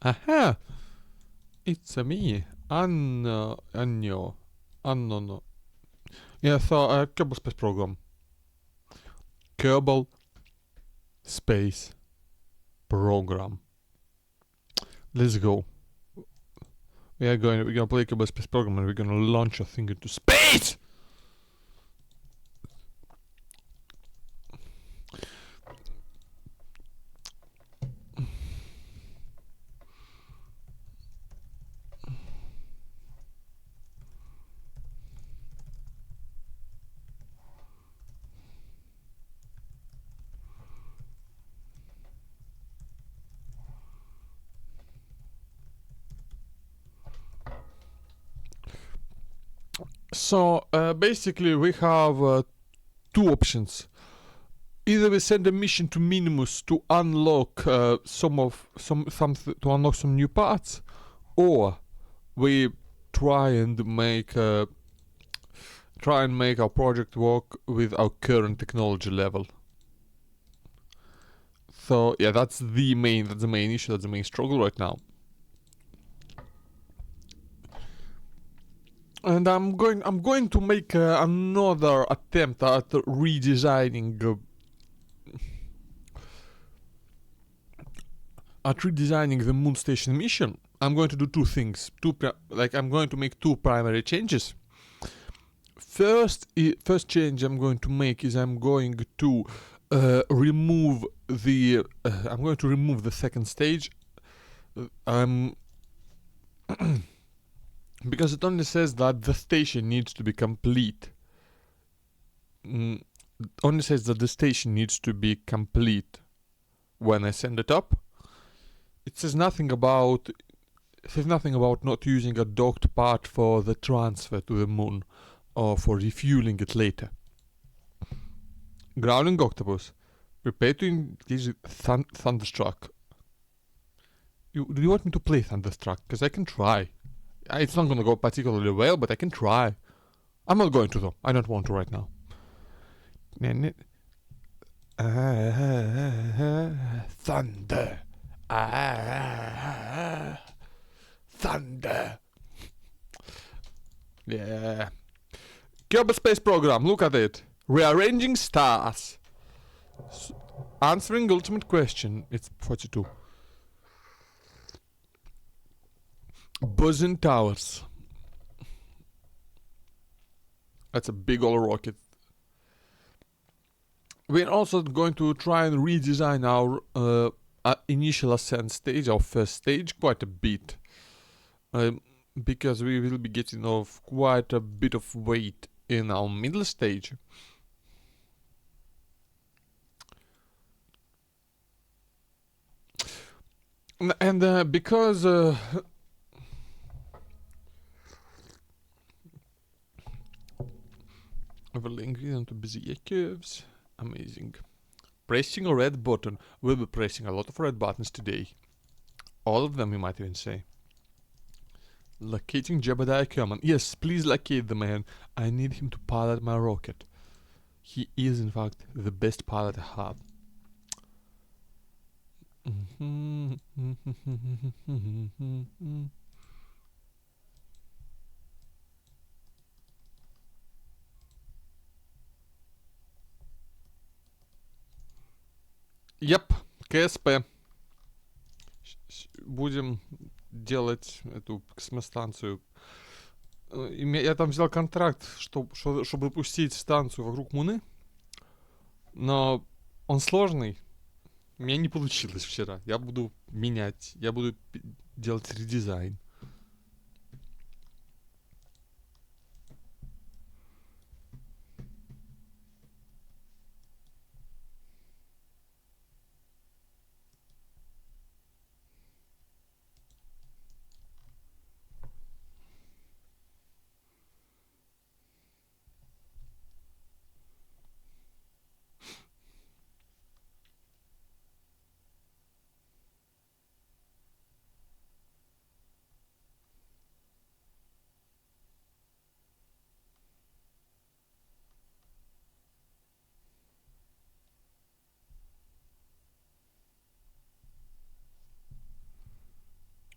Aha! It's me, Anno. No. Yeah, so Kerbal Space Program. Kerbal Space Program. Let's go. We're gonna play Kerbal Space Program and we're gonna launch a thing into space! So basically we have two options. Either we send a mission to Minimus to unlock to unlock some new parts, or we try and make our project work with our current technology level. So yeah, that's the main issue, that's the main struggle right now. And I'm going to make another attempt at redesigning the moon station mission. I'm going to do two things. I'm going to make two primary changes. First change I'm going to make is I'm going to remove the second stage. Because it only says that the station needs to be complete. Only says that the station needs to be complete when I send it up. It says nothing about not using a docked part for the transfer to the moon or for refueling it later. Grounding octopus. Prepare to engage Thunderstruck. Do you want me to play Thunderstruck? Because I can try. It's not gonna go particularly well, but I can try. I'm not going to though. I don't want to right now. Thunder. Thunder. Yeah. Kerbal Space Program, look at it. Rearranging stars. Answering ultimate question. It's 42. Buzzing towers. That's a big old rocket. We're also going to try and redesign our initial ascent stage, our first stage, quite a bit. Because we will be getting off quite a bit of weight in our middle stage. And because overlay ingredient to Bezier curves. Amazing. Pressing a red button. We'll be pressing a lot of red buttons today. All of them, you might even say. Locating Jebediah Kerman. Yes, please locate the man. I need him to pilot my rocket. He is, in fact, the best pilot I have. Yep, КСП. Будем делать эту космостанцию. Я там взял контракт, чтобы пустить станцию вокруг Луны. Но он сложный. У меня не получилось вчера. Я буду менять. Я буду делать редизайн.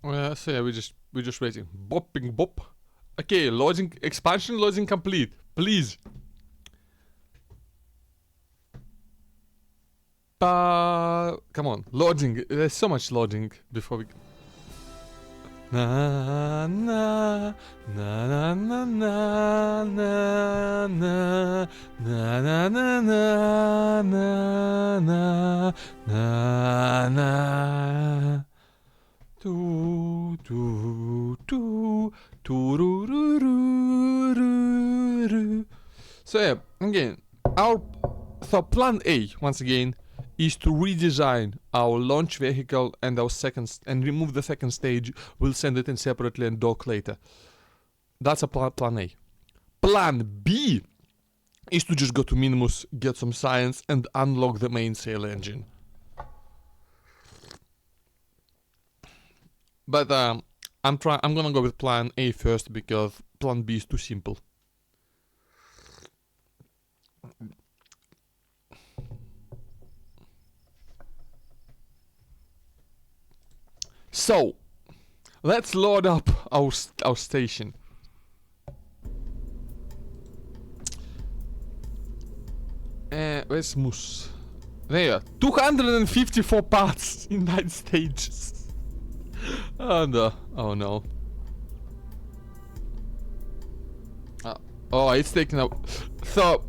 So yeah, we're just waiting. Bopping bop. Okay, loading expansion loading complete. Please. Come on, loading. There's so much loading before we. Na na na na na na na na na na na na na na na. Do do do do ru ru ru ru ru. So yeah, again, our plan A once again is to redesign our launch vehicle and our and remove the second stage. We'll send it in separately and dock later. That's a plan A. Plan B is to just go to Minimus, get some science, and unlock the main sail engine. But I'm gonna go with plan A first because plan B is too simple. So, let's load up our station. Where's Moose? There, 254 parts in 9 stages. Oh no, oh no. Oh, it's taking up. So,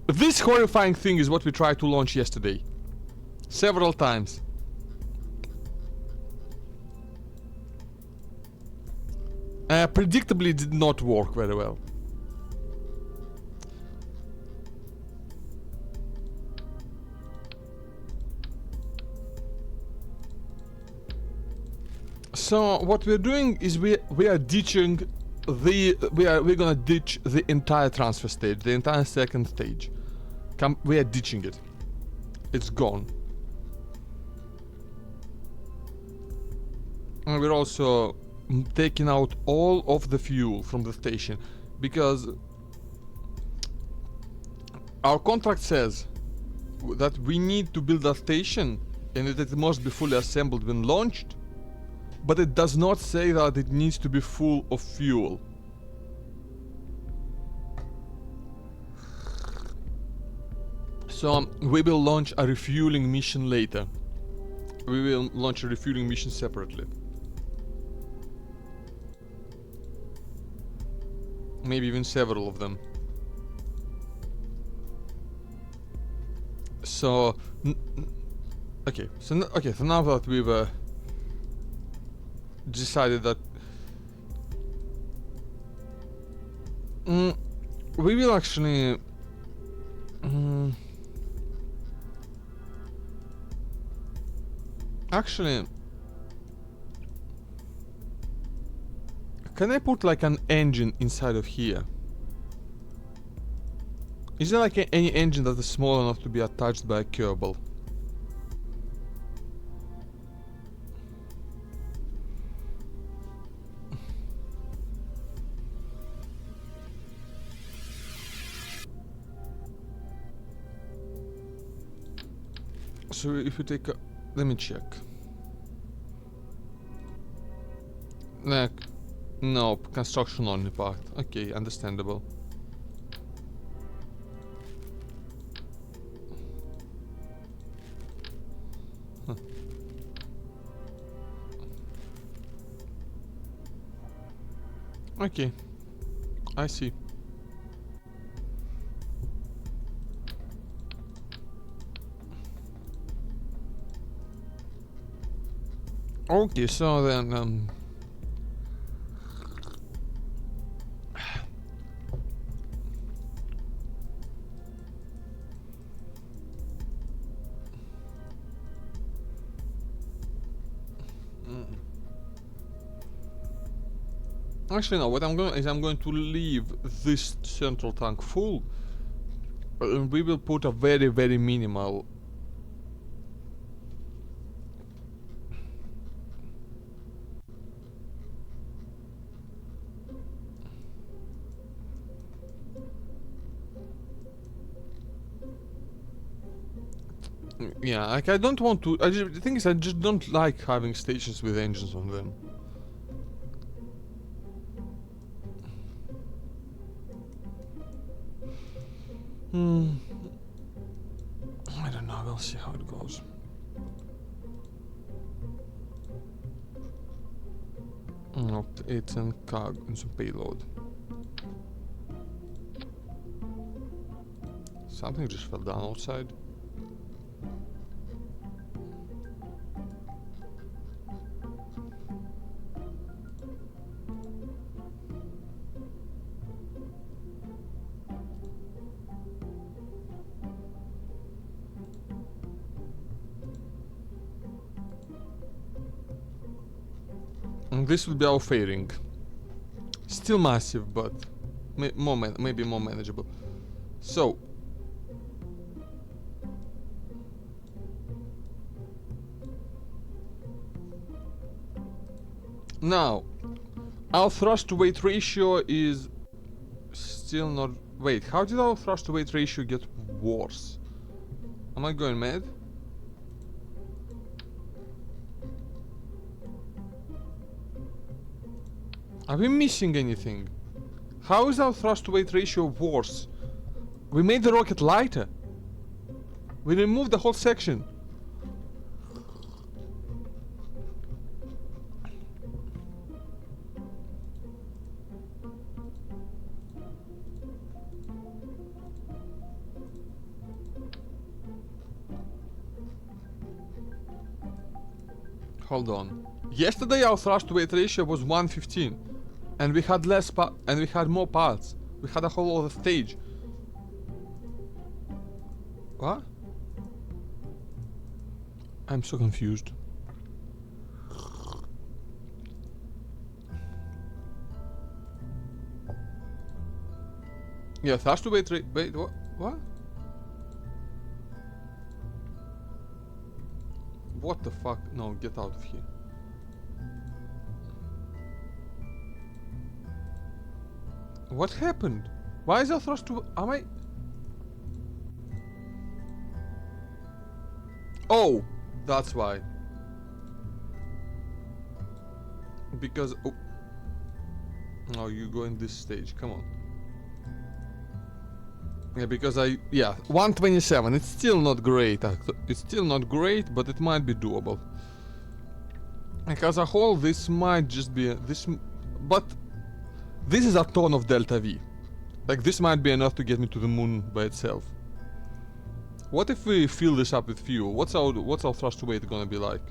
this horrifying thing is what we tried to launch yesterday. Several times. Predictably did not work very well. So what we're doing is we are ditching we're gonna ditch the entire transfer stage, the entire second stage. We are ditching it. It's gone. And we're also taking out all of the fuel from the station because our contract says that we need to build a station and that it must be fully assembled when launched, but it does not say that it needs to be full of fuel. So we will launch a refueling mission later. We will launch a refueling mission separately. Maybe even several of them. So, okay. So now that we've decided that we will actually actually, can I put like an engine inside of here? Is there like any engine that is small enough to be attached by a cable? So if you take a, let me check. Like, no, construction only part. Okay, understandable. Huh. Okay, I see. Okay, so then actually no, what I'm going is I'm going to leave this central tank full and we will put a very minimal yeah, like I don't want to. The thing is, I just don't like having stations with engines on them. Hmm. I don't know, we'll see how it goes. No, it's in cargo, it's a payload. Something just fell down outside. And this will be our fairing. Still massive, but maybe more manageable. So, now, our thrust to weight ratio is still not... Wait, how did our thrust to weight ratio get worse? Am I going mad? Are we missing anything? How is our thrust to weight ratio worse? We made the rocket lighter. We removed the whole section. Hold on. Yesterday our thrust to weight ratio was 115. And we had and we had more parts. We had a whole other stage. What? I'm so confused. Yeah, thrust to weight wait, what? What the fuck? No, get out of here. What happened? Why is our thrust to... Am I... Oh! That's why. Because... Oh. No, you go in this stage, come on. Yeah, because yeah, 127, it's still not great. It's still not great, but it might be doable. Like, as a whole, this might just be... But... This is a ton of delta V. Like, this might be enough to get me to the moon by itself. What if we fill this up with fuel? What's our thrust to weight gonna be like?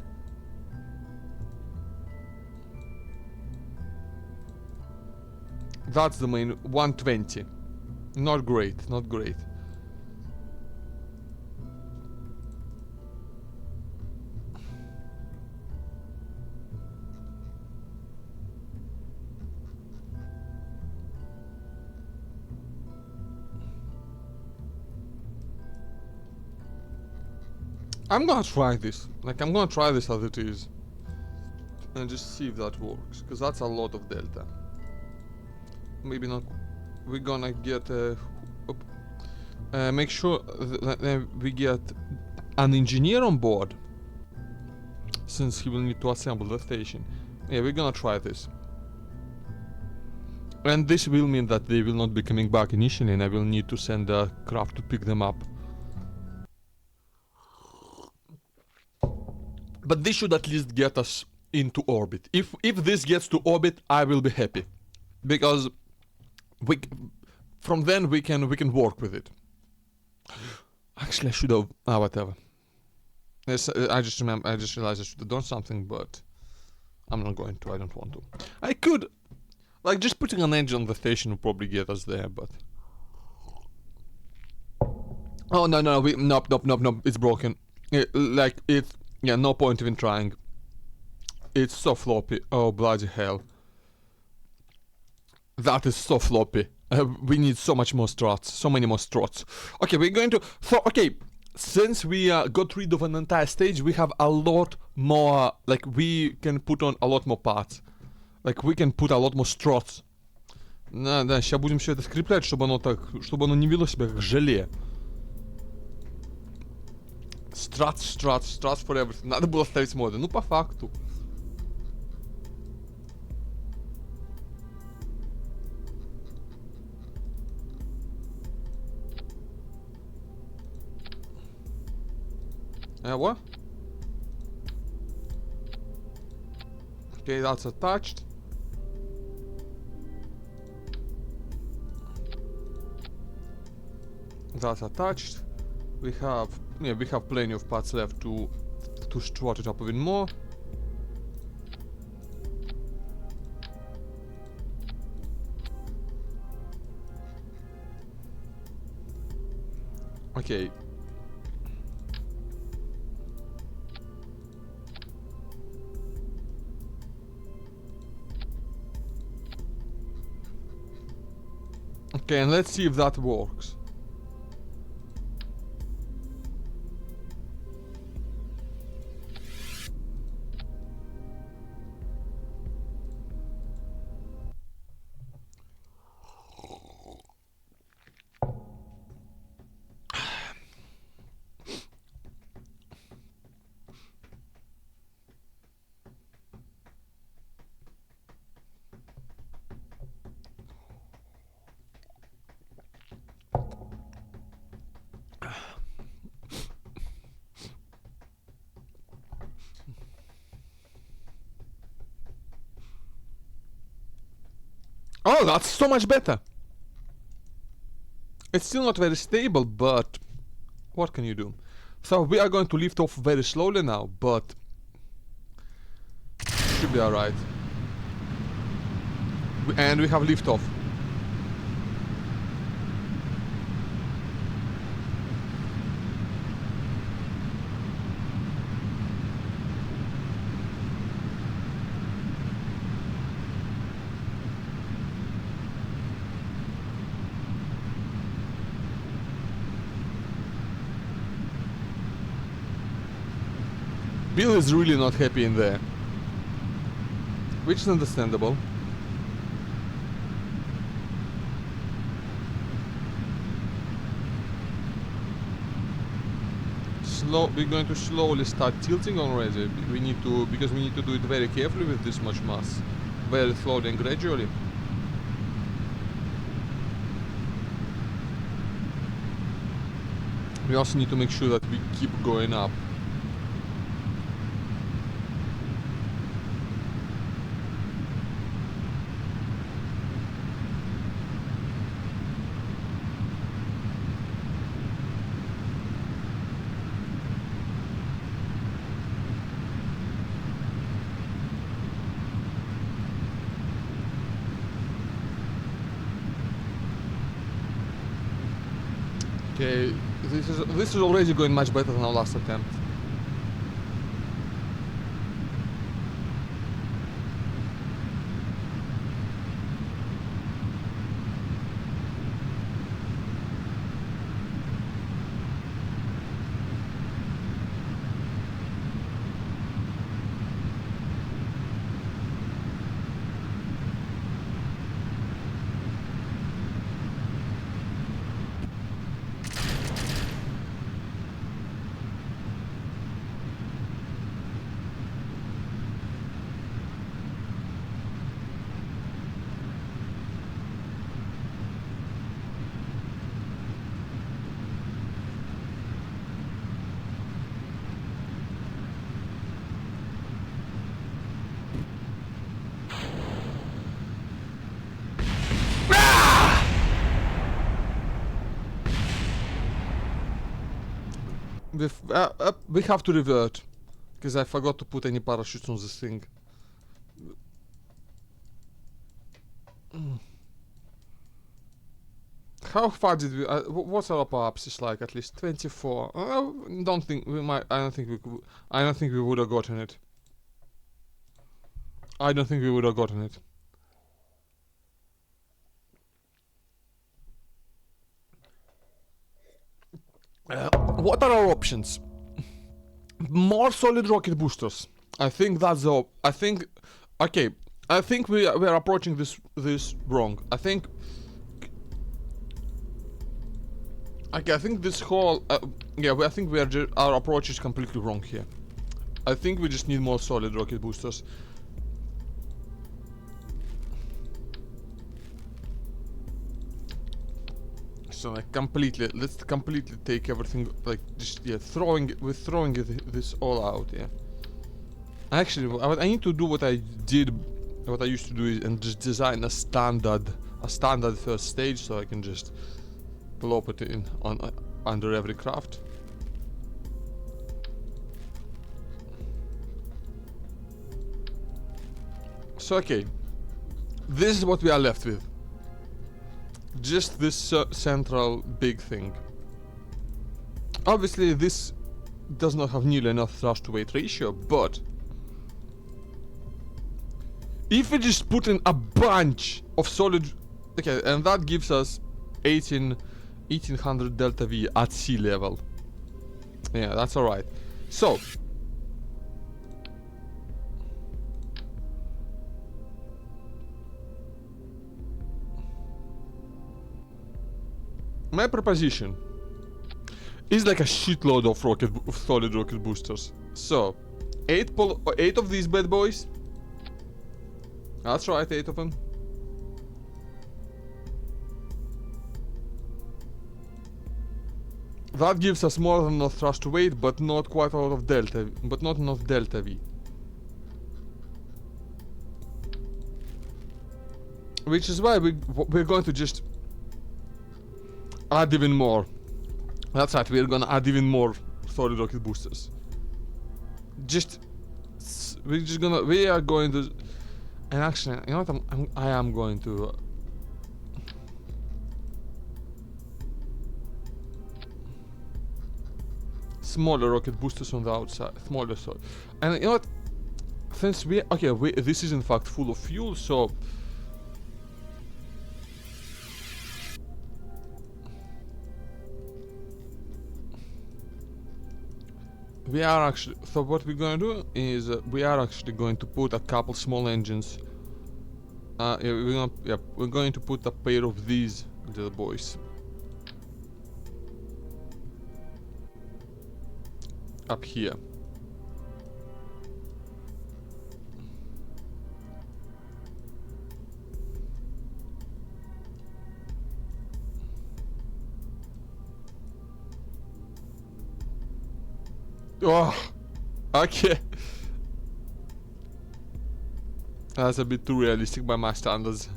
That's the main... 120. Not great, not great. I'm gonna try this. Like, I'm gonna try this as it is. And just see if that works. Because that's a lot of delta. Maybe not... We're gonna get make sure that we get an engineer on board. Since he will need to assemble the station. Yeah, we're gonna try this. And this will mean that they will not be coming back initially, and I will need to send a craft to pick them up. But this should at least get us into orbit. If this gets to orbit, I will be happy. Because from then we can work with it. Actually, I should have... whatever. Yes, I just realized I should have done something, but I'm not going to. I don't want to. I could... Like, just putting an engine on the station would probably get us there, but... Oh, no, nope, it's broken. Yeah, no point even trying. It's so floppy. Oh, bloody hell. That is so floppy. We need so much more struts. So many more struts. Okay, we're going to... okay, since we got rid of an entire stage, we have a lot more... Like, we can put on a lot more parts. Like, we can put a lot more struts. Да, сейчас будем все это скреплять, чтобы оно не вело себя как желе. Struts for everything. Надо было ставить моды. Ну, по факту. What? Okay, that's attached. That's attached. We have plenty of parts left to strut it up even more. Okay. Okay, and let's see if that works. Oh, that's so much better. It's still not very stable, but what can you do? So we are going to lift off very slowly now, but should be alright. And we have lift off. Bill is really not happy in there, which is understandable. We're going to slowly start tilting already. We need to, because we need to do it very carefully with this much mass, very slowly and gradually. We also need to make sure that we keep going up. Okay, this is already going much better than our last attempt. We have to revert, because I forgot to put any parachutes on this thing. How far did we? What's our power-ups like? At least 24. Don't think we might. I don't think we could. I don't think we would have gotten it. I don't think we would have gotten it. What are our options? More solid rocket boosters. I think that's the. I think. Okay. I think we are approaching this wrong. I think. Okay, I think this whole. Yeah, I think our approach is completely wrong here. I think we just need more solid rocket boosters. So like completely, let's completely take everything, like just, yeah, we're throwing this all out, yeah. Actually, I need to do what I used to do and just design a standard first stage, so I can just plop it in on under every craft. So okay, this is what we are left with. Just this central big thing. Obviously, this does not have nearly enough thrust to weight ratio, but if we just put in a bunch of solid, okay, and that gives us 1800 delta V at sea level. Yeah, that's alright. So my proposition is like a shitload of solid rocket boosters. So 8 of these bad boys. That's right, 8 of them. That gives us more than enough thrust to weight, but not quite a lot of delta, but not enough delta V. Which is why we're going to just add even more. That's right, we're gonna add even more solid rocket boosters. We are going to, and actually, you know what, I am going to smaller rocket boosters on the outside, smaller, so, and you know what, since this is in fact full of fuel, so we are actually, so what we're going to do is we are actually going to put a couple small engines. We're going to put a pair of these little boys up here. Oh, okay. That's a bit too realistic by my standards.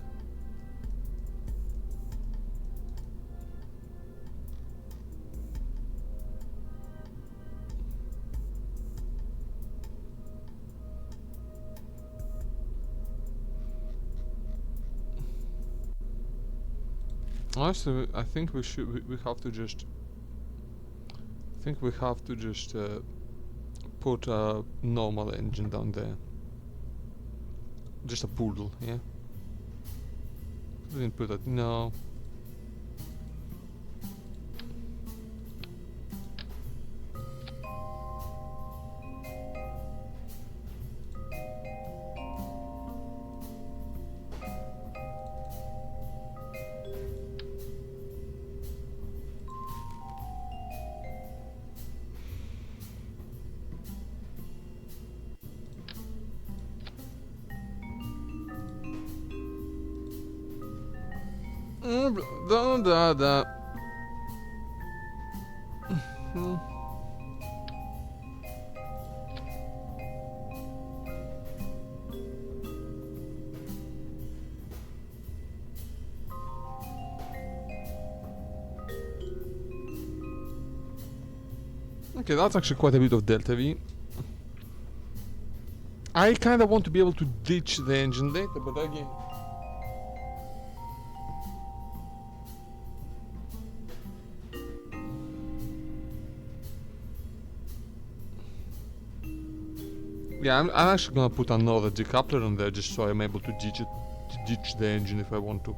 Honestly, I think we have to just. I think we have to just put a normal engine down there. Just a poodle, yeah. Didn't put that. No. Don't do that. Okay, that's actually quite a bit of delta V. I kind of want to be able to ditch the engine later, but again. Yeah, I'm actually gonna put another decoupler on there just so I'm able to ditch the engine if I want to.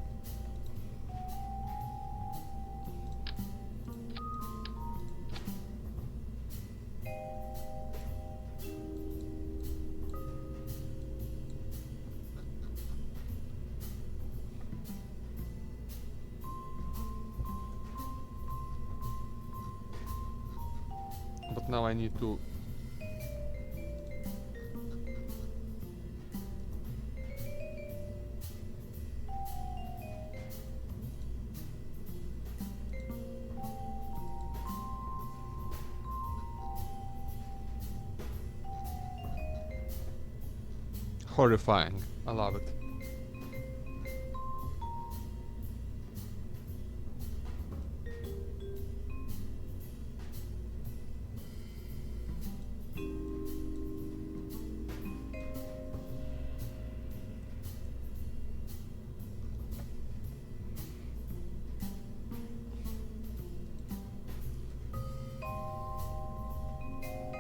But now I need to. horrifying. I love it.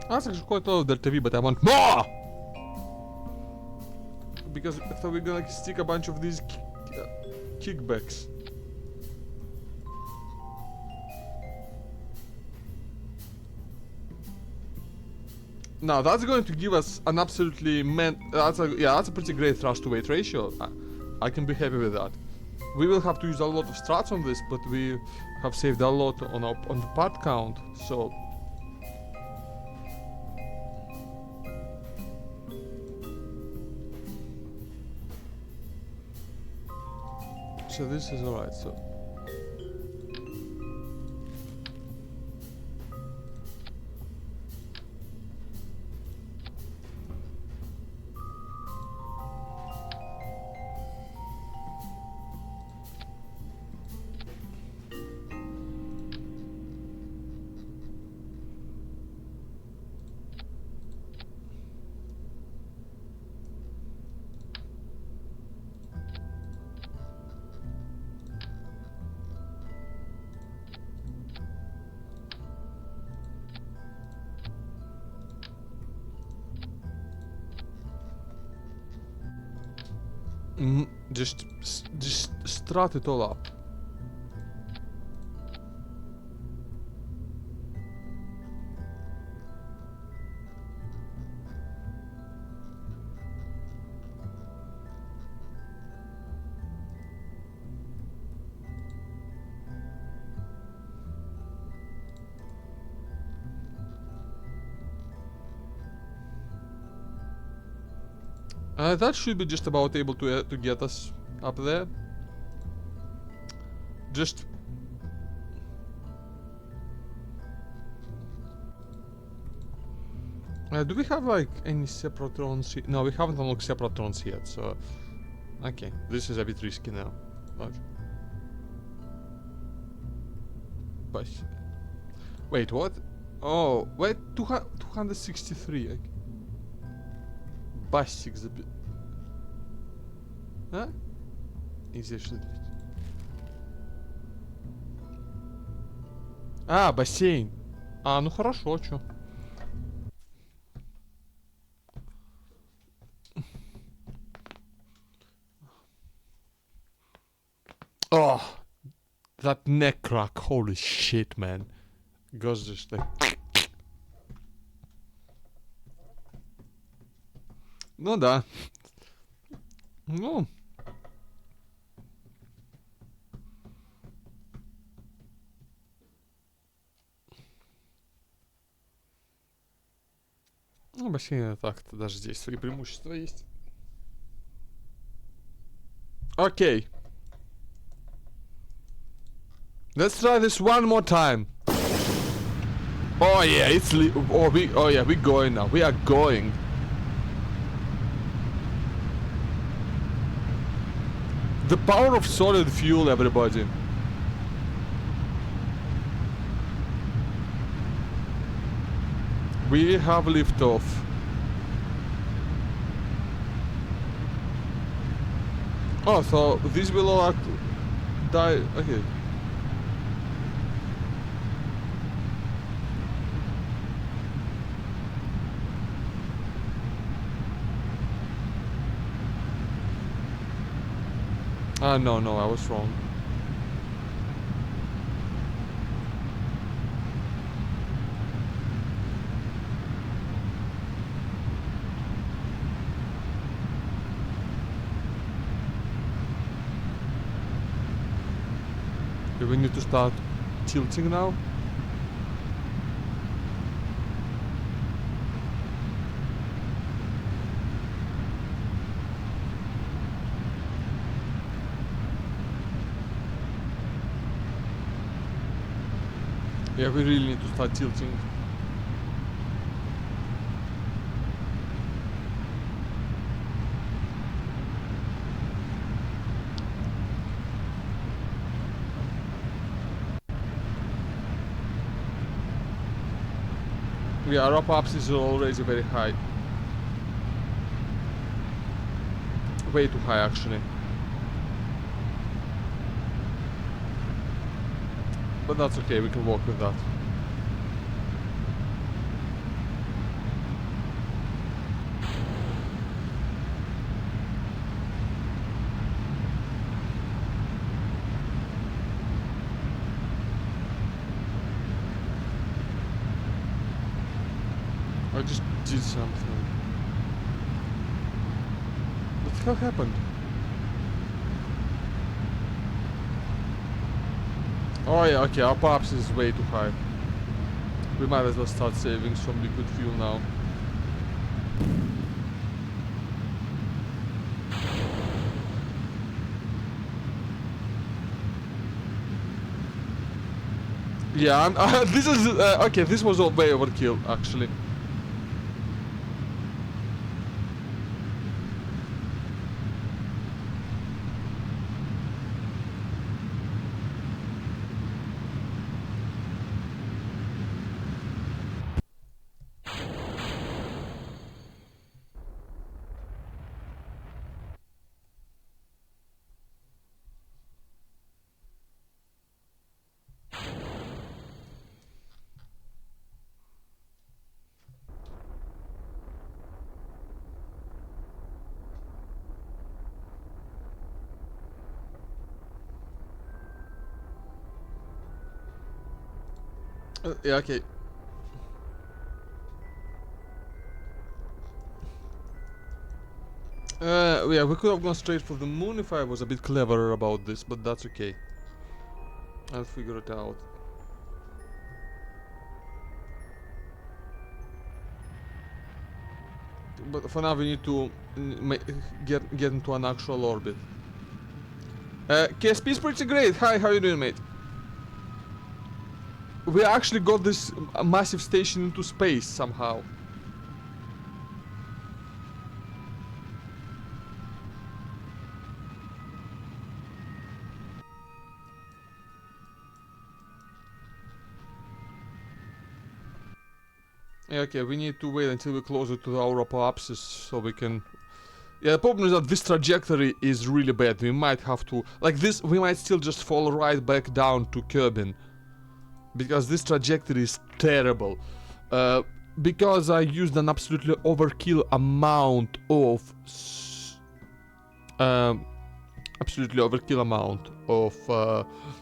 That's actually quite a lot of Delta V, but I want more! Because I thought we are gonna stick a bunch of these kickbacks. Now that's going to give us an absolutely that's a pretty great thrust to weight ratio. I can be happy with that. We will have to use a lot of strats on this, but we have saved a lot on the part count, so. So this is alright, so. Just strat it all up. That should be just about able to get us up there. Just. Do we have like any separatrons? No, we haven't unlocked separatrons yet, so. Okay, this is a bit risky now. But. Wait, what? Oh, wait, 263. Okay. Басик заби... А? Нельзя что-то... А, бассейн. А, ну хорошо, чё. Oh, that neck crack, holy shit, man. Goes just like... Ну да. Ну. Ну, бассейн так-то даже здесь свои преимущества есть. Окей. Let's try this one more time. Oh yeah, it's oh yeah, we're going now. We are going. The power of solid fuel, everybody. We have liftoff. Oh, so this will all die. Okay. No, I was wrong. Do we need to start tilting now? Yeah, we really need to start tilting. Yeah, our apps is already very high. Way too high, actually. But that's okay, we can work with that. I just did something. What the hell happened? Oh yeah, okay, our pops is way too high. We might as well start saving some liquid fuel now. Yeah, this is okay. This was all way overkill, actually. Yeah, okay. Yeah, we could have gone straight for the moon if I was a bit cleverer about this, but that's okay. I'll figure it out. But for now we need to get into an actual orbit. KSP is pretty great. Hi, how you doing, mate? We actually got this massive station into space somehow. Yeah, okay, we need to wait until we're closer to our apoapsis so we can... Yeah, the problem is that this trajectory is really bad. We might have to... Like this, we might still just fall right back down to Kerbin. Because this trajectory is terrible. Because I used an absolutely overkill amount of... absolutely overkill amount of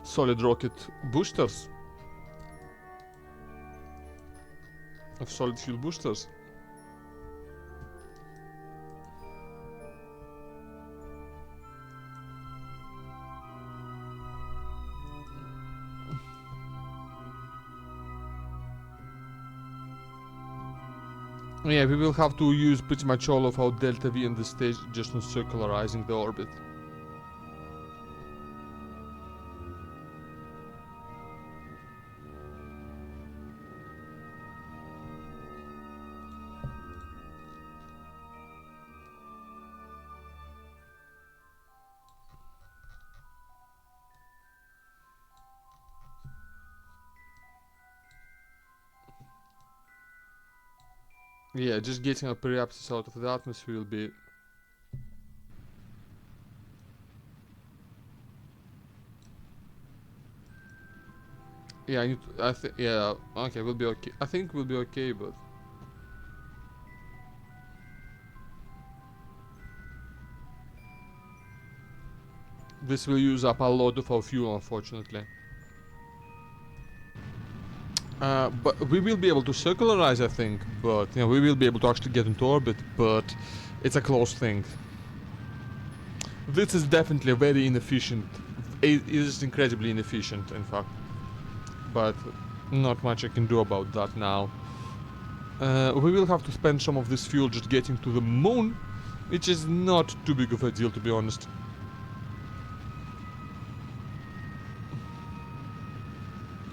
solid rocket boosters. Of solid fuel boosters. Yeah, we will have to use pretty much all of our delta V in this stage just on circularizing the orbit. Yeah, just getting a periapsis out of the atmosphere will be... Yeah, I need to, yeah, okay, we'll be okay. I think we'll be okay, but... This will use up a lot of our fuel, unfortunately. But we will be able to circularize, I think, but, you know, we will be able to actually get into orbit, but it's a close thing. This is definitely very inefficient. It is incredibly inefficient, in fact. But not much I can do about that now. We will have to spend some of this fuel just getting to the moon, which is not too big of a deal, to be honest.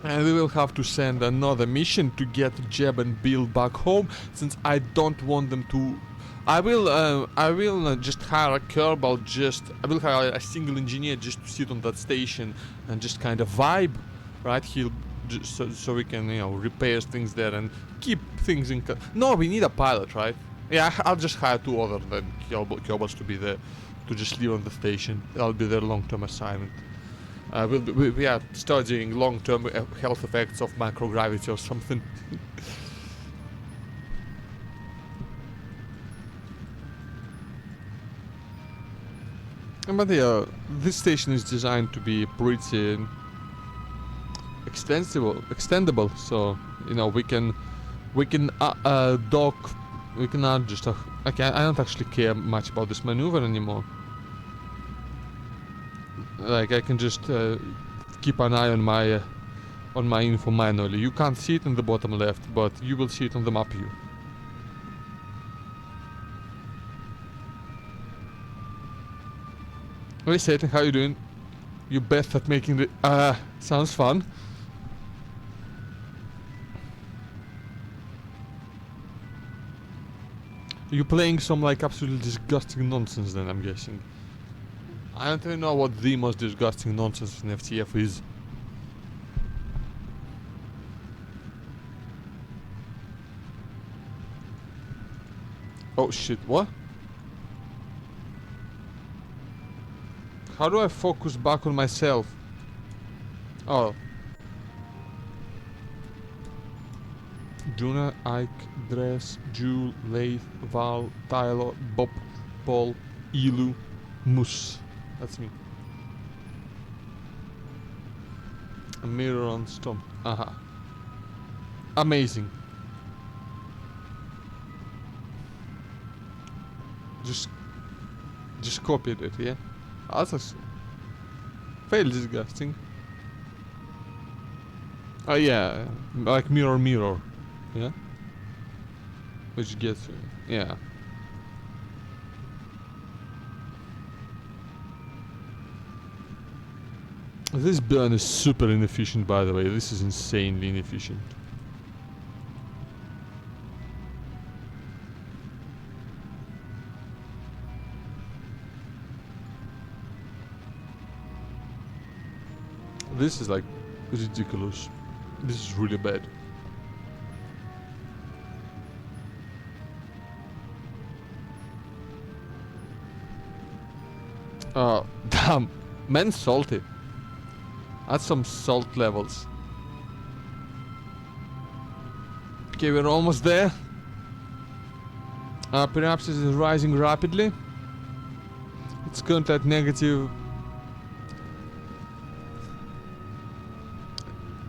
And we will have to send another mission to get Jeb and Bill back home, since I don't want them to... I will just hire a Kerbal, I will hire a single engineer just to sit on that station and just kind of vibe, right? He'll so we can, you know, repair things there and keep things in. No, we need a pilot, right? Yeah, I'll just hire 2 other than Kyobos to be there, to just live on the station. That'll be their long-term assignment. We are studying long-term health effects of microgravity or something. But yeah, this station is designed to be pretty extendable. So you know we can dock. We can add just I don't actually care much about this maneuver anymore. Like I can just keep an eye on my info manually. You can't see it in the bottom left, but you will see it on the map view. Hey Satan, how you doing? You best at making the sounds fun. You playing some like absolutely disgusting nonsense then, I'm guessing. I don't even know what the most disgusting nonsense in FTF is. Oh shit, what? How do I focus back on myself? Oh. Juna, Ike, Dress, Jewel, Leith, Val, Tyler, Bob, Paul, Ilu, Moose. That's me. A mirror on stone. Aha. Amazing. Just copied it, yeah? That's fairly disgusting. Oh yeah, like mirror, yeah? Which gets, yeah. This burn is super inefficient, by the way. This is insanely inefficient. This is like ridiculous. This is really bad. Oh, damn. Man's salty. Add some salt levels. Okay, we're almost there. Perhaps it is rising rapidly. It's currently at negative.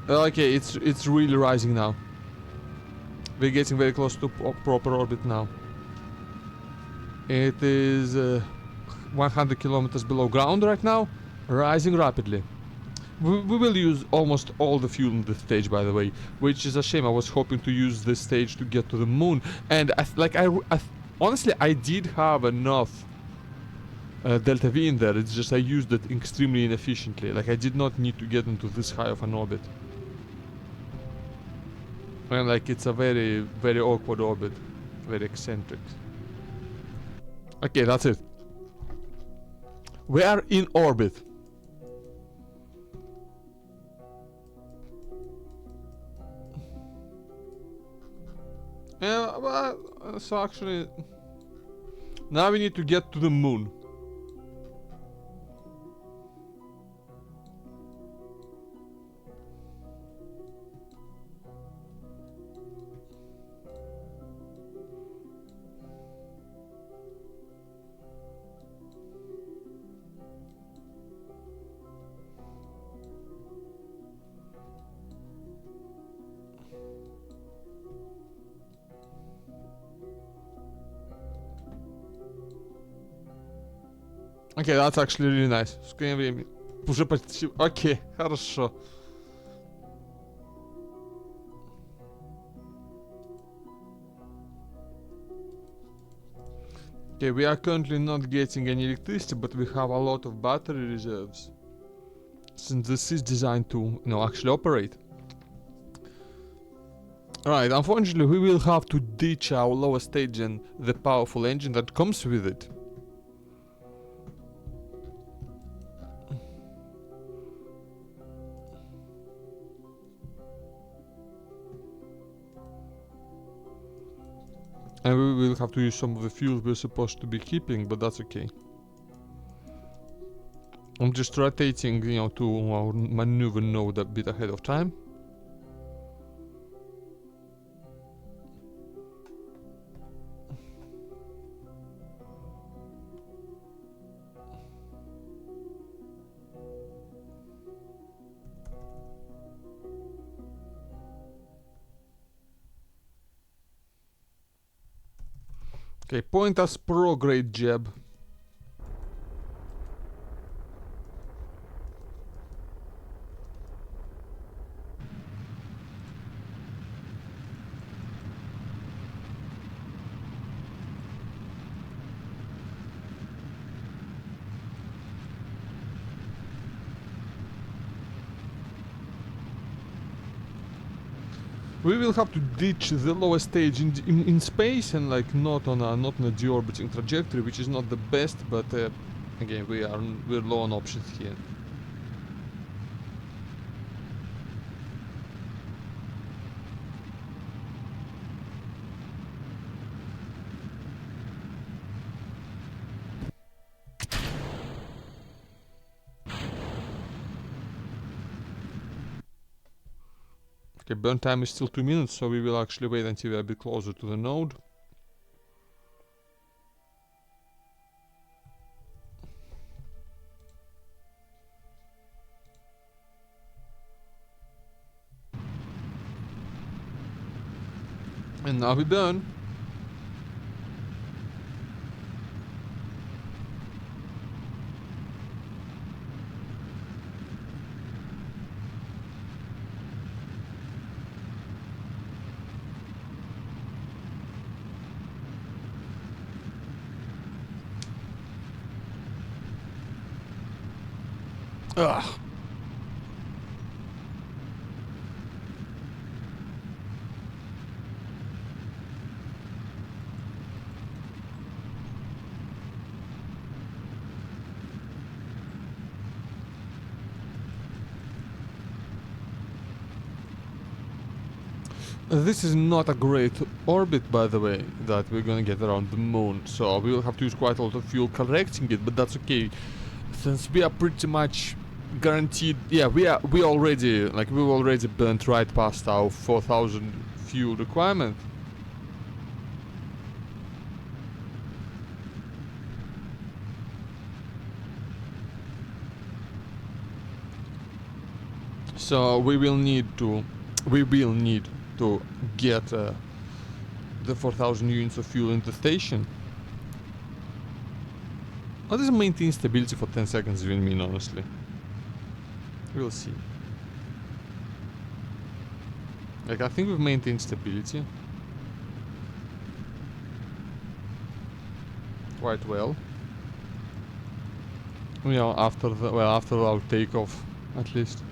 Okay, it's really rising now. We're getting very close to proper orbit now. It is 100 kilometers below ground right now, rising rapidly. We will use almost all the fuel in this stage, by the way, which is a shame. I was hoping to use this stage to get to the moon, and honestly, I did have enough Delta V in there. It's just I used it extremely inefficiently. Like I did not need to get into this high of an orbit. And like it's a very, very awkward orbit. Very eccentric. Okay, that's it. We are in orbit. Yeah, well, so actually... Now we need to get to the moon. Okay, that's actually really nice. Скорее времени. Уже почти... Окей, хорошо. Okay, we are currently not getting any electricity, but we have a lot of battery reserves. Since this is designed to, you know, actually operate. Alright, unfortunately we will have to ditch our lower stage and the powerful engine that comes with it. And we will have to use some of the fuel we're supposed to be keeping, but that's okay. I'm just rotating, you know, to our maneuver node a bit ahead of time. Okay, point us pro, great jab. We will have to ditch the lowest stage in space and like not on a deorbiting trajectory, which is not the best, but again we're low on options here. Okay, burn time is still 2 minutes, so we will actually wait until we're a bit closer to the node. And now we burn. Ugh. This is not a great orbit, by the way, that we're gonna get around the moon, so we will have to use quite a lot of fuel correcting it, but that's okay, since we are pretty much guaranteed. Yeah, we already we've already burnt right past our 4,000 fuel requirement. So we will need to get the 4,000 units of fuel in the station. What does maintain stability for 10 seconds even mean, honestly? We'll see. Like, I think we've maintained stability quite well. You know, after our takeoff, at least.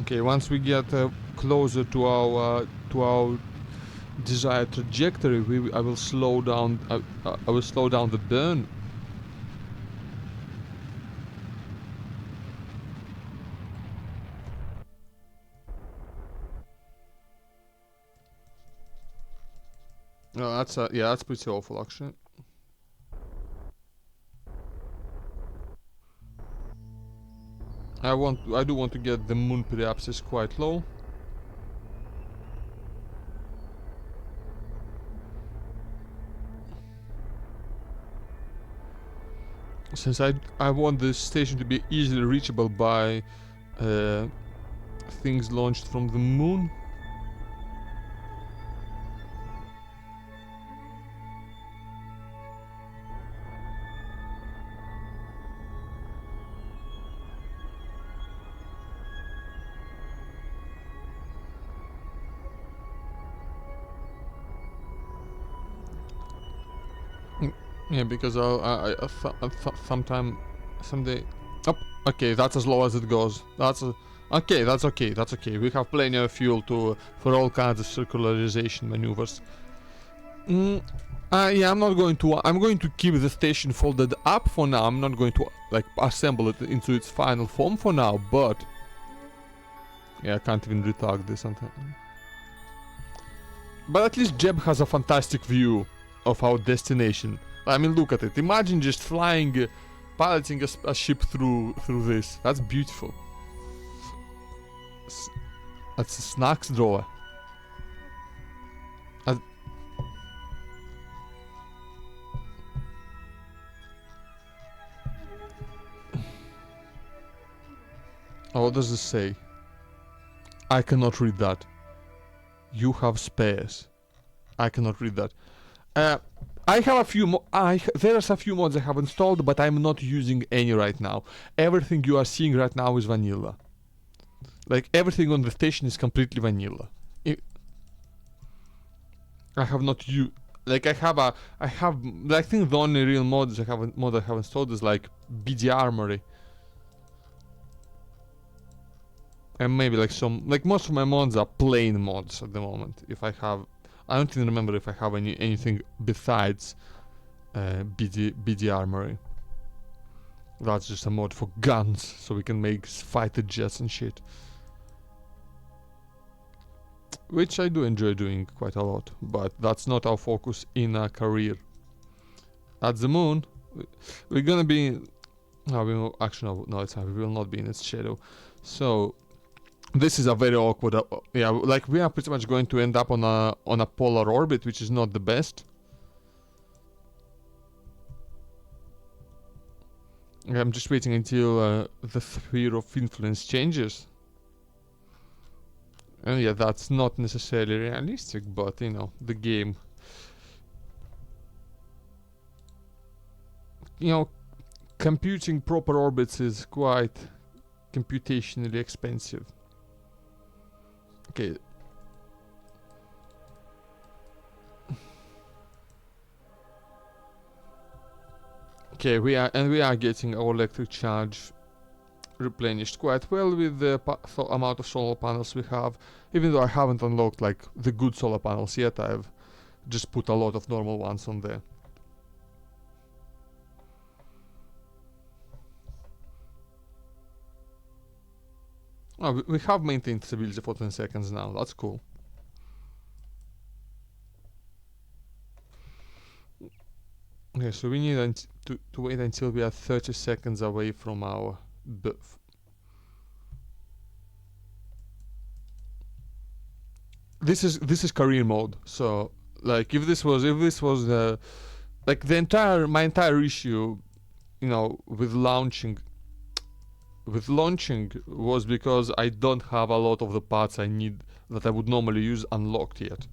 Okay, once we get closer to our desired trajectory, I will slow down. I will slow down the burn. Oh, that's yeah, that's pretty awful, actually. I do want to get the moon periapsis quite low. Since I want this station to be easily reachable by things launched from the moon. Yeah, because someday. Oh, okay, that's as low as it goes. Okay. That's okay. We have plenty of fuel for all kinds of circularization maneuvers. Mm, yeah, I'm not going to. I'm going to keep the station folded up for now. I'm not going to like assemble it into its final form for now. But yeah, I can't even retag this. But at least Jeb has a fantastic view of our destination. I mean, look at it. Imagine just flying, piloting a ship through this. That's beautiful. That's a snacks drawer. Oh, what does this say? I cannot read that. You have spares. I cannot read that. I have a few there's a few mods I have installed, but I'm not using any right now. Everything you are seeing right now is vanilla. Like everything on the station is completely vanilla. I have not used. Like I have. I think the only real mod I have installed is like BD Armory. And maybe like most of my mods are plain mods at the moment. If I have, I don't even remember if I have anything besides BD Armory. That's just a mod for guns, so we can make fighter jets and shit. Which I do enjoy doing quite a lot, but that's not our focus in a career. At the moon, we're gonna be. No, we will, actually no, it's not. We will not be in its shadow. So this is a very awkward. Yeah, like we are pretty much going to end up on a polar orbit, which is not the best. I'm just waiting until the sphere of influence changes. And yeah, that's not necessarily realistic, but you know, the game. You know, computing proper orbits is quite computationally expensive. Okay. Okay, we are getting our electric charge replenished quite well with the amount of solar panels we have. Even though I haven't unlocked like the good solar panels yet, I've just put a lot of normal ones on there. Oh, we have maintained stability for 10 seconds now. That's cool. Okay, so we need to wait until we are 30 seconds away from our birth. This is career mode. So like if this was like my entire issue, you know, with launching was because I don't have a lot of the parts I need that I would normally use unlocked yet.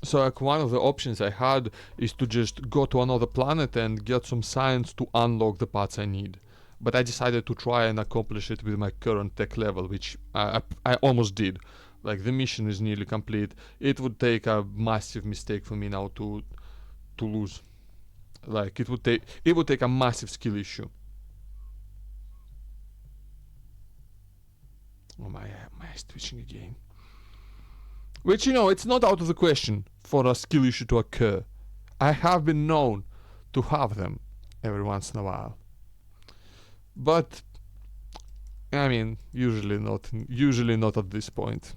So like one of the options I had is to just go to another planet and get some science to unlock the parts I need. But I decided to try and accomplish it with my current tech level, which I almost did. Like the mission is nearly complete. It would take a massive mistake for me now to lose. Like it would take a massive skill issue. Oh, my eyes twitching again. Which, you know, it's not out of the question for a skill issue to occur. I have been known to have them every once in a while. But, I mean, usually not at this point.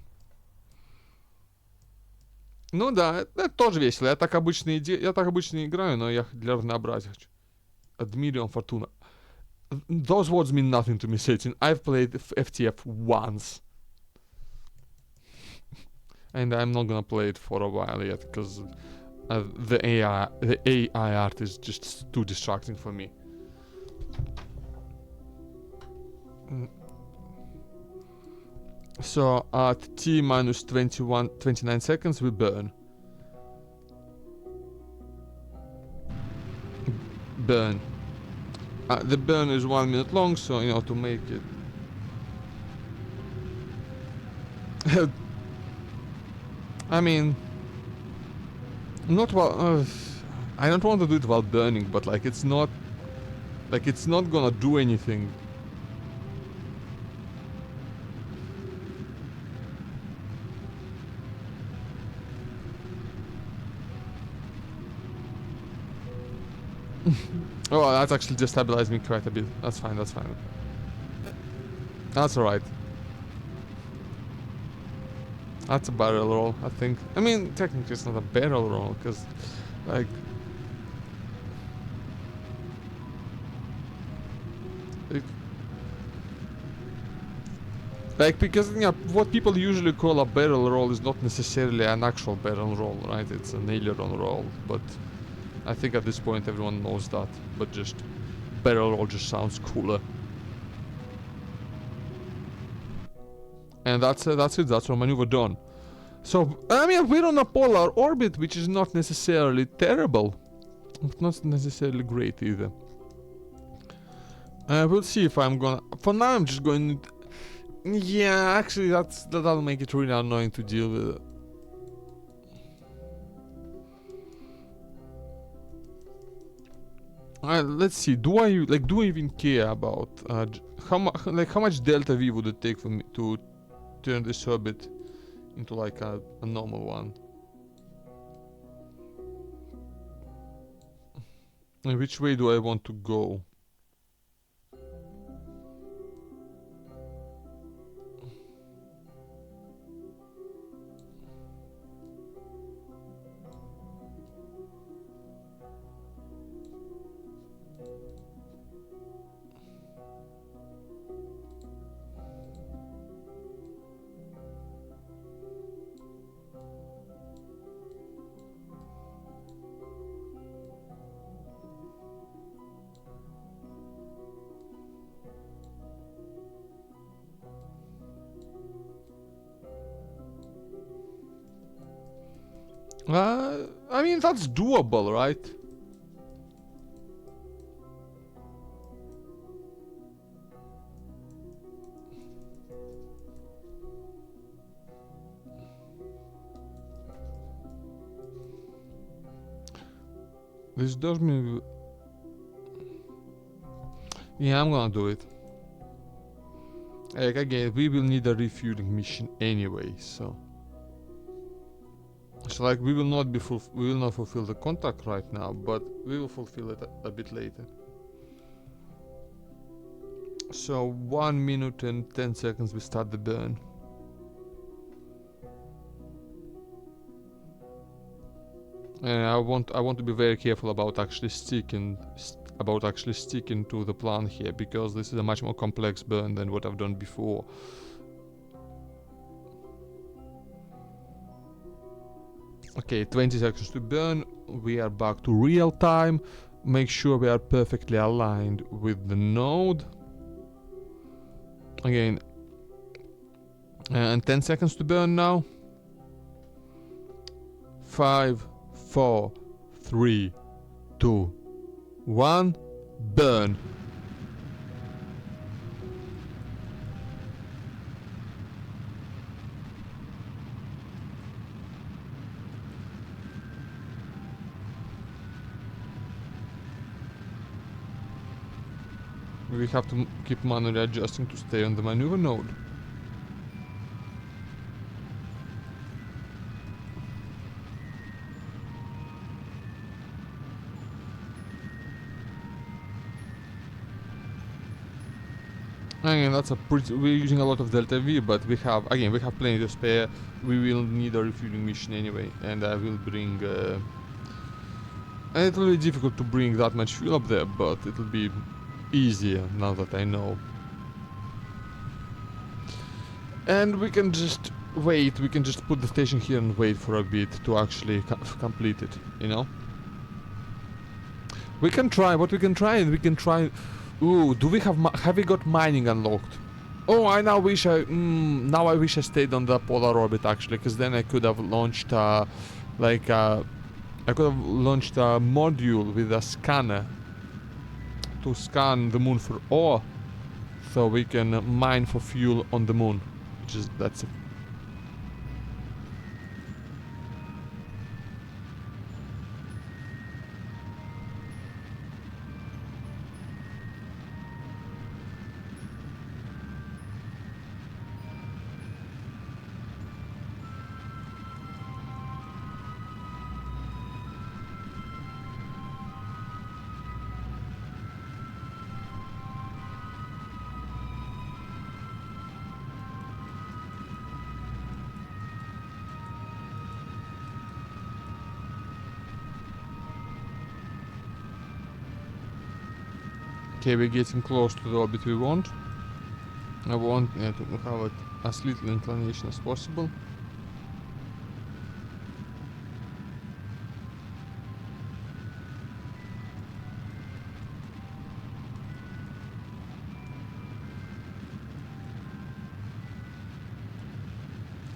Ну да, это тоже весело. Я так обычно играю, но я для разнообразия хочу. Admirion Fortuna. Those words mean nothing to me, Satan. I've played FTF once. And I'm not gonna play it for a while yet, because the AI art is just too distracting for me. So at T minus 29 seconds we burn. Burn. The burn is 1 minute long, so you know, to make it. I mean, not while. I don't want to do it while burning, but like it's not gonna do anything. Oh, that's actually destabilized me quite a bit. That's fine, that's fine. That's alright. That's a barrel roll, I think. I mean, technically it's not a barrel roll, because, like... it, like, because, you know, what people usually call a barrel roll is not necessarily an actual barrel roll, right? It's an aileron roll, but I think at this point everyone knows that. But just, barrel roll just sounds cooler. And that's it, that's our maneuver done. So, I mean, we're on a polar orbit, which is not necessarily terrible. But not necessarily great either. We'll see if I'm gonna... For now, I'm just going... Yeah, actually, that'll make it really annoying to deal with. Let's see. Do I even care about how much delta V would it take for me to turn this orbit into like a normal one? And which way do I want to go? I mean, that's doable, right? This does mean... Yeah, I'm gonna do it. Like, again, we will need a refueling mission anyway, so... So, like, we will not fulfill the contract right now, but we will fulfill it a bit later. So 1 minute and 10 seconds we start the burn. And I want to be very careful about actually sticking to the plan here, because this is a much more complex burn than what I've done before. Okay, 20 seconds to burn. We are back to real time. Make sure we are perfectly aligned with the node. Again, and 10 seconds to burn now. 5, 4, 3, 2, 1, burn. We have to keep manually adjusting to stay on the maneuver node. Again, that's a pretty... We're using a lot of delta V, but we have plenty to spare. We will need a refueling mission anyway, and I will bring... and it will be difficult to bring that much fuel up there, but it will be easier now that I know. And we can just wait, we can just put the station here and wait for a bit to actually complete it, you know? We can try, ooh, do we have we got mining unlocked? Oh, I now wish now I wish I stayed on the polar orbit actually, because then I could have launched I could have launched a module with a scanner to scan the moon for ore, so we can mine for fuel on the moon, that's it. Okay, we're getting close to the orbit we want. I want to have it as little inclination as possible.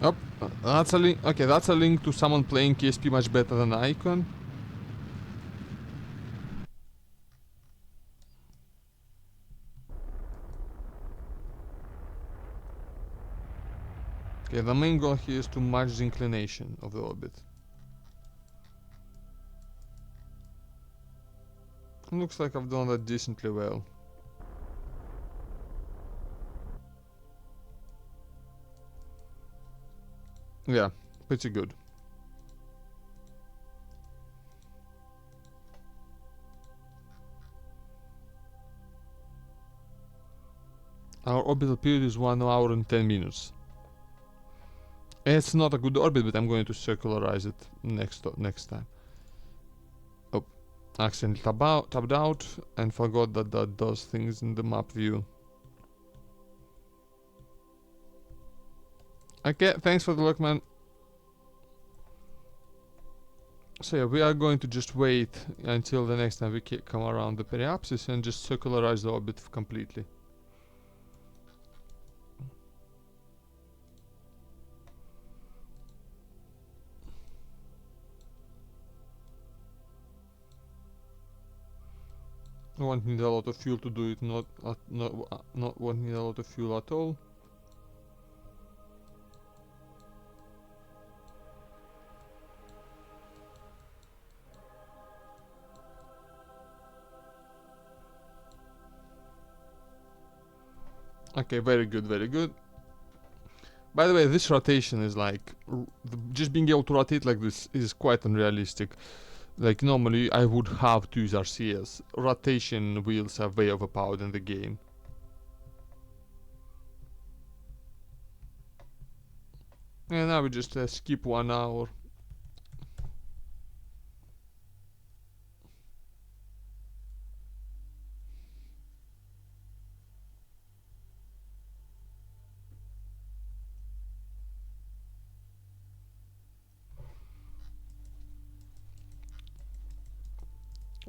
Oh, that's a link. Okay, that's a link to someone playing KSP much better than I can. Okay, the main goal here is to match the inclination of the orbit. Looks like I've done that decently well. Yeah, pretty good. Our orbital period is 1 hour and 10 minutes. It's not a good orbit, but I'm going to circularize it next time. Oh, accidentally tabbed out and forgot that that does things in the map view. Okay, thanks for the luck, man. So yeah, we are going to just wait until the next time we come around the periapsis and just circularize the orbit completely. Won't need a lot of fuel to do it, not won't need a lot of fuel at all. Okay, very good, very good. By the way, this rotation is like, just being able to rotate like this is quite unrealistic. Like normally I would have to use RCS. Rotation wheels are way overpowered in the game. And now we just skip 1 hour.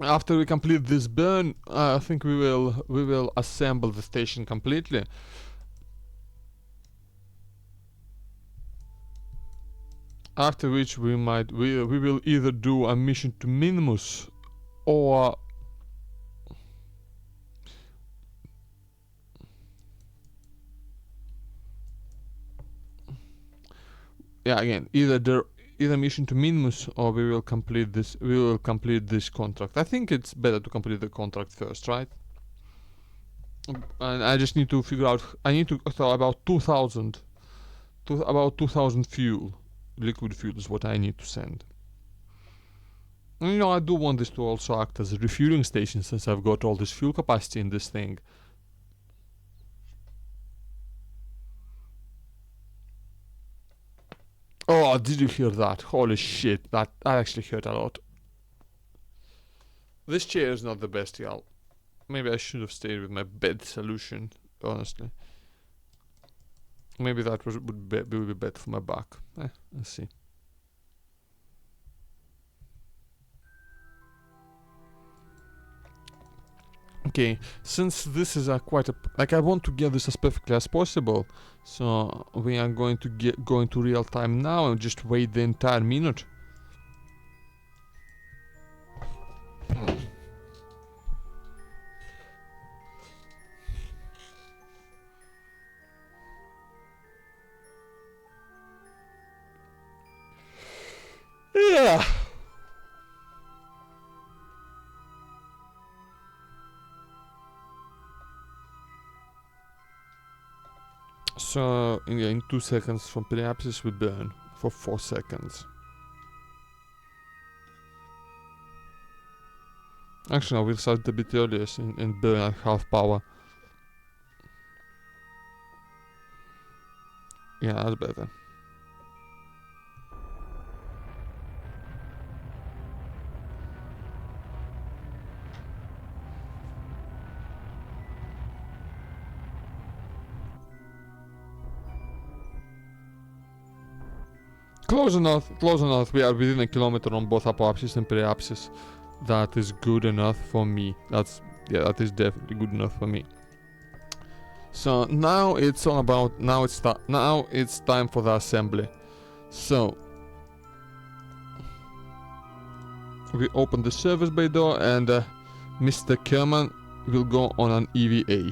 After we complete this burn, I think we will assemble the station completely. After which we will either do a mission to Minimus or yeah, again, either mission to Minimus or we will complete this contract. I think it's better to complete the contract first, right? And I just need to figure out, I need to throw about 2000 fuel, liquid fuel is what I need to send. And, you know, I do want this to also act as a refueling station since I've got all this fuel capacity in this thing. Oh, did you hear that? Holy shit, that actually hurt a lot. This chair is not the best, y'all. Maybe I should have stayed with my bed solution, honestly. Maybe that would be better for my back. Let's see. Okay, since this is like I want to get this as perfectly as possible, so we are going to go into real time now and just wait the entire minute. Yeah. So in 2 seconds from periapsis we burn for 4 seconds. Actually, no, we'll start a bit earlier and burn at half power. Yeah, that's better. Close enough. We are within a kilometer on both apoapsis and periapsis. That is good enough for me. That is definitely good enough for me. So now it's all about, now it's time for the assembly. So we open the service bay door and Mr. Kerman will go on an EVA.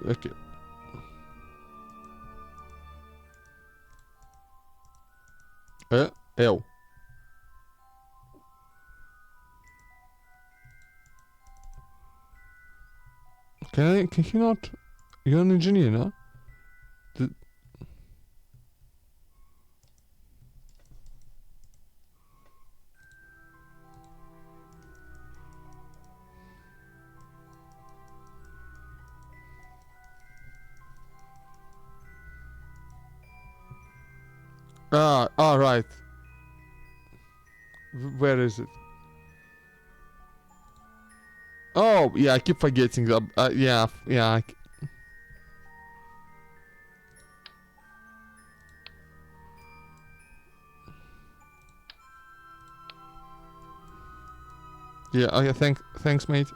Okay. Ew. Can he not? You're an engineer, no? Right. Where is it? Oh, yeah, I keep forgetting that. Yeah. Yeah, okay, thanks, mate.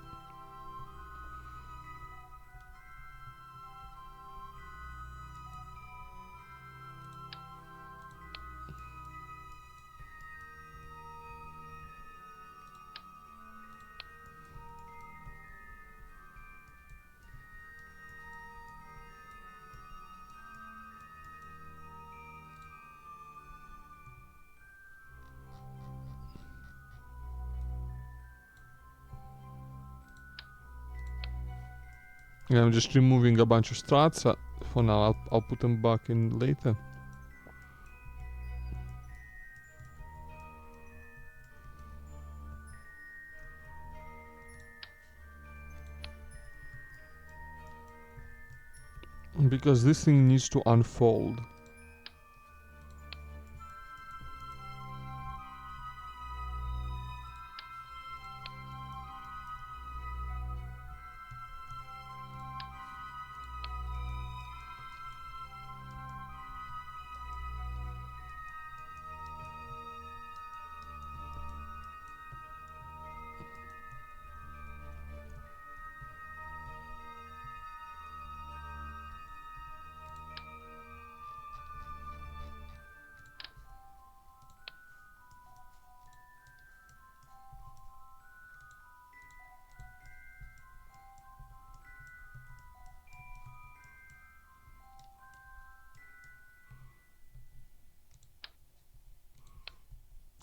Yeah, I'm just removing a bunch of struts for now. I'll put them back in later. Because this thing needs to unfold.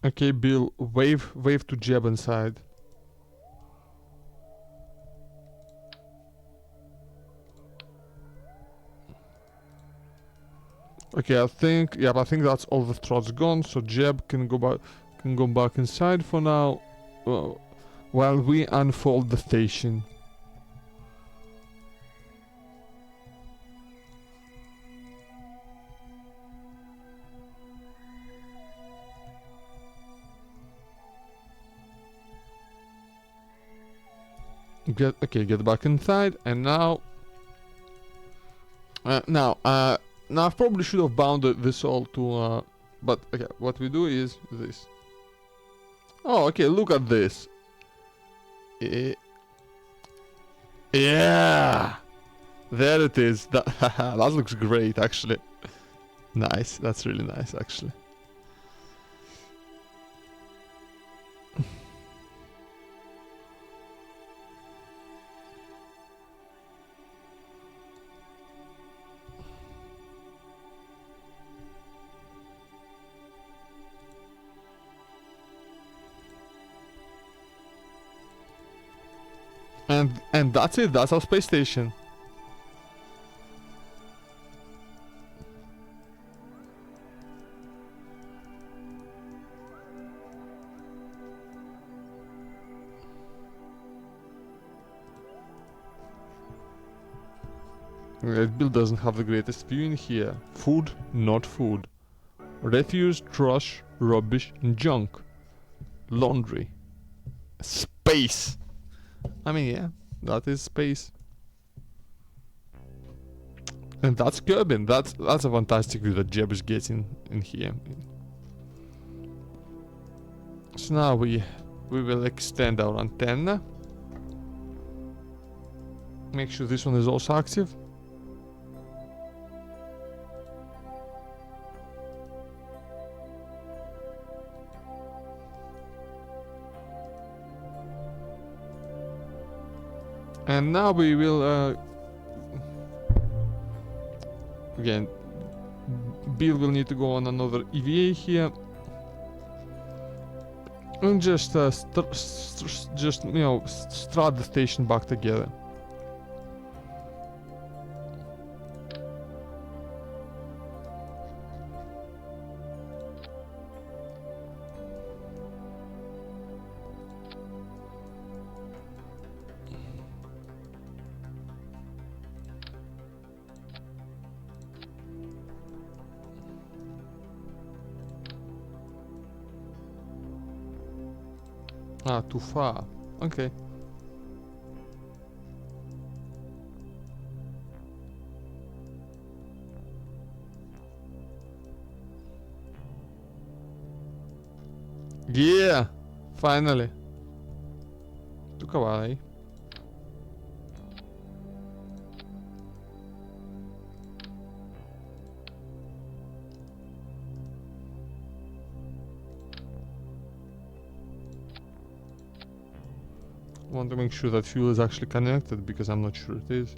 Okay, Bill, wave to Jeb inside. Okay, I think that's all the struts gone, so Jeb can go back inside for now, while we unfold the station. Get back inside, and now I probably should have bounded this all to but okay, what we do is this. Oh, okay, look at this. Yeah, there it is. That looks great, actually. Nice, that's really nice, actually. And that's it. That's our space station. Bill doesn't have the greatest view in here. Food, not food. Refuse, trash, rubbish, and junk. Laundry. Space. I mean, yeah, that is space. And that's Kerbin. That's a fantastic view that Jeb is getting in here. So now we will extend our antenna. Make sure this one is also active. And now we will again, Bill will need to go on another EVA here. And just you know, strut the station back together. Ah, too far. Okay. Yeah! Finally. Took a while, eh? Want to make sure that fuel is actually connected because I'm not sure it is.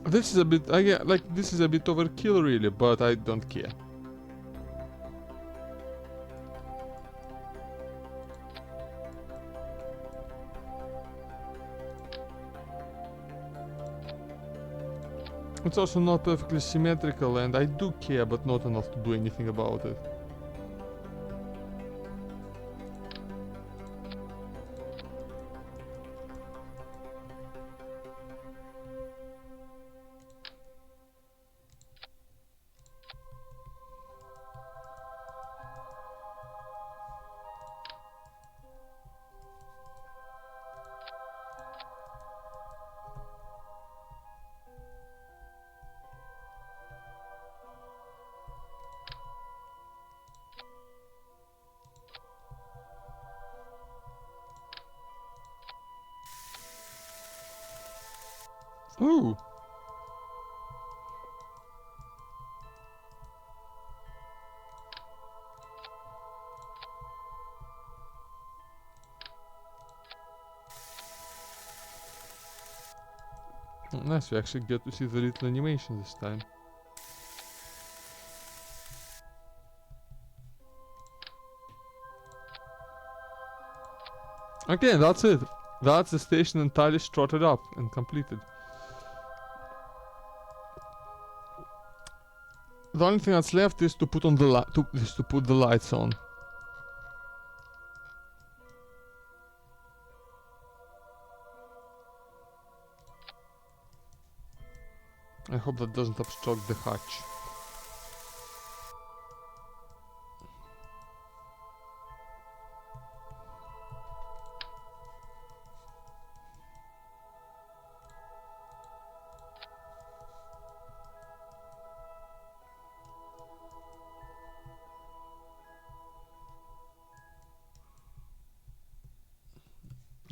This is a bit, I get, like, this is a bit overkill really, but I don't care. It's also not perfectly symmetrical and I do care, but not enough to do anything about it. Ooh! Nice, we actually get to see the little animation this time. Okay, that's it. That's the station entirely strutted up and completed. The only thing that's left is to put on the to put the lights on. I hope that doesn't obstruct the hatch.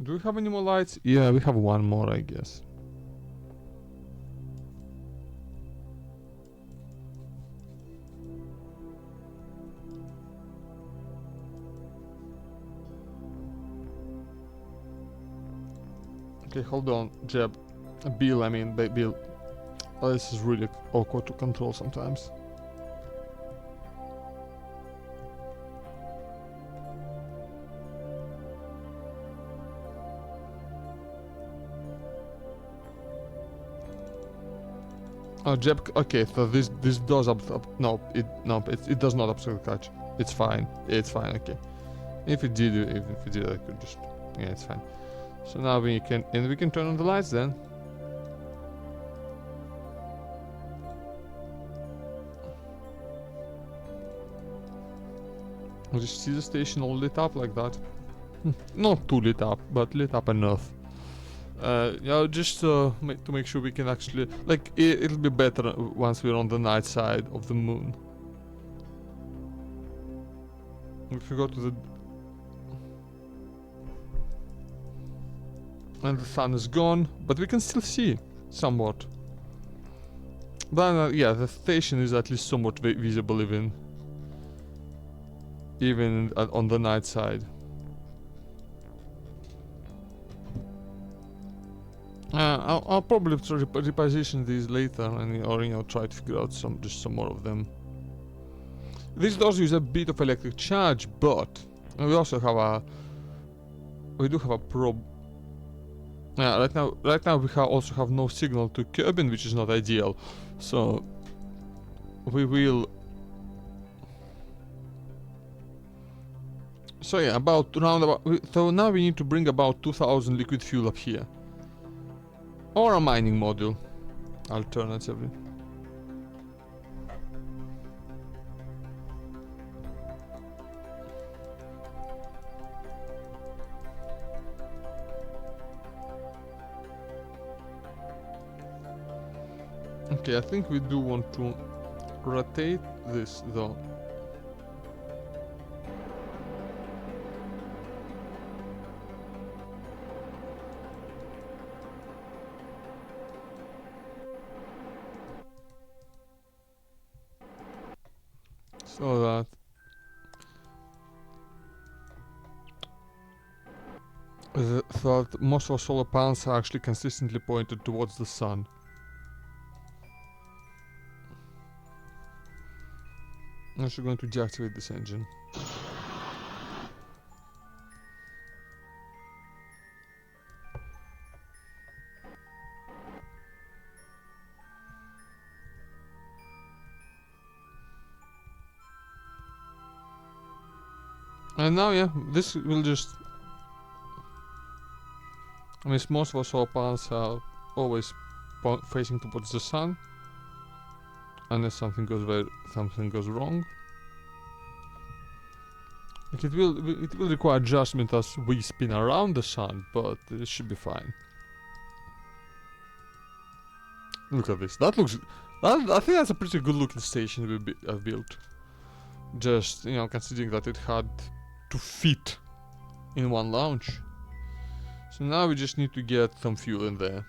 Do we have any more lights? Yeah, we have one more, I guess. Okay, hold on, Jeb. Bill, I mean, Bill. Oh, this is really awkward to control sometimes. Oh, Jeb. Okay, so this does no, it does not obstacle catch. It's fine. It's fine. Okay. If it did, I could just, yeah, it's fine. So now we can turn on the lights then. We just see the station all lit up like that. Not too lit up, but lit up enough. Yeah, just to make sure we can actually, like, it'll be better once we're on the night side of the moon. If we go to the... And the sun is gone, but we can still see, somewhat. But yeah, the station is at least somewhat visible even on the night side. I'll probably reposition these later, or try to figure out some more of them. This does use a bit of electric charge, but we also have we do have a probe. Yeah, right now we also have no signal to Kerbin, which is not ideal. So we will. So yeah, so now we need to bring about 2000 liquid fuel up here. Or a mining module, alternatively. Okay, I think we do want to rotate this though. So that most of our solar panels are actually consistently pointed towards the sun. I'm actually going to deactivate this engine. And now, yeah, this will just... I mean, most of our solar panels are always facing towards the sun. Unless something goes wrong. Like it will require adjustment as we spin around the sun, but it should be fine. Look at this. I think that's a pretty good looking station I've built. Just, considering that it had to fit in one launch. So now we just need to get some fuel in there.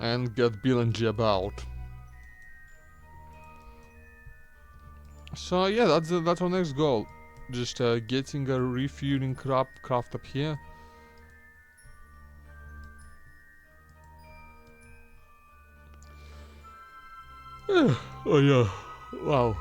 And get Bill and Jeb out. So yeah, that's our next goal. Just getting a refueling craft up here. Oh yeah, wow.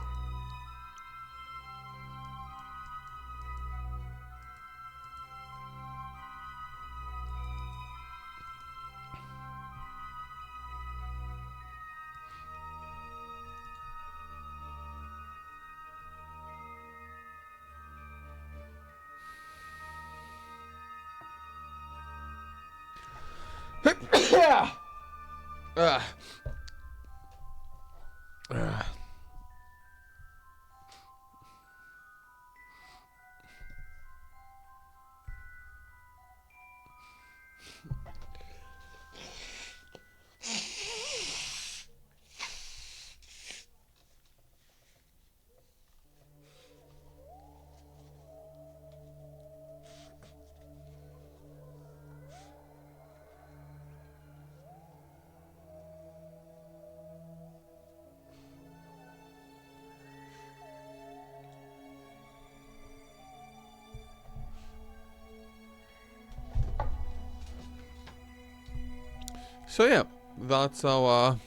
So yeah, that's the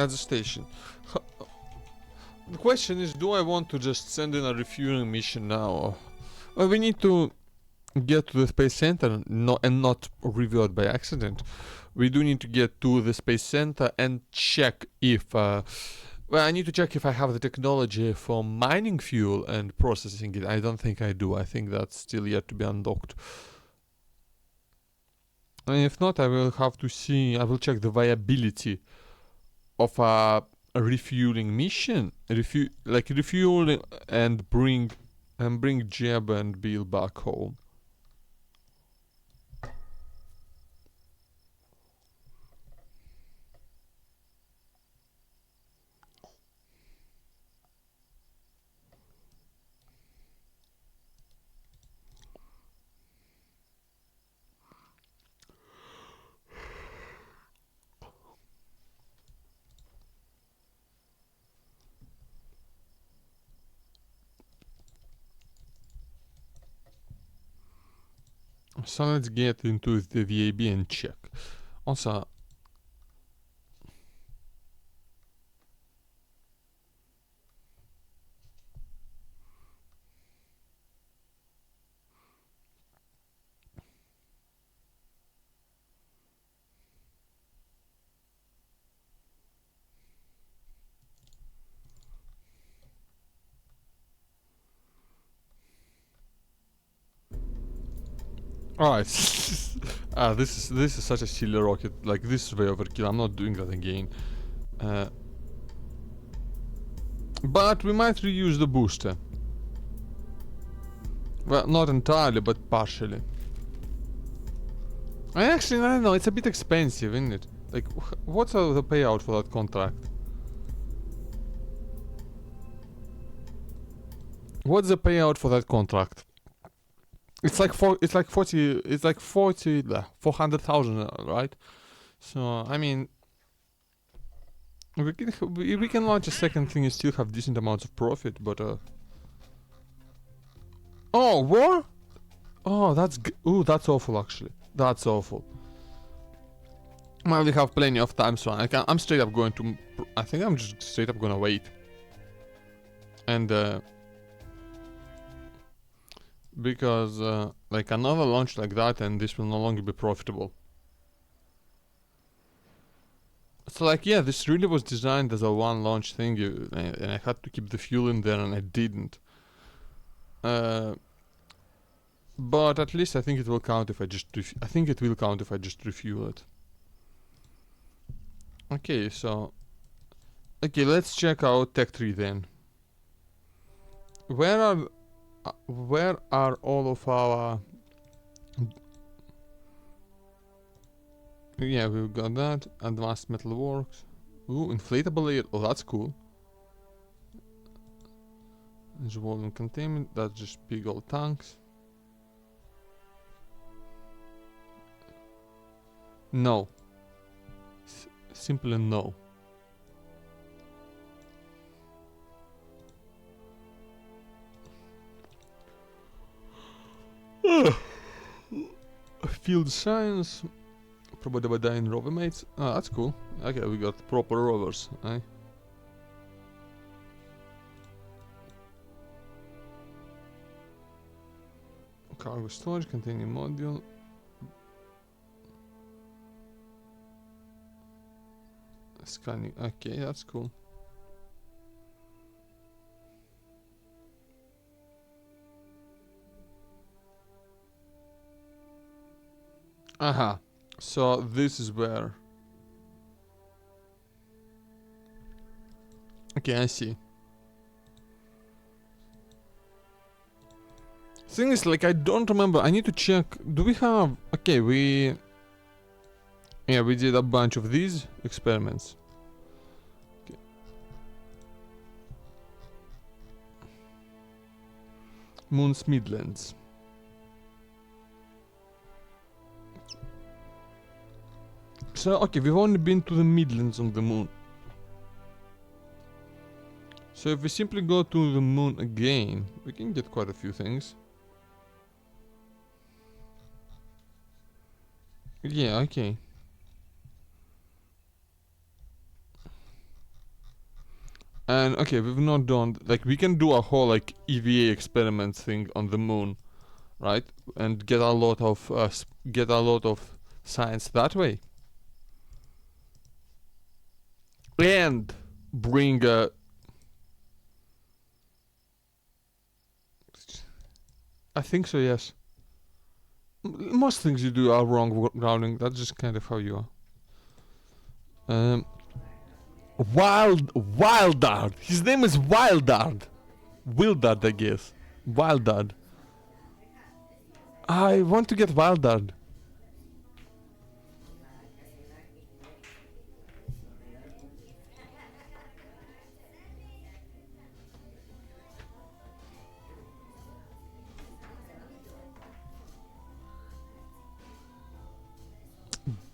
station. The question is, do I want to just send in a refueling mission now? Well, we need to get to the space center and not revert by accident. we do need to get to the space center and check if well, I need to check if I have the technology for mining fuel and processing it. I don't think I do. I think that's still yet to be unlocked. And if not, I will have to see. I will check the viability of a refueling mission. Refuel and bring Jeb and Bill back home. So let's get into the VAB and check. Also, alright. This is such a silly rocket. Like, this is way overkill. I'm not doing that again. But we might reuse the booster. Well, not entirely, but partially. I don't know. It's a bit expensive, isn't it? Like, what's the payout for that contract? What's the payout for that contract? It's like 400,000, right? So I mean, we can launch a second thing and still have decent amounts of profit, but oh, war? Oh, that's awful actually. That's awful. Well, we have plenty of time, so I'm straight up going to. I think I'm just straight up gonna wait. And because like another launch like that and this will no longer be profitable. So like, yeah, this really was designed as a one launch thing, and I had to keep the fuel in there and I didn't. But at least I think it will count if I just refuel it. Okay, so let's check out Tech 3 then. Where are all of our... Yeah, we've got that. Advanced Metal Works. Ooh, inflatable layer. Oh, that's cool. There's volume containment. That's just big old tanks. No. Simply no. Field science. Probably by dying rover mates. Oh, that's cool. Okay, we got proper rovers, eh? Cargo storage containing module. Scanning. Okay, that's cool. Aha. So this is where... Okay, I see. Thing is, like, I don't remember. I need to check. Do we have... Okay, we... Yeah, we did a bunch of these experiments. Okay. Moon's Midlands. So, okay, we've only been to the Midlands on the moon. So if we simply go to the moon again, we can get quite a few things. Yeah, okay. And okay, we've not done, like, we can do a whole like EVA experiment thing on the moon, right? And get a lot of science that way. and bring I think so, yes. Most things you do are wrong grounding. That's just kind of how you are. Wildard. His name is Wildard. Wildard, I guess. Wildard. I want to get Wildard.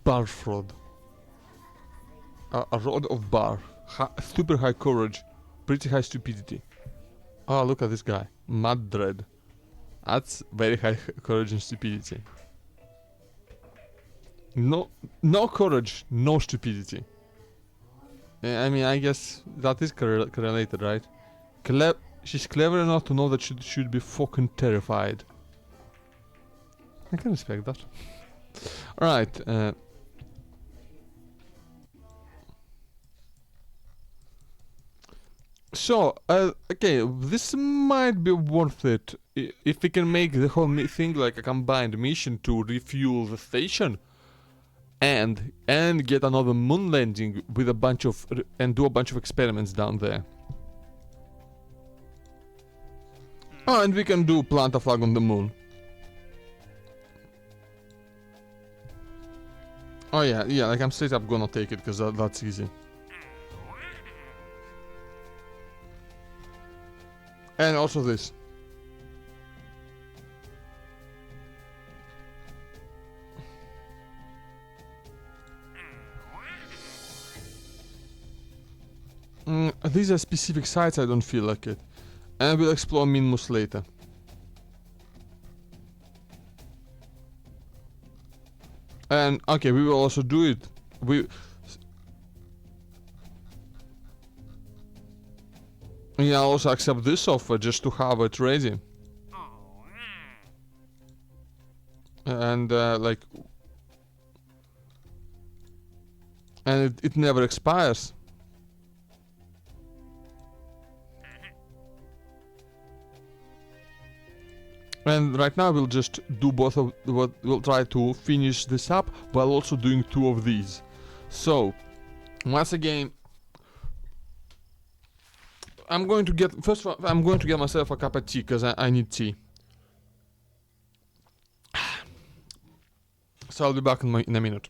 Bar fraud. A rod of bar. Super high courage. Pretty high stupidity. Oh, look at this guy. Mad Dread. That's very high courage and stupidity. No courage, no stupidity. I mean, I guess that is correlated, right? She's clever enough to know that she should be fucking terrified. I can respect that. Alright, so, okay, this might be worth it. If we can make the whole thing like a combined mission to refuel the station and get another moon landing with a bunch of and do a bunch of experiments down there. Oh, and we can do plant a flag on the moon. Oh yeah, like I'm straight up gonna take it because that's easy. And also this. These are specific sites, I don't feel like it. And we'll explore Minmus later. And okay, we will also do it. Yeah, I'll also accept this software just to have it ready. And like, and it never expires. And right now we'll just do both of what we'll try to finish this up while also doing 2 of these. So once again, I'm going to get I'm going to get myself a cup of tea because I need tea. So I'll be back in a minute.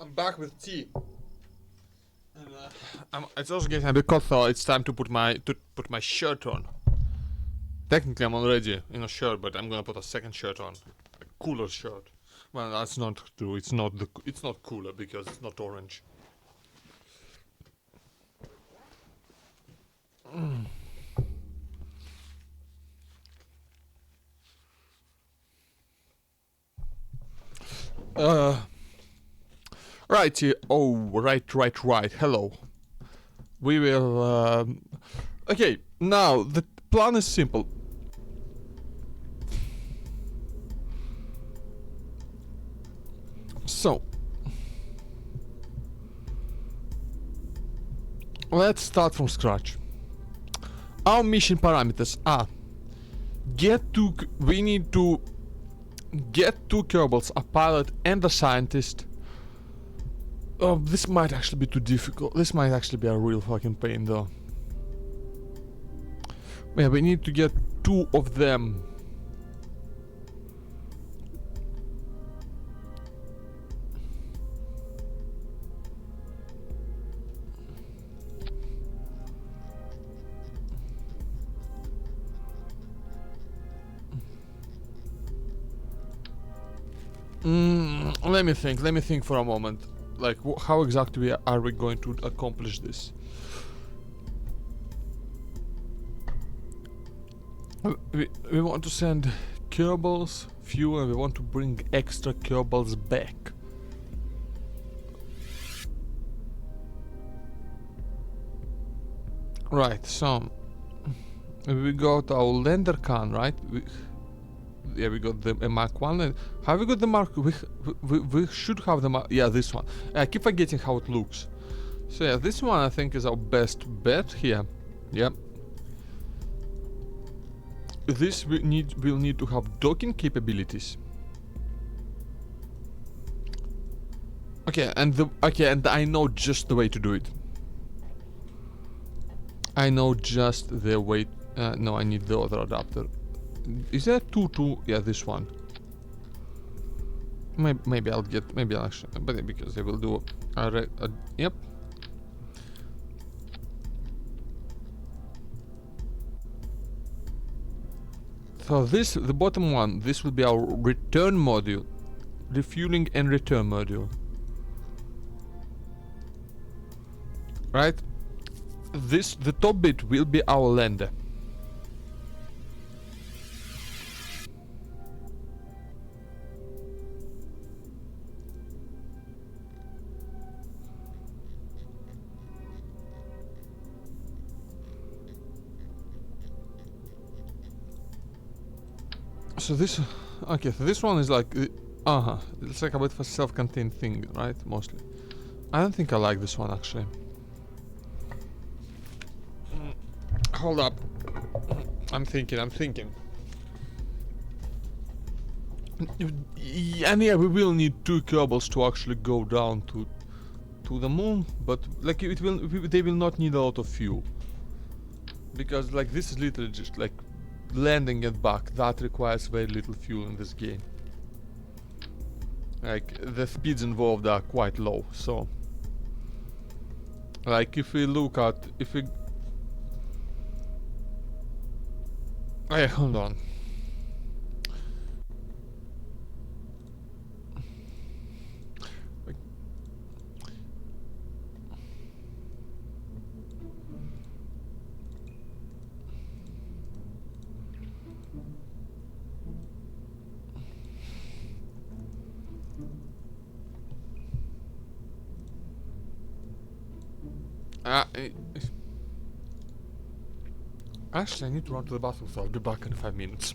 I'm back with tea. And, it's also getting a bit cold, so it's time to put my shirt on. Technically, I'm already in a shirt, but I'm gonna put a second shirt on, a cooler shirt. Well, that's not true. It's not cooler because it's not orange. Uh, right. Oh, right. Hello. We will. Okay. Now the plan is simple. So, let's start from scratch. Our mission parameters are we need to get two Kerbals, a pilot and a scientist. Oh, this might actually be too difficult. This might actually be a real fucking pain though. Yeah, we need to get two of them. Let me think for a moment. Like, how exactly are we going to accomplish this? We want to send Kerbals, few, and we want to bring extra Kerbals back. Right, so we got our Lander Khan, right? Yeah, we got the Mark 1. Have we got the Mark? We should have the Mark. Yeah, this one. I keep forgetting how it looks. So yeah, this one I think is our best bet here. Yep. This will need to have docking capabilities. Okay, and I know just the way to do it. I know just the way. No, I need the other adapter. Is there two? Yeah, this one. Maybe I'll actually, but because they will do yep. So the bottom one, this will be our return module, refueling and return module. Right? The top bit will be our lander. So this one is like it's like a bit of a self-contained thing, right? Mostly. I don't think I like this one actually. Hold up. I'm thinking. And yeah, we will need two Kerbals to actually go down to the moon, but like they will not need a lot of fuel. Because like this is literally just like landing and back. That requires very little fuel in this game. Like the speeds involved are quite low, so like if we hey, hold on. Actually, I need to run to the bathroom, so I'll be back in 5 minutes.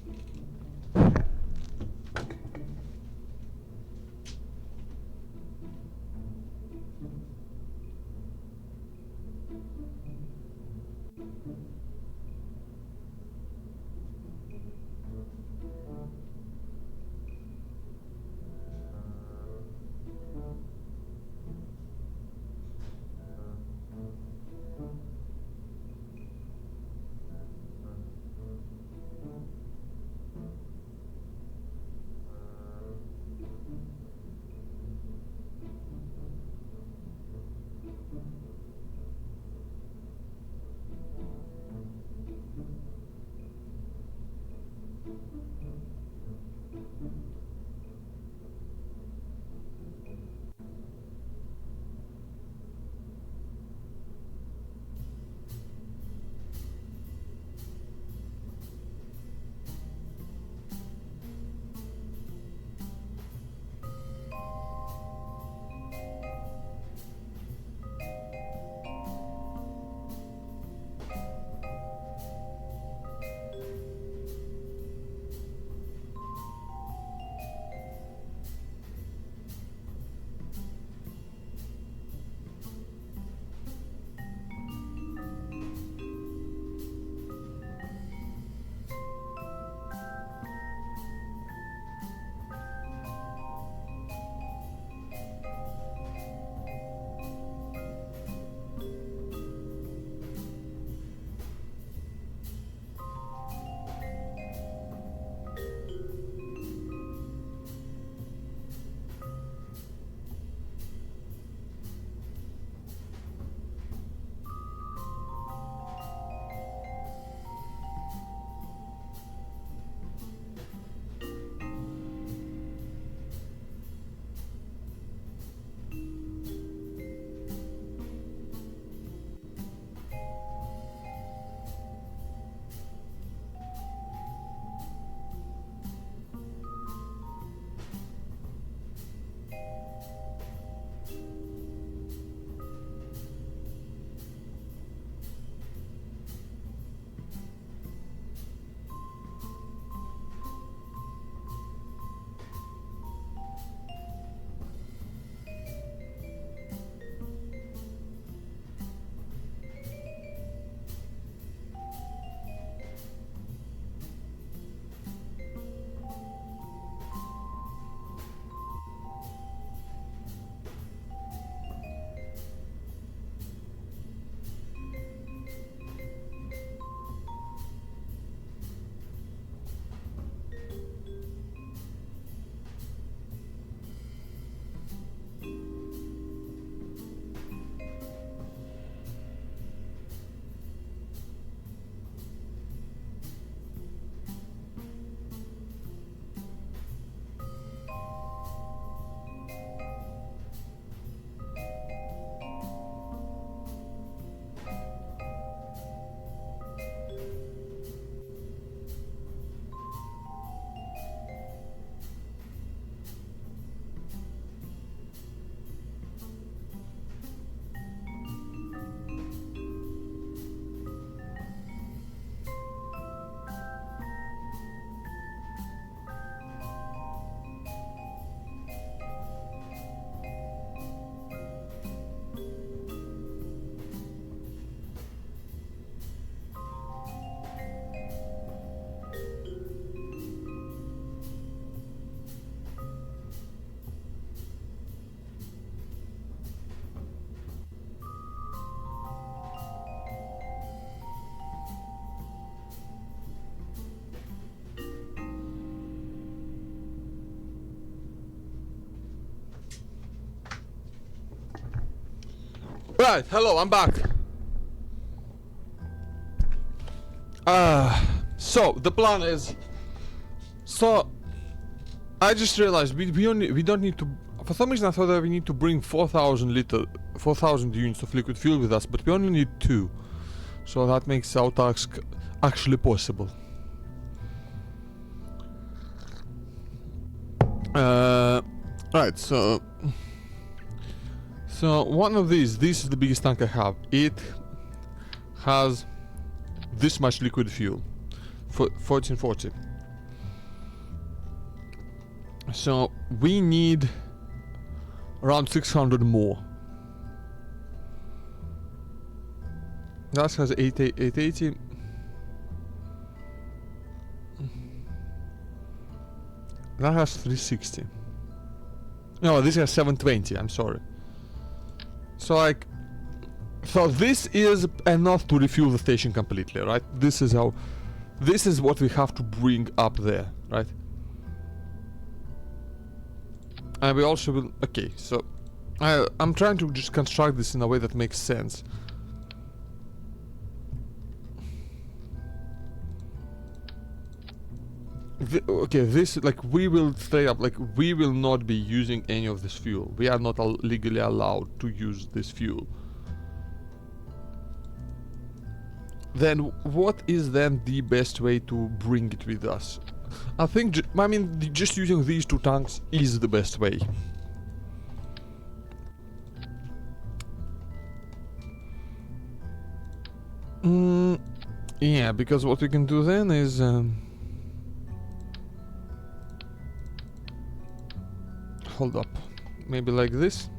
Right, hello, I'm back. So the plan is, so I just realized we don't need to. For some reason, I thought that we need to bring 4,000 units of liquid fuel with us, but we only need 2. So that makes our task actually possible. Right, so one of these, this is the biggest tank I have. It has this much liquid fuel, 1440. So we need around 600 more. That has 880. That has 360. No, this has 720, I'm sorry. So like, so this is enough to refuel the station completely, right? This is what we have to bring up there, right? And we also will, okay, so I'm trying to just construct this in a way that makes sense. Okay, this, like, we will straight up, like, we will not be using any of this fuel. We are not legally allowed to use this fuel. Then what is then the best way to bring it with us? I think, just using these 2 tanks is the best way. Yeah, because what we can do then is hold up, maybe like this.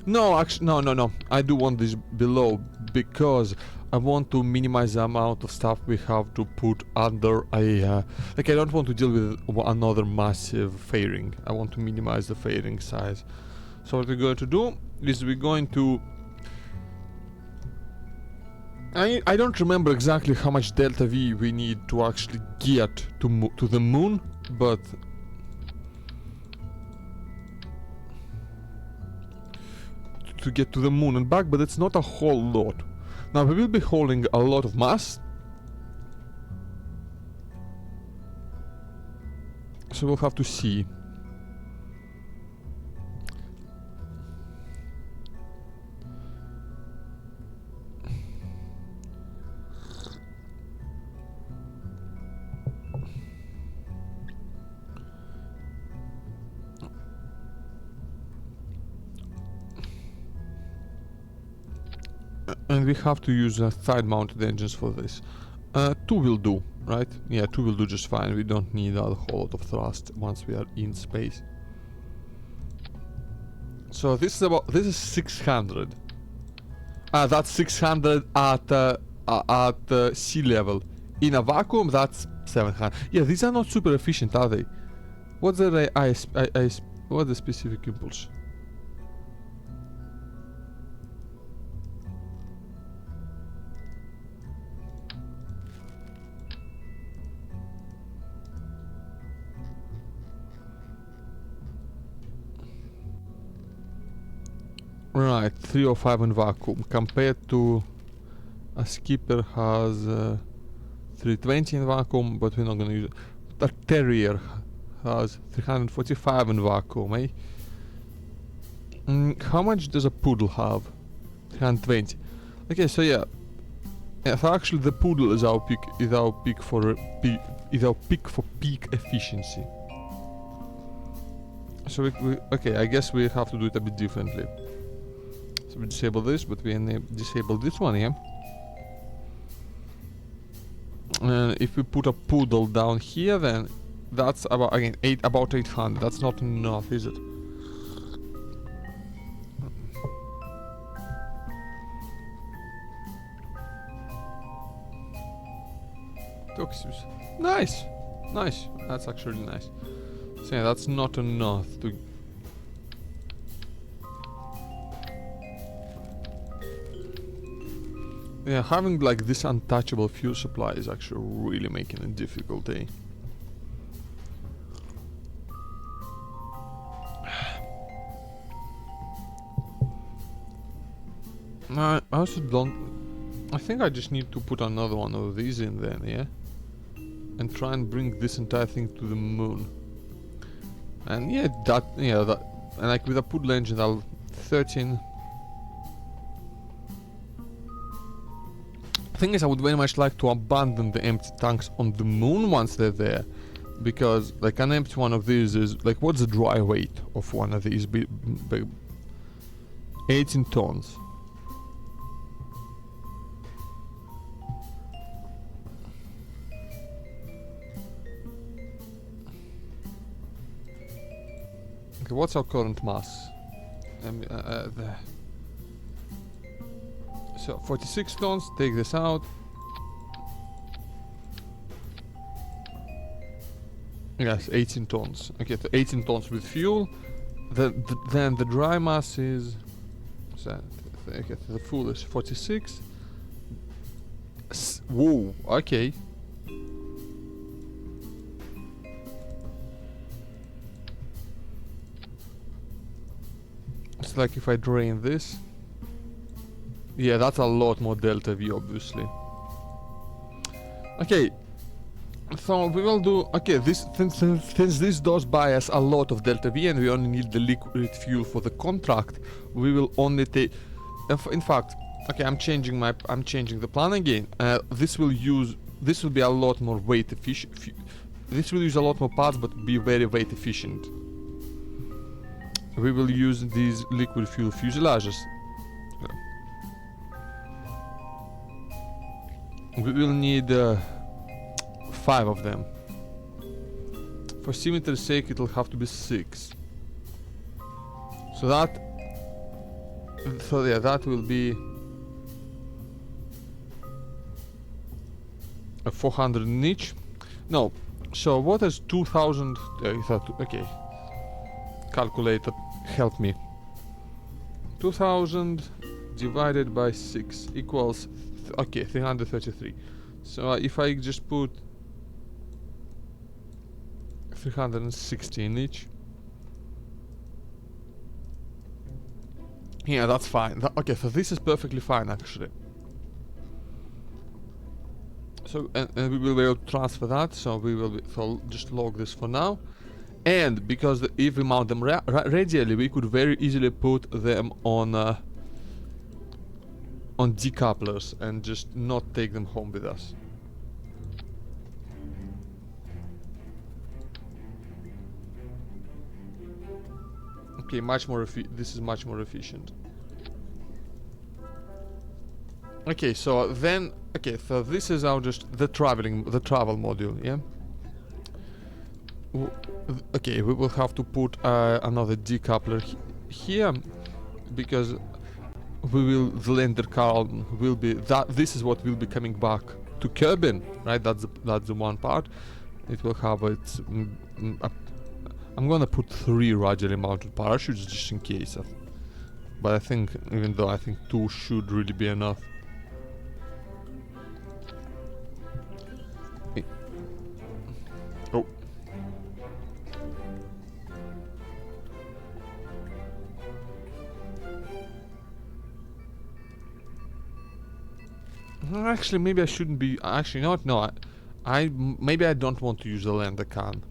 No, actually, no. I do want this below because I want to minimize the amount of stuff we have to put under a... like, I don't want to deal with another massive fairing. I want to minimize the fairing size. So what we're going to do is we're going to... I don't remember exactly how much delta V we need to actually get to the moon, but... to get to the moon and back, but it's not a whole lot. Now we will be holding a lot of mass, so we'll have to see. And we have to use side-mounted engines for this. 2 will do, right? Yeah, 2 will do just fine. We don't need a whole lot of thrust once we are in space. So this is 600. That's 600 at sea level. In a vacuum, that's 700. Yeah, these are not super efficient, are they? What's the what's the specific impulse? Right, 305 in vacuum compared to a skipper has 320 in vacuum, but we're not gonna use it. The Terrier has 345 in vacuum, eh? How much does a Poodle have? 320. Okay, so yeah. So actually the Poodle is our pick for peak efficiency. So okay, I guess we have to do it a bit differently. So we disable this, but we disable this one, yeah? If we put a Poodle down here, then that's about, again, about 800. That's not enough, is it? Toxius. Nice! Nice. That's actually nice. So yeah, that's not enough to... Yeah, having like this untouchable fuel supply is actually really making it difficult, eh? I also don't. I think I just need to put another one of these in then, yeah? And try and bring this entire thing to the moon. And yeah, that, and like with a poodle engine, I'll 13. The thing is, I would very much like to abandon the empty tanks on the moon once they're there. Because, like, an empty one of these is, like, what's the dry weight of one of these? 18 tons. Okay, what's our current mass? There. So 46 tons, take this out. Yes, 18 tons. Okay, so 18 tons with fuel. Then the dry mass is... Okay, the full is 46. Whoa, okay. It's like if I drain this. Yeah, that's a lot more delta V, obviously. Okay, so we will do. Okay, since this does buy us a lot of delta V, and we only need the liquid fuel for the contract, we will only take. In fact, okay, I'm changing the plan again. This will be a lot more weight efficient. This will use a lot more parts, but be very weight efficient. We will use these liquid fuel fuselages. We will need 5 of them. For symmetry's sake, it'll have to be 6. So yeah, that will be a 400 in each. No, so what is 2000? Okay, calculator, help me. 2000 divided by 6 equals, okay, 333. So if I just put 360 in each. Yeah, that's fine. Okay, so this is perfectly fine actually. So and we will be able to transfer that. So we will so just log this for now. And because if we mount them radially, we could very easily put them on decouplers and just not take them home with us. Okay, this is much more efficient. Okay, so then, so this is our the travel module, yeah. Okay, we will have to put another decoupler here because the lander car will be this is what will be coming back to Kerbin, right? That's the one part. It will have its. I'm gonna put 3 radially mounted parachutes just in case. But I think, even though I think 2 should really be enough. Oh. Actually, maybe I shouldn't be. Actually, not. No, maybe I don't want to use the lander can.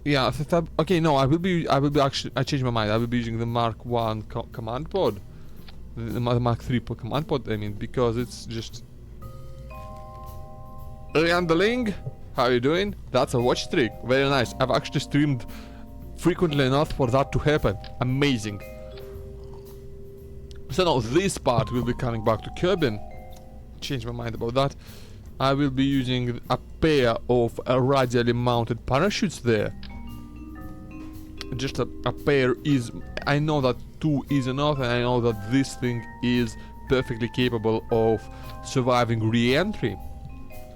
Yeah, okay, no, I will be actually, I changed my mind. I will be using the Mark 1 command pod. The Mark 3 command pod, I mean, because it's just... Underling, how are you doing? That's a watch trick, very nice. I've actually streamed frequently enough for that to happen. Amazing. So now, this part will be coming back to Kerbin. Changed my mind about that. I will be using a pair of radially mounted parachutes there. Just a pair is... I know that 2 is enough, and I know that this thing is perfectly capable of surviving re-entry.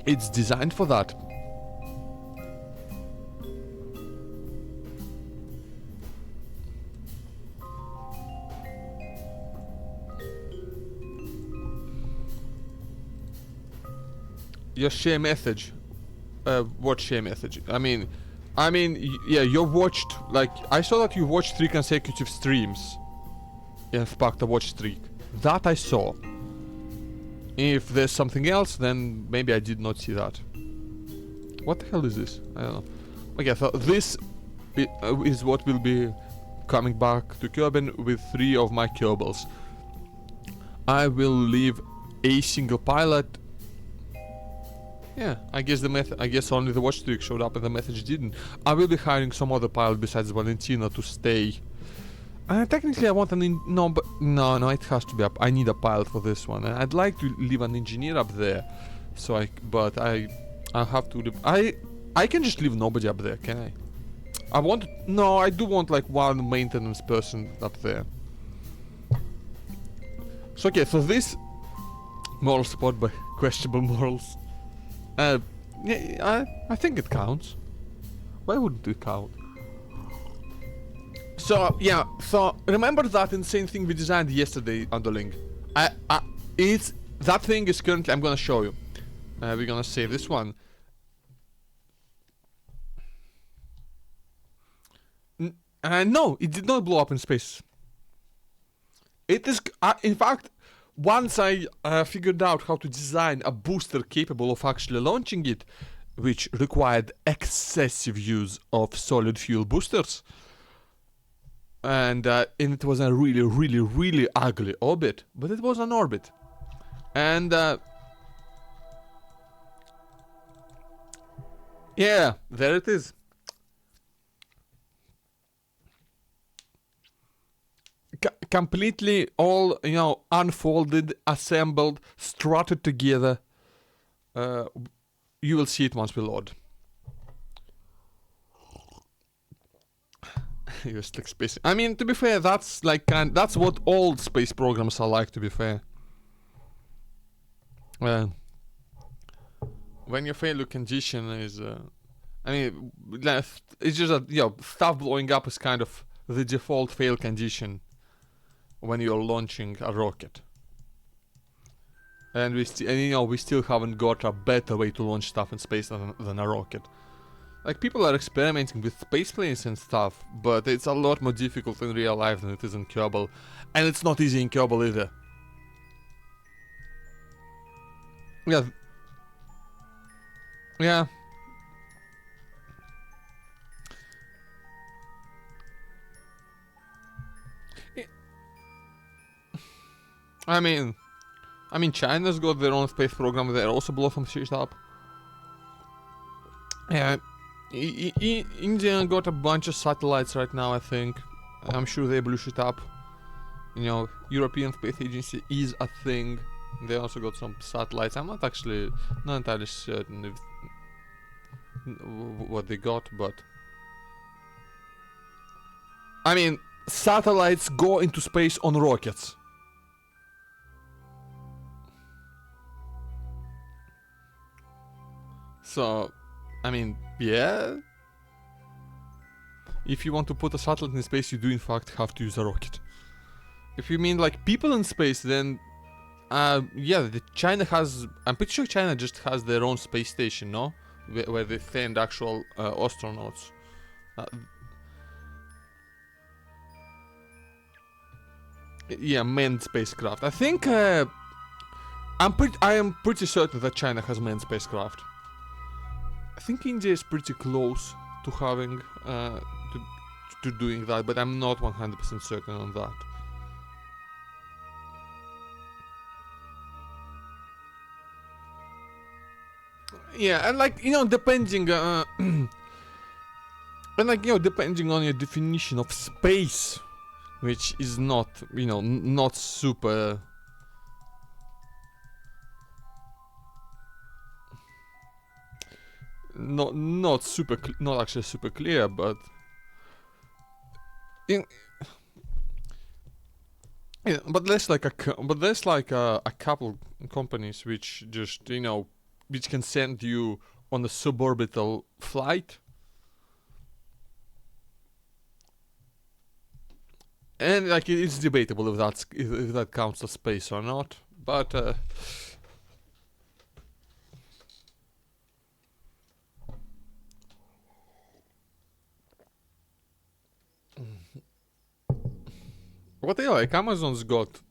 It's designed for that. Your share message. What share message? I mean, yeah, you watched, like, I saw that you watched 3 consecutive streams. sparked a watch streak. That I saw. If there's something else, then maybe I did not see that. What the hell is this? I don't know. Okay, so this is what will be coming back to Kerbin with 3 of my Kerbals. I will leave a single pilot. Yeah, I guess only the watch streak showed up and the message didn't. I will be hiring some other pilot besides Valentina to stay. Technically I want no, it has to be up. I need a pilot for this one. And I'd like to leave an engineer up there. But I have to leave. I can just leave nobody up there, can I? I do want like one maintenance person up there. So okay, so this moral support by questionable morals. Yeah, I think it counts. Why wouldn't it count? So yeah, so remember that insane thing we designed yesterday, underling. It's that thing is currently. I'm gonna show you. We're gonna save this one. No, it did not blow up in space. It is, in fact, once I figured out how to design a booster capable of actually launching it, which required excessive use of solid fuel boosters, and it was a really, really, really ugly orbit, but it was an orbit, and yeah, there it is. Completely all, unfolded, assembled, strutted together. You will see it once we load. Just like space. I mean, to be fair, that's like that's what all space programs are like. To be fair, when your failure condition is, I mean, it's just that stuff blowing up is kind of the default fail condition when you're launching a rocket. And we still haven't got a better way to launch stuff in space than a rocket. Like, people are experimenting with space planes and stuff, but it's a lot more difficult in real life than it is in Kerbal. And it's not easy in Kerbal either. Yeah. Yeah. I mean, China's got their own space program. They also blow some shit up. Yeah, India got a bunch of satellites right now, I think. I'm sure they blew shit up. European Space Agency is a thing. They also got some satellites. I'm not entirely certain what they got, but I mean, satellites go into space on rockets. So, I mean, yeah. If you want to put a satellite in space, you do in fact have to use a rocket. If you mean like people in space, then yeah, China has. I'm pretty sure China just has their own space station, no? Where they send actual astronauts. Yeah, manned spacecraft. I think I am pretty certain that China has manned spacecraft. I think India is pretty close to having to doing that, but I'm not 100% certain on that. Yeah, and like depending and like depending on your definition of space, which is not not super. Not actually super clear, but but there's like a couple companies which just which can send you on a suborbital flight, and like it's debatable if that counts as space or not, but What yeah, like Amazon's got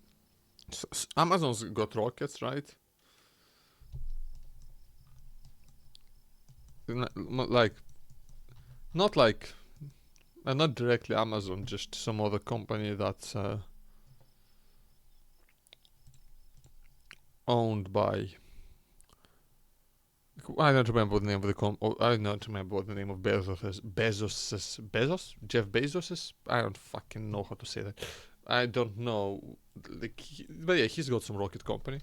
Amazon's got rockets, right? Like not like not directly Amazon, just some other company that's owned by. I don't remember what the name of the I don't remember what the name of Bezos is. Bezos? Jeff Bezos is? I don't fucking know how to say that. I don't know. Like, but yeah, he's got some rocket company.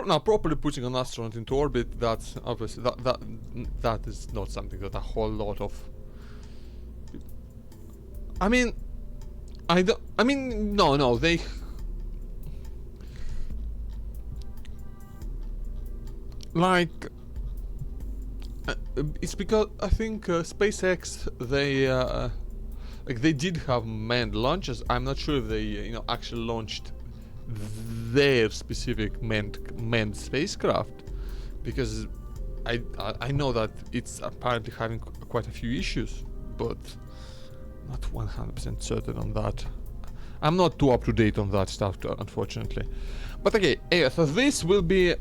Now, properly putting an astronaut into orbit, that's obviously that is not something that a whole lot of. I mean, I don't. I mean, no, they. Like, it's because I think SpaceX they did have manned launches. I'm not sure if they actually launched their specific manned spacecraft, because I know that it's apparently having quite a few issues, but not 100% certain on that. I'm not too up to date on that stuff, unfortunately. But okay, yeah, so this will be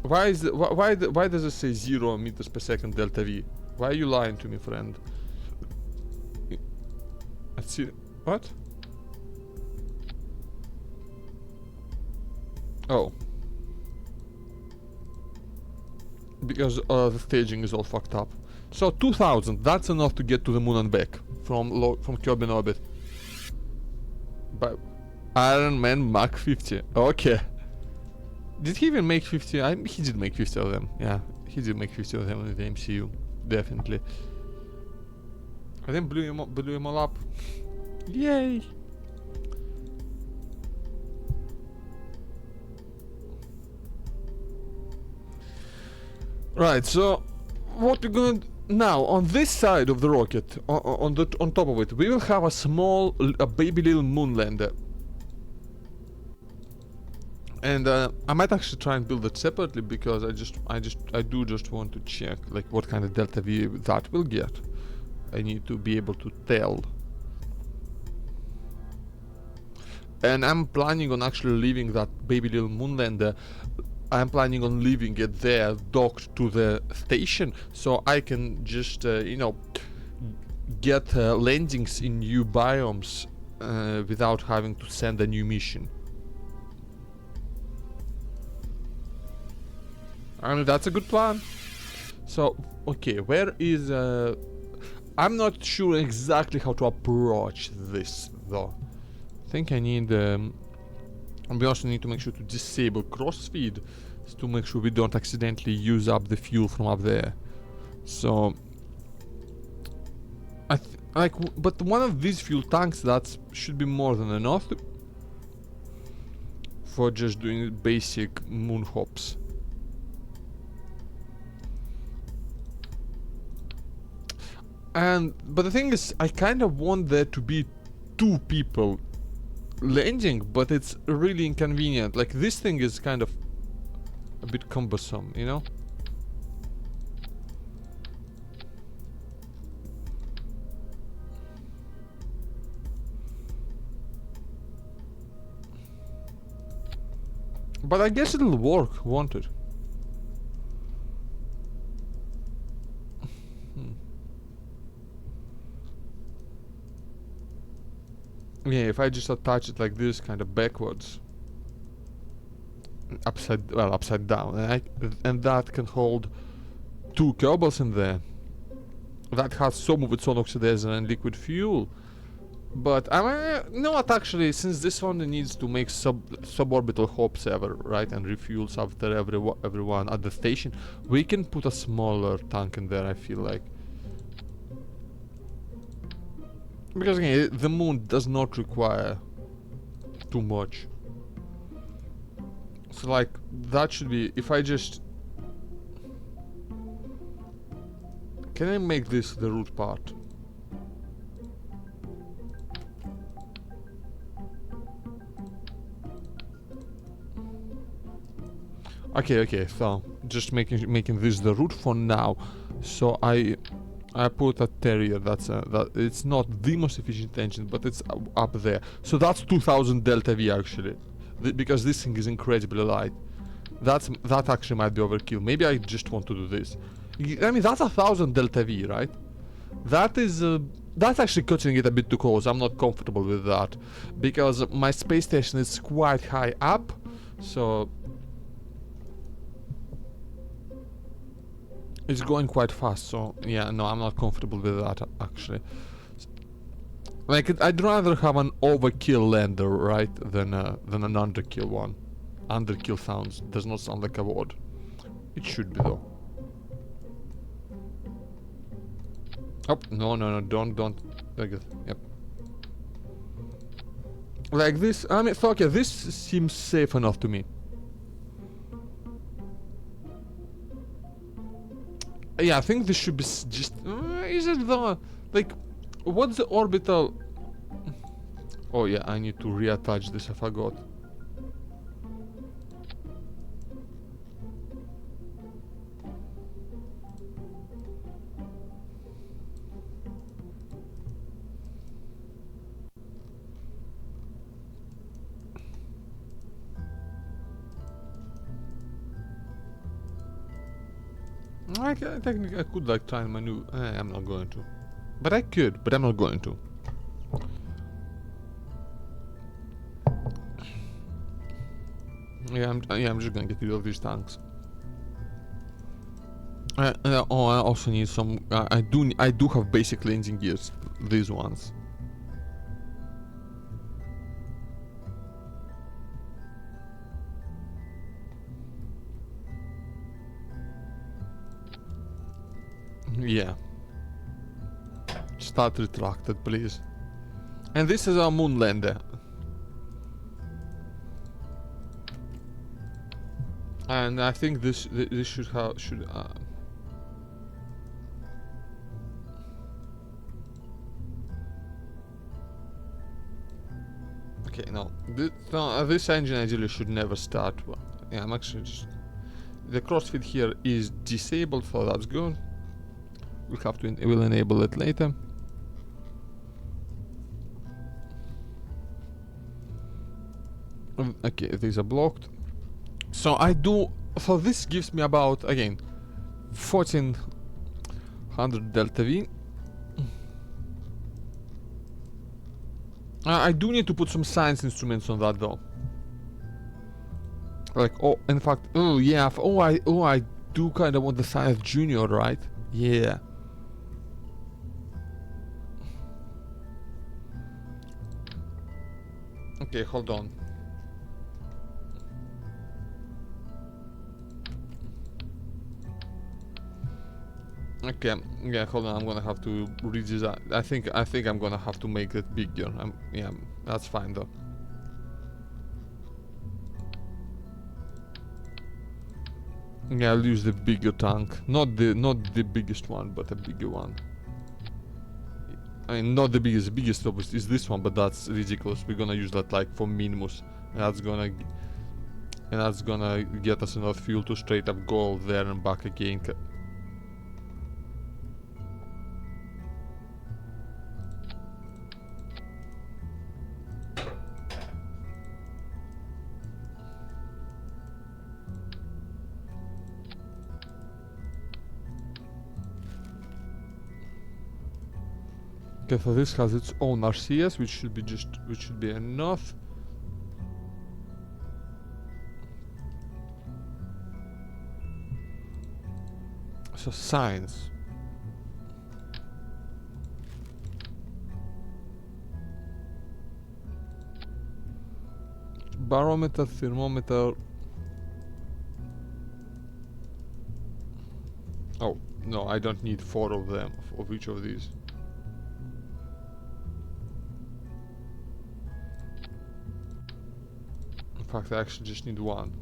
why does it say 0 meters per second delta V? Why are you lying to me, friend? Let's see. What? Oh. Because the staging is all fucked up. So 2000, that's enough to get to the moon and back from Kerbin orbit. But Iron Man Mach 50. Okay. Did he even make 50? He did make 50 of them. Yeah, he did make 50 of them in the MCU. Definitely. I then blew him all up. Yay! Right, so what we're gonna now on this side of the rocket, on top of it, we will have a baby little moon lander. And I might actually try and build it separately, because I do just want to check like what kind of delta V that will get. I need to be able to tell. And I'm planning on actually leaving that baby little moon lander. I'm planning on leaving it there docked to the station, so I can just get landings in new biomes without having to send a new mission. I mean, that's a good plan. So, okay, where is... I'm not sure exactly how to approach this, though. I think I need... we also need to make sure to disable crossfeed, to make sure we don't accidentally use up the fuel from up there. So... but one of these fuel tanks, that should be more than enough for just doing basic moon hops. But the thing is, I kind of want there to be 2 people landing, but it's really inconvenient. Like, this thing is kind of a bit cumbersome, you know? But I guess it'll work, won't it? Yeah, if I just attach it like this, kind of backwards, upside down, and that can hold 2 Kerbals in there. That has some of its own oxidizer and liquid fuel. But you know what? Actually, since this one needs to make suborbital hops right, and refuels after everyone at the station, we can put a smaller tank in there. I feel like. Because again, the moon does not require too much. So like, that should be, if I just... Can I make this the root part? Okay, so just making this the root for now. So I put a terrier. That it's not the most efficient engine, but it's up there. So that's 2000 delta V actually, because this thing is incredibly light. That actually might be overkill. Maybe I just want to do this. I mean, that's 1000 delta V, right? That is that's actually cutting it a bit too close. I'm not comfortable with that because my space station is quite high up, so it's going quite fast. So yeah, no, I'm not comfortable with that actually. Like, I'd rather have an overkill lander, right, than an underkill one. Underkill does not sound like a word. It should be though. Oh, no, don't. Like it. Yep. Like this, I mean, so, okay, this seems safe enough to me. Yeah, I think this should be just... is it the... Like, what's the orbital... Oh yeah, I need to reattach this, I forgot. Technically, I could like try and maneuver. I'm not going to. But I could, but I'm not going to. I'm just gonna get rid of these tanks. Oh, I also need some. I do have basic landing gears. These ones. Yeah. Start retracted, please. And this is our moon lander. And I think this should have okay, no. This engine ideally should never start. Well, yeah, I'm actually just... The crossfit here is disabled, so that's good. We'll have to we'll enable it later. Okay, these are blocked. So so this gives me about, again, 1400 delta V. I do need to put some science instruments on that though. Like, oh, in fact, oh yeah, I do kind of want the science junior, right? Yeah. Okay, hold on. Okay, yeah, hold on. I'm gonna have to redesign. I think I'm gonna have to make it bigger. Yeah, that's fine though. Yeah, I'll use the bigger tank, not the biggest one, but a bigger one. I mean, not the biggest. The biggest obviously is this one, but that's ridiculous. We're gonna use that like for minimus, and that's gonna get us enough fuel to straight up go there and back again. Okay, so this has its own RCS, which should be enough. So science. Barometer, thermometer. Oh, no, I don't need 4 of them, of each of these. In fact, I actually just need 1.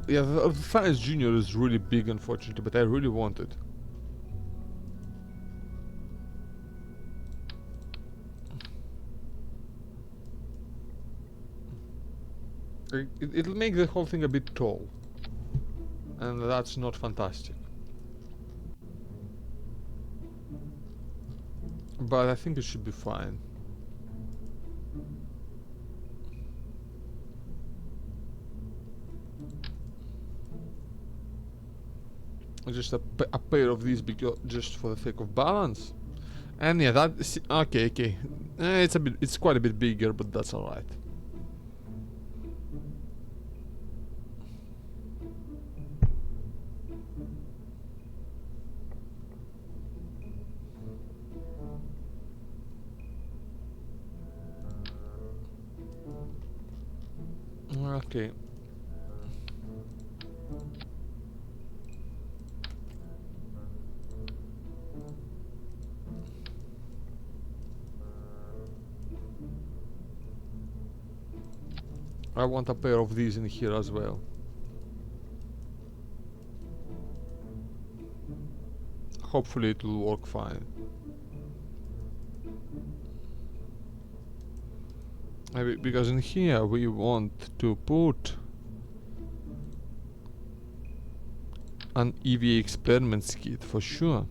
Yeah, the Finance Junior is really big, unfortunately, but I really want it. It'll make the whole thing a bit tall, and that's not fantastic. But I think it should be fine. Just a pair of these, because just for the sake of balance. And yeah, that okay. It's quite a bit bigger, but that's all right. Okay. I want a pair of these in here as well. Hopefully it will work fine. Because in here we want to put an EVA experiments kit for sure.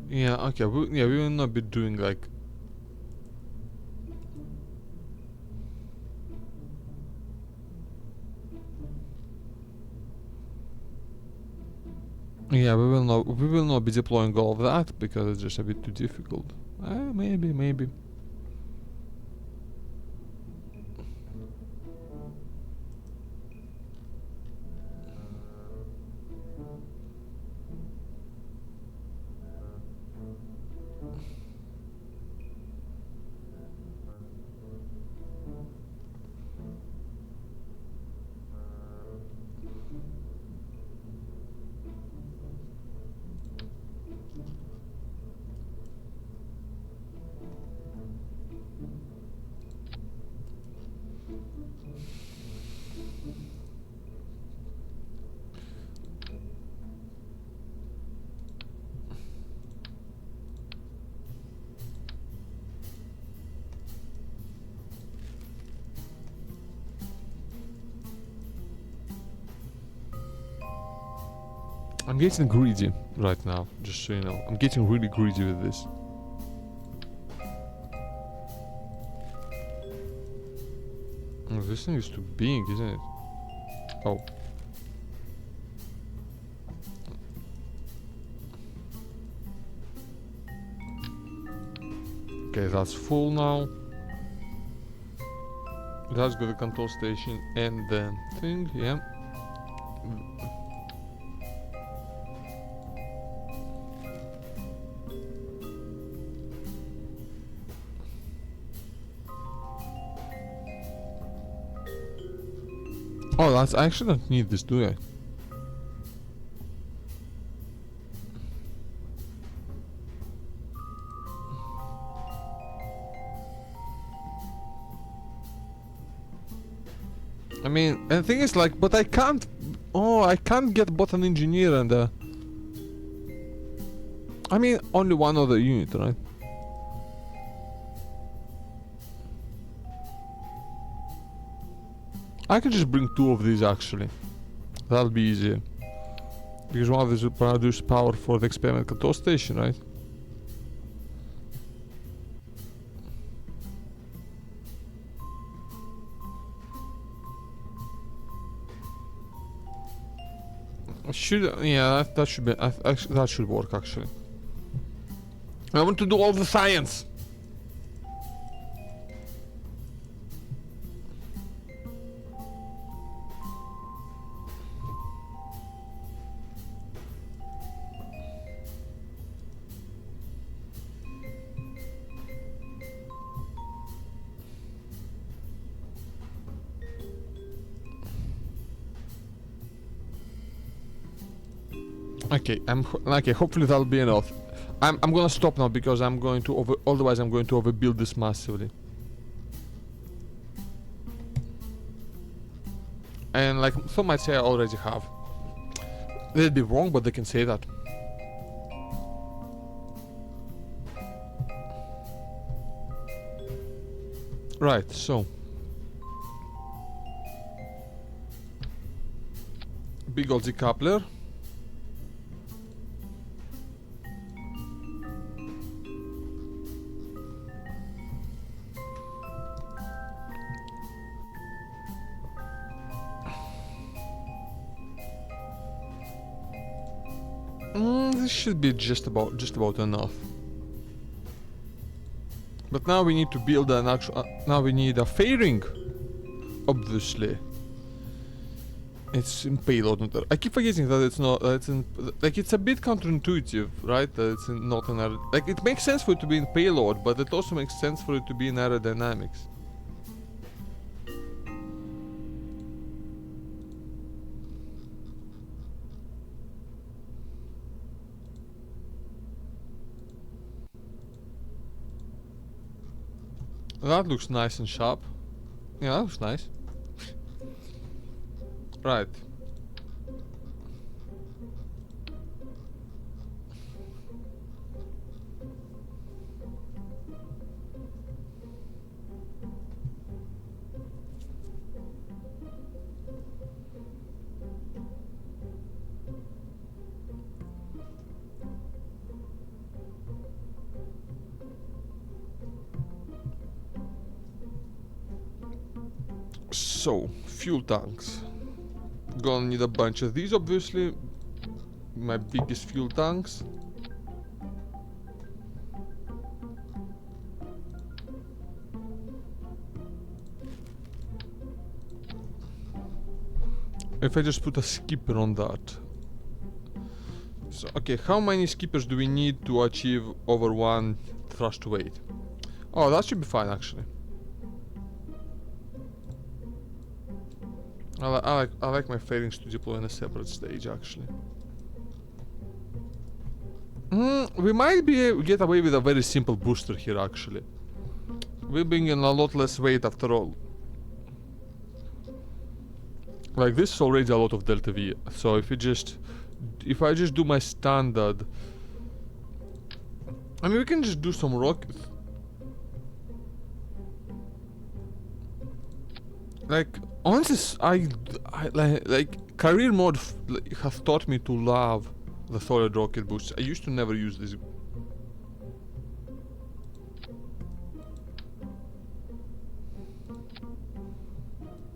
Yeah, okay, we will not be doing like... Yeah, we will not be deploying all of that because it's just a bit too difficult. Maybe. I'm getting greedy right now, just so you know. I'm getting really greedy with this. Oh, this thing is too big, isn't it? Oh. Okay, that's full now. That's got the control station and the thing, yeah. Oh, I actually don't need this, do I? I mean, and the thing is like, but I can't... Oh, I can't get both an engineer and I mean, only one other unit, right? I can just bring two of these actually. That'll be easier. Because one of these will produce power for the experiment control station, right? That should be that should work actually. I want to do all the science. Okay, okay. Hopefully that'll be enough. I'm gonna stop now because I'm going to otherwise I'm going to overbuild this massively. And like some might say I already have. They'd be wrong, but they can say that. Right, so big old decoupler. This should be just about enough. But now we need to build an actual. Now we need a fairing, obviously. It's in payload. I keep forgetting that it's not. It's in like it's a bit counterintuitive, right? That it's not in like it makes sense for it to be in payload, but it also makes sense for it to be in aerodynamics. That looks nice and sharp. Yeah, that looks nice. Right. So, fuel tanks. Gonna need a bunch of these, obviously. My biggest fuel tanks. If I just put a skipper on that. So, okay, how many skippers do we need to achieve over 1 thrust weight? Oh, that should be fine, actually. I like my failings to deploy in a separate stage, actually. We might get away with a very simple booster here, actually. We bring in a lot less weight after all. Like, this is already a lot of delta V, so if I just do my standard... I mean, we can just do some rockets. Like, honestly, like career mode has taught me to love the solid rocket boosts. I used to never use this.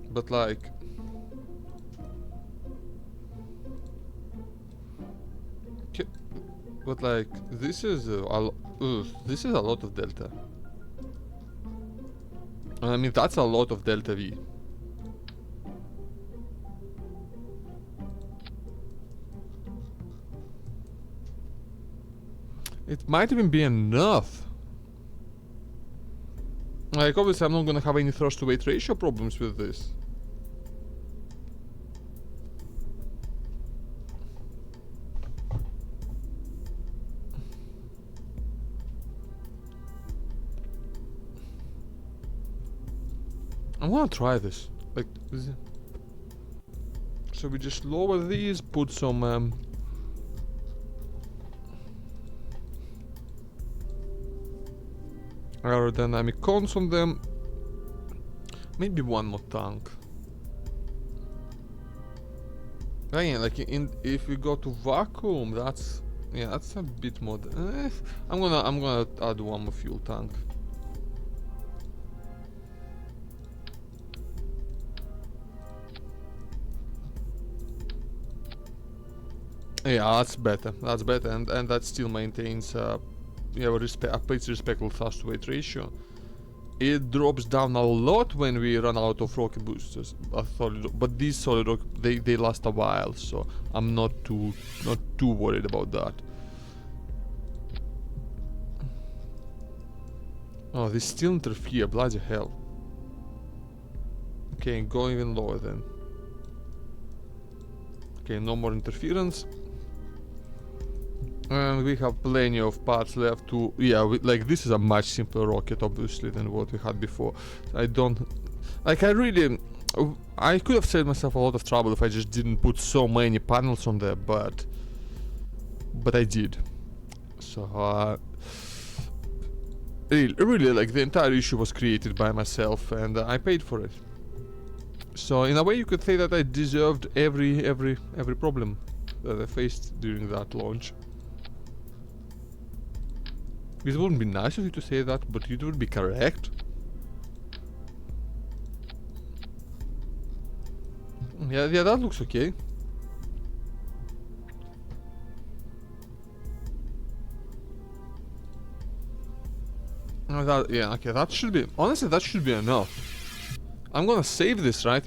But like... But like, this is a lot of delta. I mean, that's a lot of delta V. It might even be enough. Like, obviously I'm not gonna have any thrust to weight ratio problems with this. I'm gonna try this. Like, so we just lower these, put some aerodynamic cones on them. Maybe one more tank. Again, like if we go to vacuum, that's a bit more. I'm gonna add one more fuel tank. Yeah, that's better. That's better, and that still maintains a pretty respectable thrust to weight ratio. It drops down a lot when we run out of rocket boosters, but these solid rocket they last a while, so I'm not too worried about that. Oh, they still interfere, bloody hell. Okay, go even lower then. Okay, no more interference. And we have plenty of parts left to... Yeah, like this is a much simpler rocket, obviously, than what we had before. I don't... Like, I really... I could have saved myself a lot of trouble if I just didn't put so many panels on there, but I did. So, really, like, the entire issue was created by myself, and I paid for it. So, in a way, you could say that I deserved every problem that I faced during that launch. It wouldn't be nice of you to say that, but it would be correct. Yeah, that looks okay. Yeah, okay, that should be... Honestly, that should be enough. I'm gonna save this, right?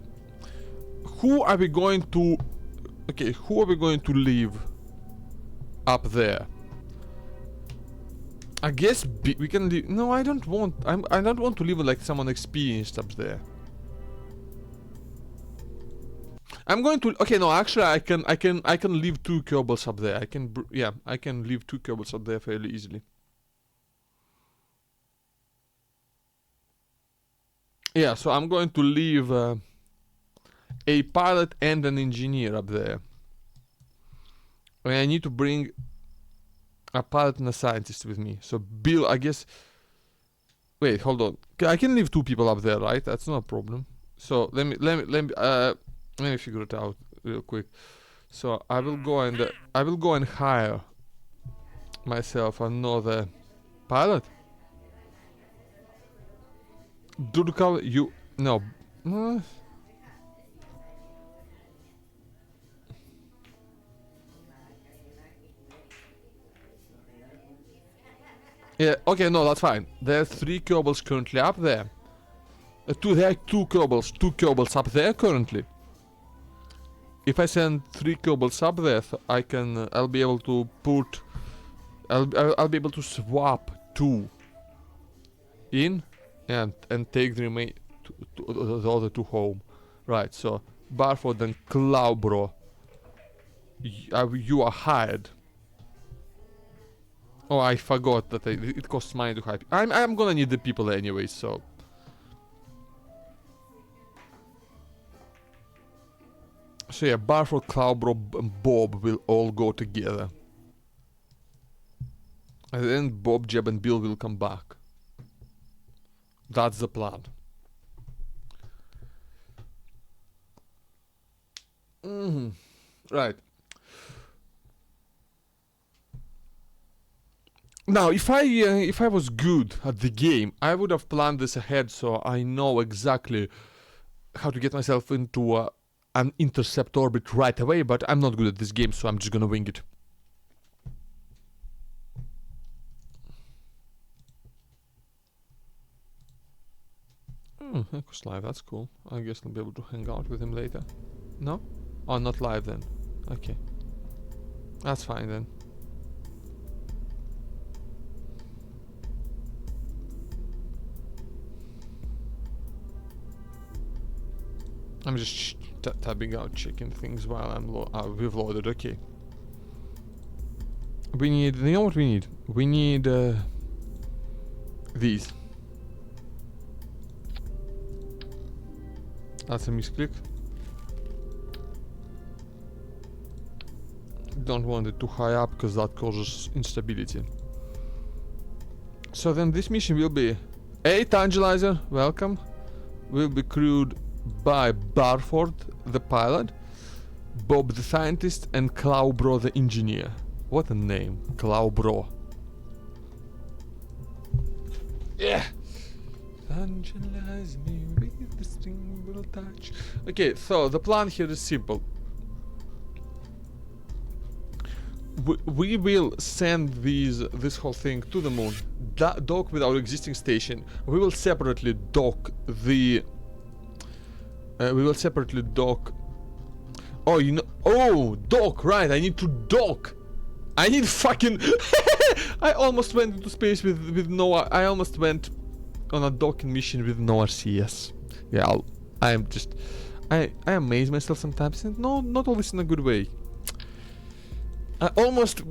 Who are we going to... Okay, who are we going to leave up there? I guess we can leave... No, I don't want... I don't want to leave like someone experienced up there. I'm going to... Okay, no, actually, I can leave 2 Kerbals up there. Yeah, I can leave 2 Kerbals up there fairly easily. Yeah, so I'm going to leave a pilot and an engineer up there. And I need to bring a pilot and a scientist with me. So Bill, I guess... Wait, hold on. I can leave 2 people up there, right? That's not a problem. So let me figure it out real quick. So I will go and hire myself another pilot. Durkal, you... No. Yeah, okay, no, that's fine. There are 3 Kerbals currently up there. There are 2 Kerbals up there currently. If I send 3 Kerbals up there, I'll be able to put... I'll be able to swap 2 in and take the the other 2 home. Right, so Barford and Claubro, you are hired. Oh, I forgot that it costs money to hire. I'm gonna need the people anyway, so... So yeah, Barford, Claubro, and Bob will all go together. And then Bob, Jeb, and Bill will come back. That's the plan. Right. Now, if I was good at the game, I would have planned this ahead, so I know exactly how to get myself into an intercept orbit right away. But I'm not good at this game, so I'm just gonna wing it. Echo's live, that's cool. I guess I'll be able to hang out with him later. No? Oh, not live then. Okay. That's fine then. I'm just tabbing out, checking things while we've loaded. Okay. We need... You know what we need? We need... these. That's a misclick. Don't want it too high up because that causes instability. So then this mission will be... Hey, Tangelizer, welcome. Will be crewed by Barford, the pilot, Bob the scientist, and Claubro the engineer. What a name, Claubro. Yeah! Tangelize me with the single touch. Okay, so the plan here is simple. We will send this whole thing to the moon, dock with our existing station. We will separately dock the... Oh, you know... Oh, dock, right, I need to dock. I need fucking... I almost went into space with no... I almost went on a docking mission with no RCS. Yeah, I am just... I amaze myself sometimes, and no, not always in a good way. I almost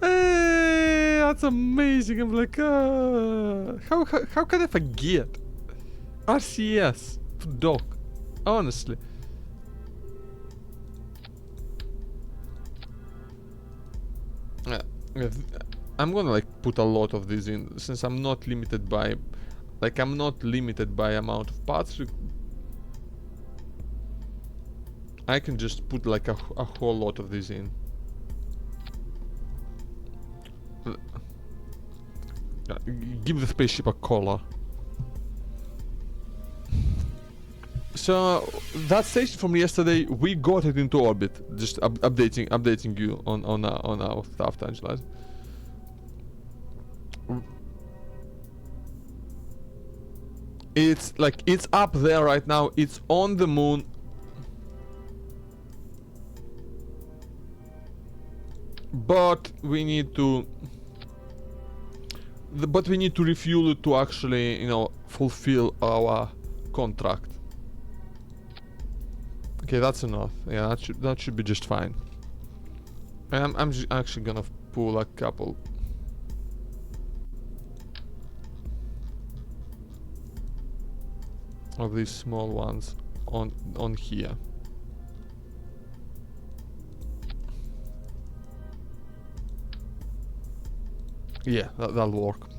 Hey, that's amazing. I'm like, how can I forget? RCS to dock. Honestly. Uh, I'm gonna like put a lot of these in since I'm not limited by amount of parts. I can just put like a whole lot of these in. Give the spaceship a collar. So that station from yesterday, we got it into orbit. Just updating you on our stuff, Tangela. It's like it's up there right now. It's on the moon. But we need to refuel it to actually, fulfill our contract. Okay, that's enough. Yeah, that should be just fine. And I'm actually gonna pull a couple. Of these small ones on here. Yeah, that'll work.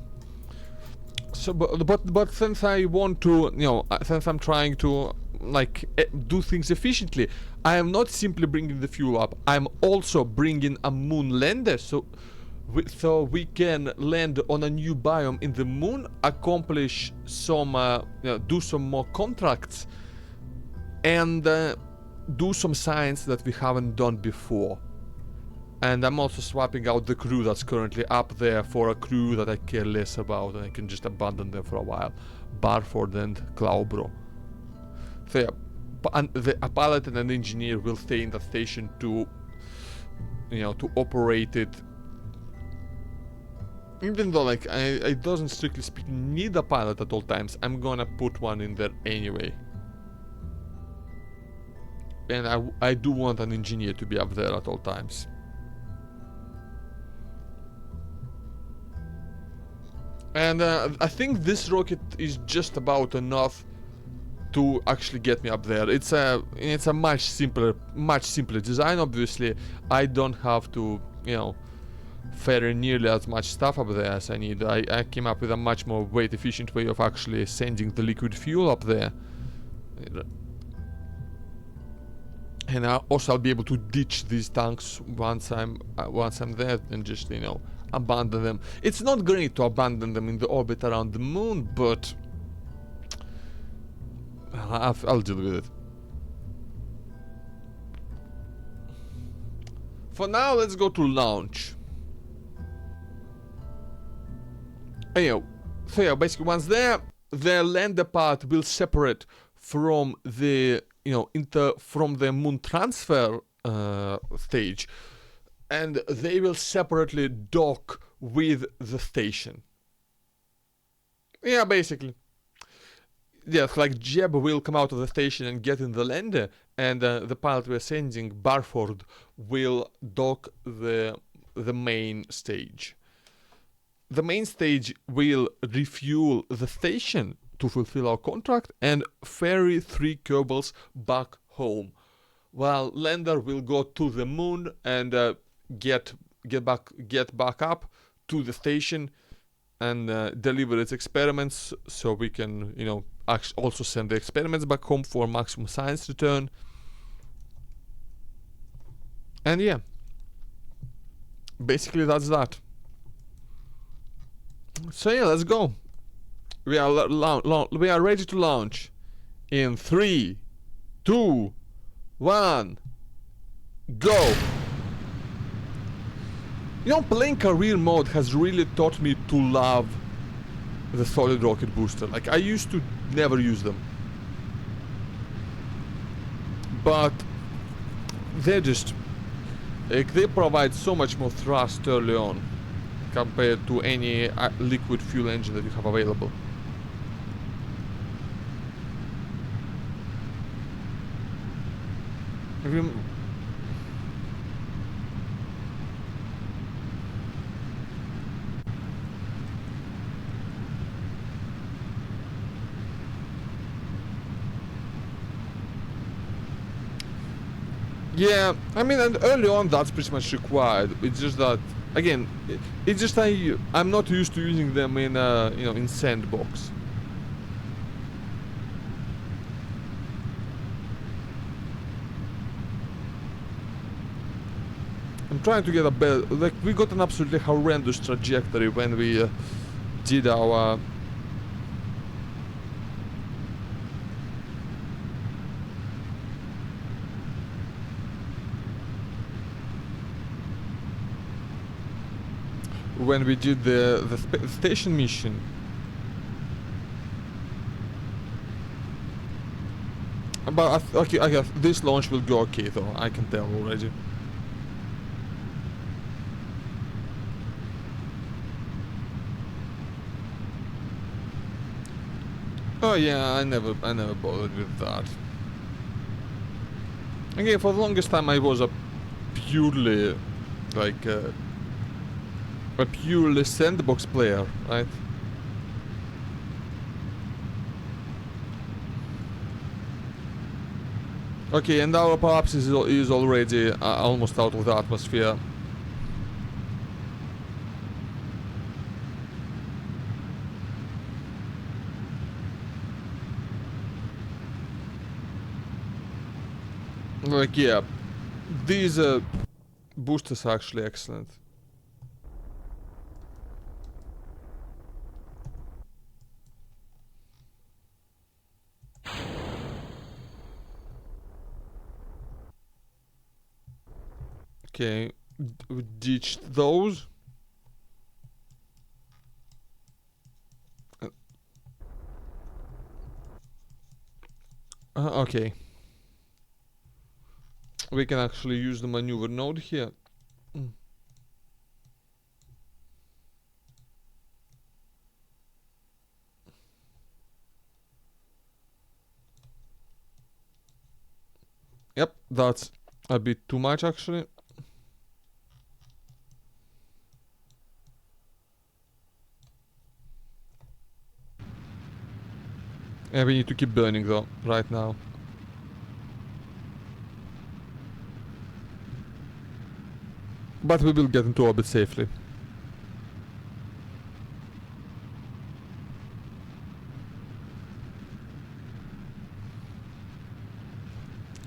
So, but since I want to, since I'm trying to like do things efficiently, I am not simply bringing the fuel up. I'm also bringing a moon lander, so we can land on a new biome in the moon, accomplish some, do some more contracts, and do some science that we haven't done before. And I'm also swapping out the crew that's currently up there for a crew that I care less about, and I can just abandon them for a while. Barford and Claubro. So yeah, a pilot and an engineer will stay in the station to, to operate it. Even though, like, I doesn't strictly speaking need a pilot at all times, I'm gonna put one in there anyway. And I do want an engineer to be up there at all times. And I think this rocket is just about enough to actually get me up there. It's a much simpler design. Obviously, I don't have to, ferry nearly as much stuff up there as I need. I came up with a much more weight efficient way of actually sending the liquid fuel up there. And I'll be able to ditch these tanks once I'm there and just, abandon them. It's not great to abandon them in the orbit around the moon, but I'll deal with it. For now, let's go to launch. So yeah, basically once there, the lander part will separate from the, from the moon transfer stage, and they will separately dock with the station. Yeah, basically. Yes, like Jeb will come out of the station and get in the lander, and the pilot we're sending, Barford, will dock the main stage. The main stage will refuel the station to fulfill our contract and ferry 3 Kerbals back home, while lander will go to the moon and get back up to the station and deliver its experiments, so we can, also send the experiments back home for maximum science return. And yeah, basically that's that. So yeah, let's go. We are ready to launch in 3, 2, 1, go. Playing career mode has really taught me to love the solid rocket booster. Like, I used to never use them, but they're just, they provide so much more thrust early on compared to any liquid fuel engine that you have available. Yeah, I mean, and early on that's pretty much required. It's just that, again, it's just I'm not used to using them in in sandbox. I'm trying to get a better, like, we got an absolutely horrendous trajectory when we did our when we did the station mission. But okay, I guess this launch will go okay though. I can tell already. Oh yeah, I never bothered with that. Again, for the longest time I was a purely like a purely sandbox player, right? Okay, and our perhaps is already almost out of the atmosphere. Like, yeah, these boosters are actually excellent. Okay, we ditched those. Okay. We can actually use the maneuver node here. Mm. Yep, that's a bit too much actually. Yeah, we need to keep burning though, right now. But we will get into orbit safely.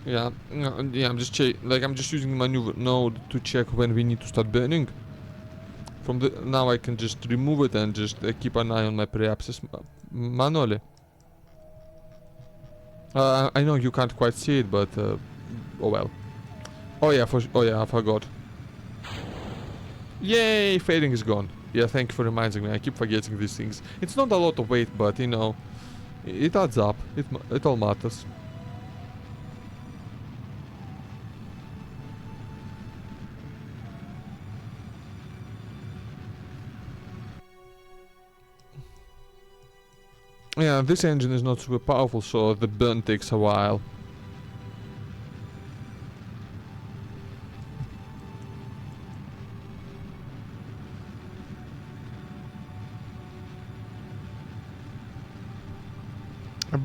Yeah, yeah. I'm just I'm just using the maneuver node to check when we need to start burning. From the now I can just remove it and just keep an eye on my preapsis manually. I know you can't quite see it, but oh well. Oh yeah, oh yeah, I forgot. Yay, fading is gone. Yeah, thank you for reminding me. I keep forgetting these things. It's not a lot of weight, but you know, it adds up. It all matters. Yeah, this engine is not super powerful, so the burn takes a while.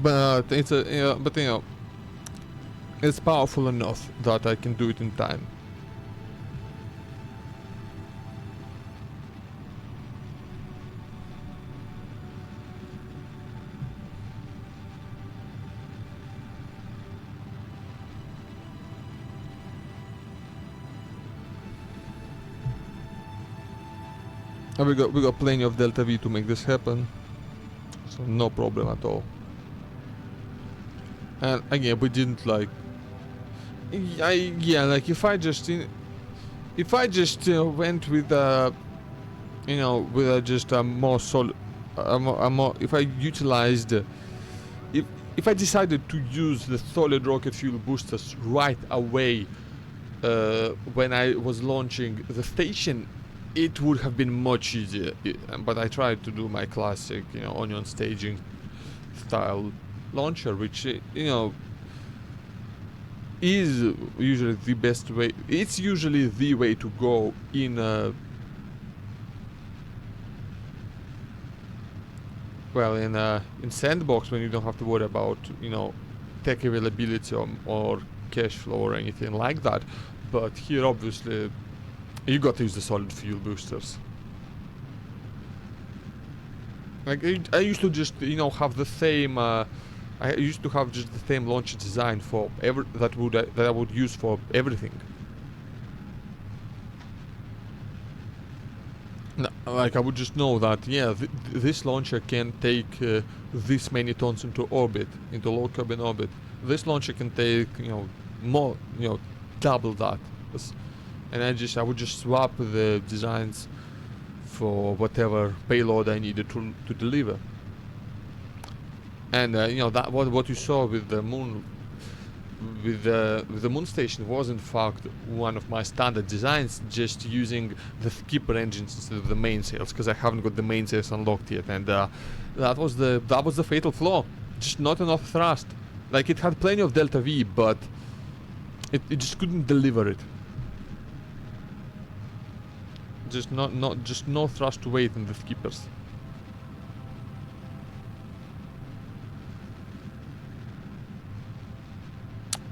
But it's a but you know, it's powerful enough that I can do it in time. And we got plenty of Delta V to make this happen, so no problem at all. And again, we didn't like. Yeah, like if I just went with just a more solid, if I utilized, if I decided to use the solid rocket fuel boosters right away when I was launching the station, it would have been much easier. But I tried to do my classic, onion staging style launcher, which is usually the best way. It's usually the way to go in in sandbox, when you don't have to worry about tech availability or cash flow or anything like that. But here, obviously, you got to use the solid fuel boosters. Like I used to just have the same. I used to have just the same launcher design for that I would use for everything. No, like I would just know that this launcher can take this many tons into orbit, into low carbon orbit. This launcher can take more, double that. And I would just swap the designs for whatever payload I needed to deliver. And that what you saw with the moon, with the moon station was in fact one of my standard designs, just using the skipper engines instead of the mainsails, because I haven't got the mainsails unlocked yet, and that was the fatal flaw. Just not enough thrust. Like it had plenty of delta V, but it just couldn't deliver it. Just no thrust to weight in the skippers.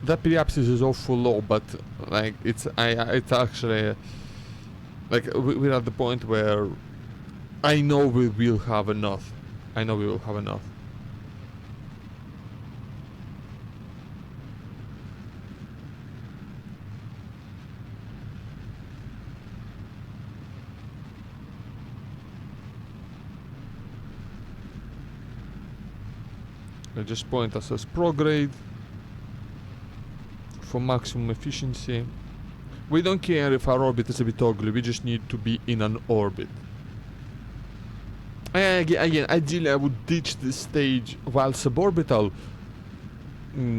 The periapsis is awful low, but like it's actually like we're at the point where I know we will have enough. I know we will have enough. I just point us as prograde for maximum efficiency. We don't care if our orbit is a bit ugly, we just need to be in an orbit. Again, ideally I would ditch this stage while suborbital,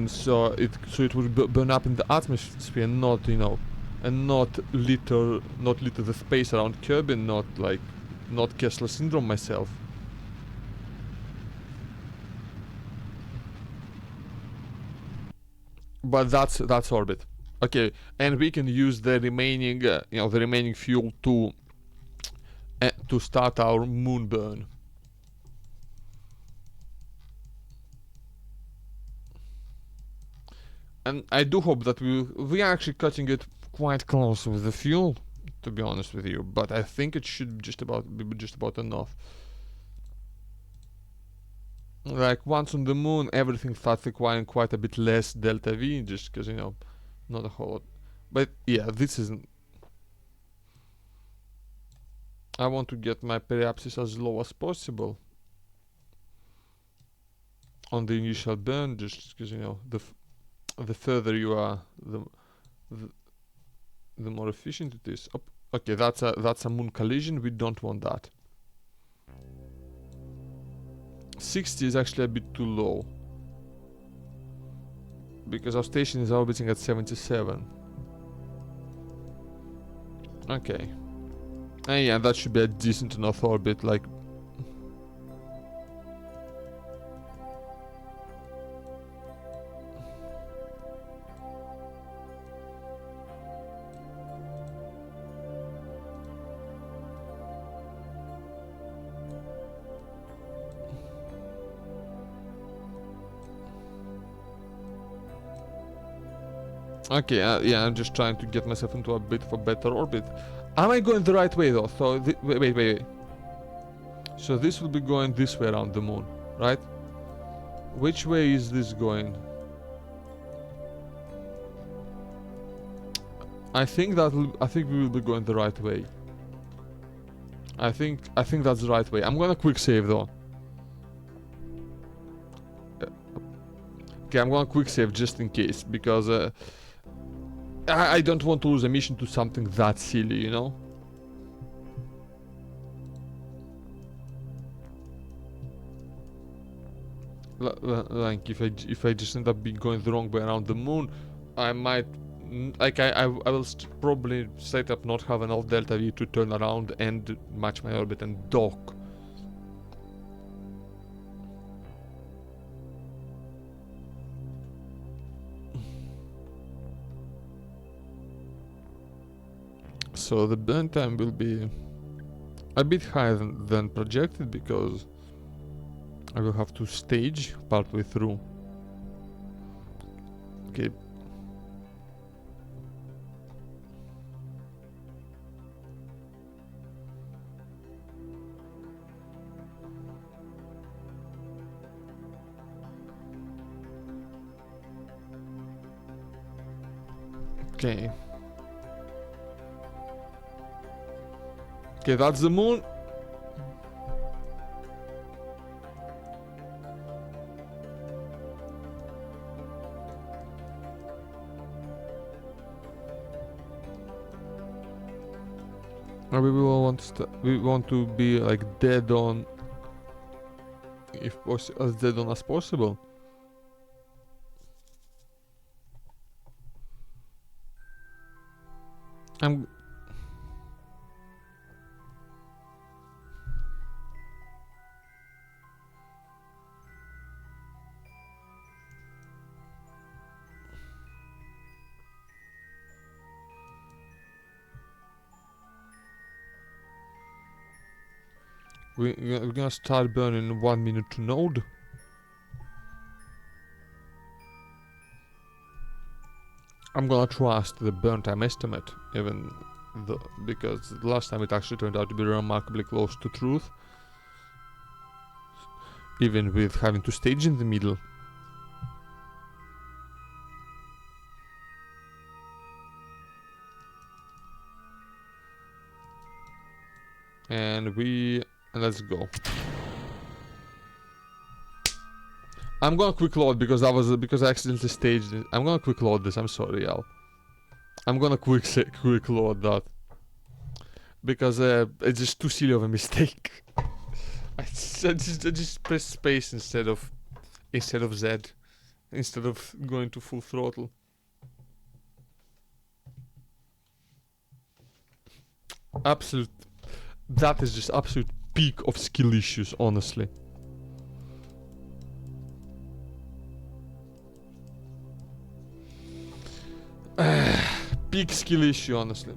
so it would burn up in the atmosphere, not and not litter the space around Kerbin, not Kessler syndrome myself. But that's orbit. Okay, and we can use the remaining fuel to start our moon burn. And I do hope that we are actually cutting it quite close with the fuel, to be honest with you. But I think it should be just about enough. Like once on the moon, everything starts requiring quite a bit less delta V, just because not a whole lot. But yeah, this isn't. I want to get my periapsis as low as possible on the initial burn, just because the further you are, the more efficient it is. Okay, that's a moon collision. We don't want that. 60 is actually a bit too low, because our station is orbiting at 77. Okay. And yeah, that should be a decent enough orbit, like. Okay, yeah, I'm just trying to get myself into a bit of a better orbit. Am I going the right way though? So, wait. So this will be going this way around the moon, right? Which way is this going? I think we will be going the right way. I think that's the right way. I'm gonna quick save though. Okay, I'm gonna quick save just in case, because I don't want to lose a mission to something that silly, Like if I just end up going the wrong way around the moon, I might I will probably straight up not have enough delta V to turn around and match my orbit and dock. So the burn time will be a bit higher than projected, because I will have to stage partway through. Okay. Okay. Okay, that's the moon. Or we want to be like dead on, if as dead on as possible. I'm we're gonna start burning 1 minute to node. I'm gonna trust the burn time estimate, even though, because the last time it actually turned out to be remarkably close to truth, even with having to stage in the middle. And let's go. I'm gonna quick load because I accidentally staged it. I'm gonna quick load this. I'm sorry, y'all. I'm gonna quick load that because it's just too silly of a mistake. I just pressed space instead of Z, instead of going to full throttle. That is just absolute peak of skill issues, honestly. Peak skill issue, honestly.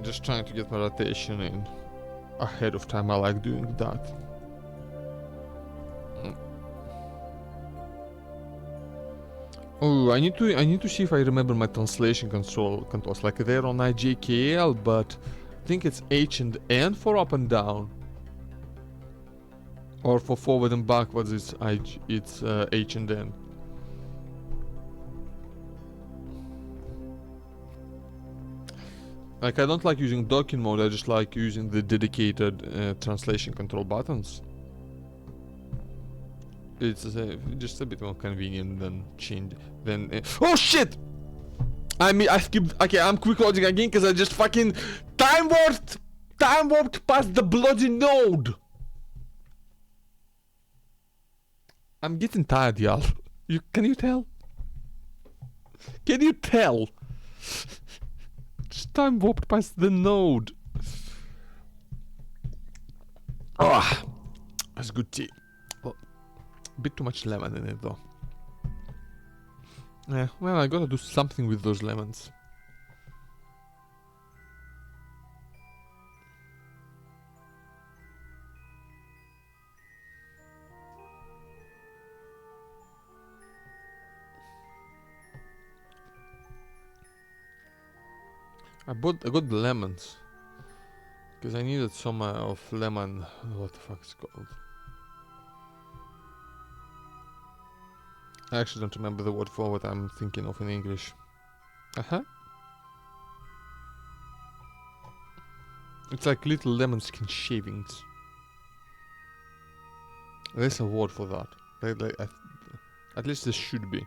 Just trying to get my rotation in ahead of time. I like doing that. Oh, I need to see if I remember my translation controls. Like they're on IJKL, but I think it's H and N for up and down. Or for forward and backwards, it's H and N. Like, I don't like using docking mode, I just like using the dedicated translation control buttons. It's just a bit more convenient than oh shit! I skipped. Okay, I'm quick loading again because I just fucking time warped past the bloody node. I'm getting tired, y'all. Can you tell? Can you tell? Just time warped past the node. Ah, that's good tea. Well, a bit too much lemon in it though. Yeah, well, I gotta do something with those lemons. I got the lemons because I needed some of lemon. What the fuck it's called? I actually don't remember the word for what I'm thinking of in English. It's like little lemon skin shavings. There's a word for that. At least there should be.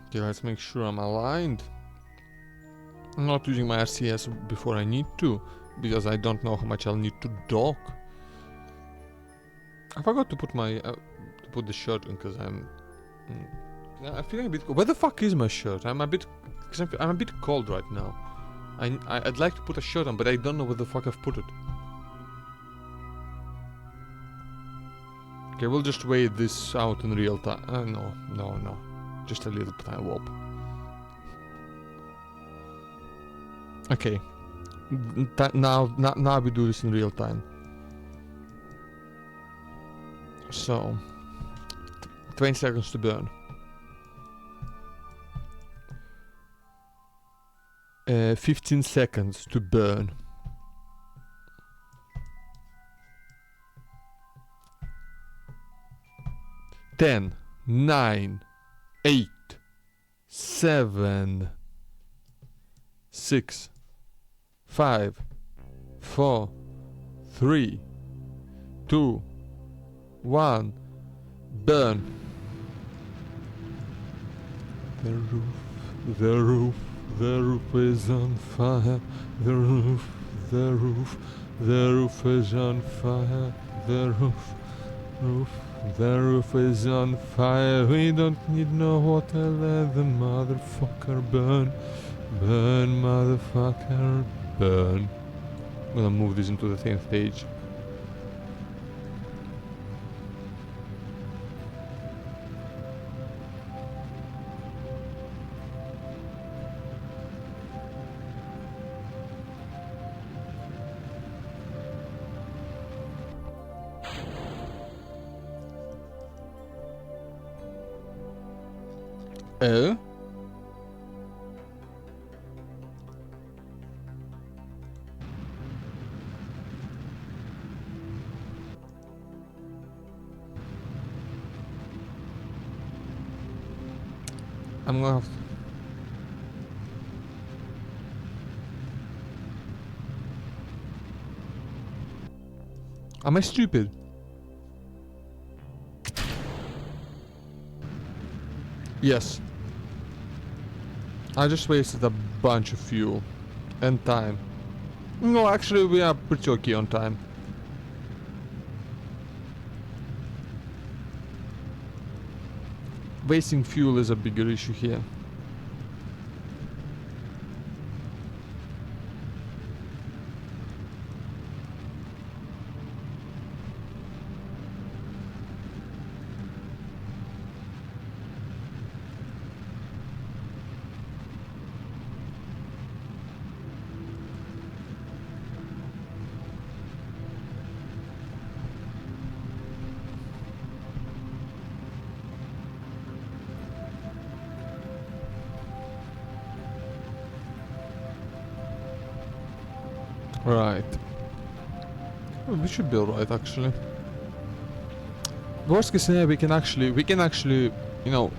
Okay, let's make sure I'm aligned. I'm not using my RCS before I need to, because I don't know how much I'll need to dock. I forgot to put my to put the shirt on because yeah, I'm feeling a bit cold. Where the fuck is my shirt? I'm a bit I'm a bit cold right now. I'd like to put a shirt on, but I don't know where the fuck I've put it. Okay, we'll just wait this out in real time. No. Just a little time warp. Okay. Now we do this in real time. So, 20 seconds to burn. 15 seconds to burn. 10, 9, 8, 7, 6, 5, 4, 3, 2, 1. Burn. The roof is on fire. The roof is on fire. The roof is on fire. We don't need no water. Let the motherfucker burn. Burn, motherfucker, burn. I'm gonna move this into the same stage. I'm gonna have to... Am I stupid? Yes. I just wasted a bunch of fuel. And time. No, actually we are pretty okay on time. Wasting fuel is a bigger issue here. Right. Well, we should be alright actually. Worst case scenario, we can actually, you know,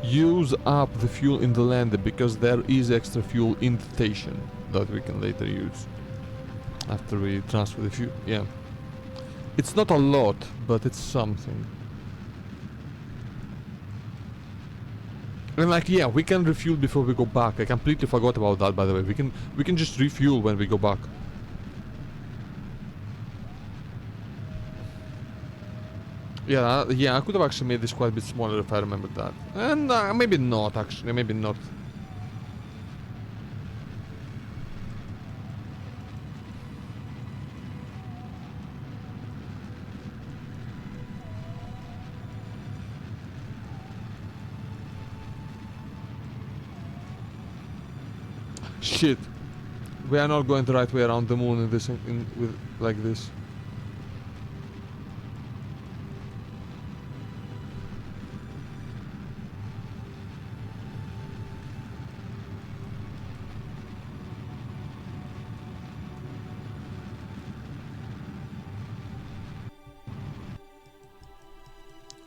use up the fuel in the lander because there is extra fuel in the station that we can later use after we transfer the fuel. Yeah. It's not a lot, but it's something. And like, yeah, we can refuel before we go back. I completely forgot about that, by the way. We can just refuel when we go back. Yeah, I could have actually made this quite a bit smaller if I remember that. And maybe not, actually, maybe not. Shit. We are not going the right way around the moon in this, with like this.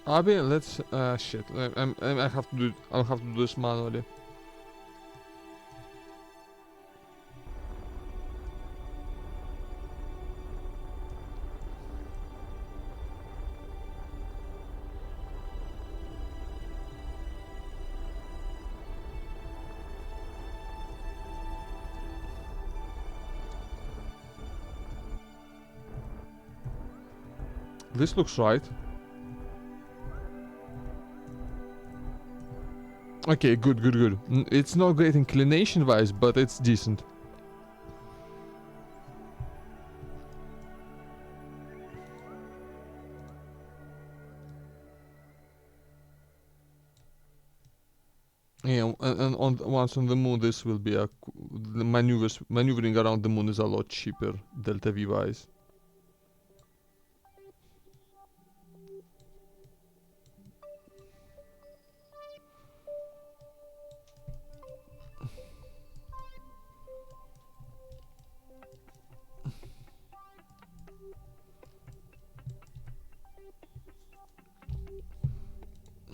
Abi, let's shit. I have to do. I'll have to do this manually. This looks right. Okay, good. It's not great inclination-wise, but it's decent. Yeah, and once on the moon, this will be the maneuvering around the moon is a lot cheaper, delta V-wise.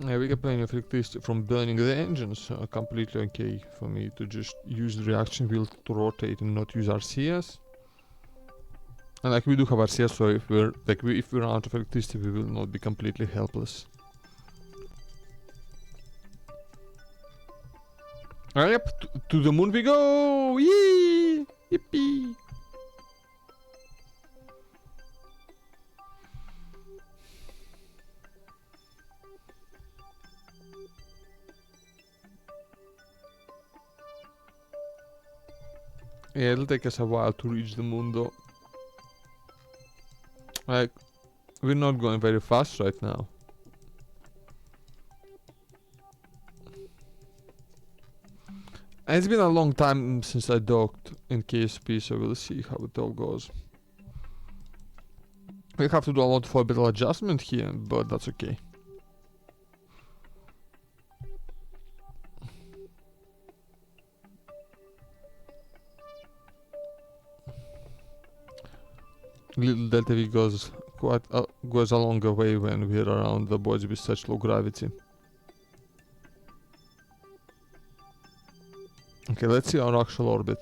Yeah, we get plenty of electricity from burning the engines. Completely okay for me to just use the reaction wheel to rotate and not use RCS. And like we do have RCS, so if we're out of electricity, we will not be completely helpless. Yep, to the moon we go! Yee! Yippee! Yeah, it'll take us a while to reach the moon though. Like, we're not going very fast right now. And it's been a long time since I docked in KSP, so we'll see how it all goes. We have to do a lot of orbital adjustment here, but that's okay. Little delta V goes a longer way when we're around the body with such low gravity. Okay, let's see our actual orbit.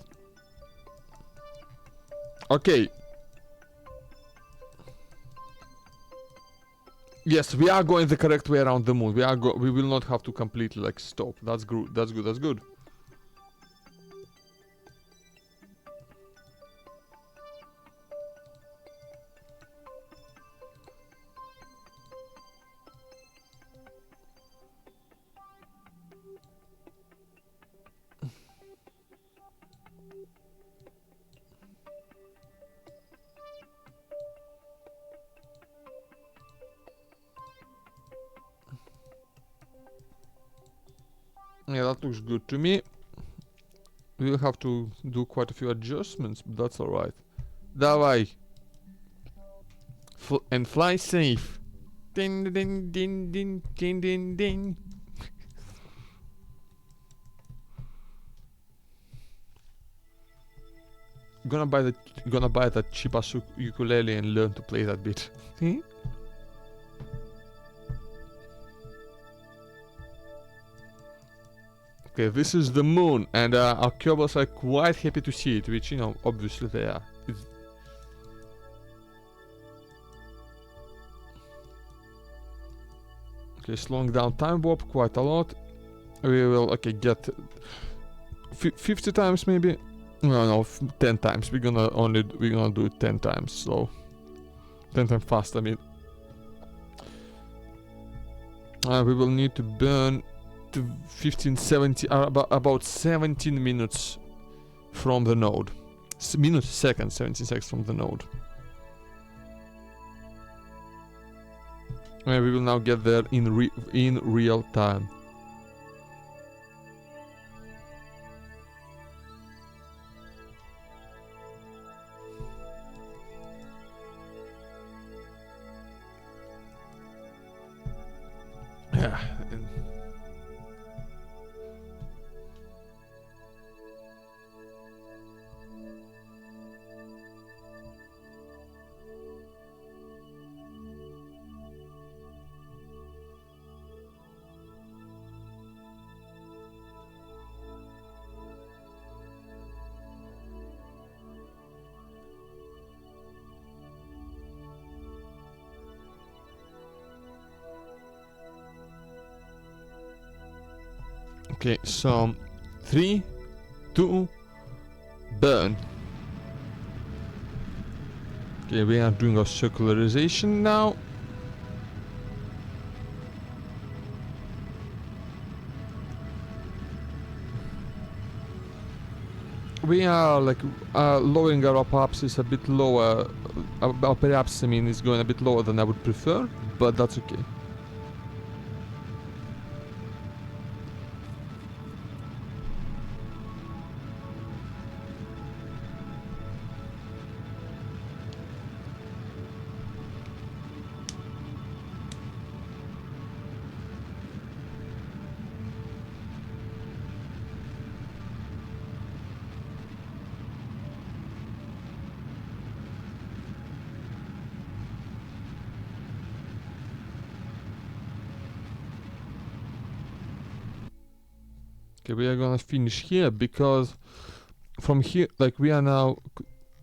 Okay. Yes, we are going the correct way around the moon. We will not have to completely like stop. That's good. That's good. Yeah, that looks good to me. We'll have to do quite a few adjustments, but that's alright. Давай. And fly safe. Din din din din din din din. Gonna buy that cheap ass ukulele and learn to play that bit. Okay, this is the moon, and our Kerbals are quite happy to see it, which, you know, obviously they are. Okay, slowing down time warp quite a lot. We will, okay, get 50 times maybe. No, 10 times. We're gonna do it 10 times slow. 10 times fast, I mean. We will need to burn to about 17 minutes from the node. Seconds, 17 seconds from the node. And we will now get there in real time. Yeah. Okay, so 3, 2, burn. Okay, we are doing our circularization now. we are like lowering our apopsis a bit lower. Our perhaps I mean is going a bit lower than I would prefer, but that's okay. Okay, we are gonna finish here because from here, like we are now,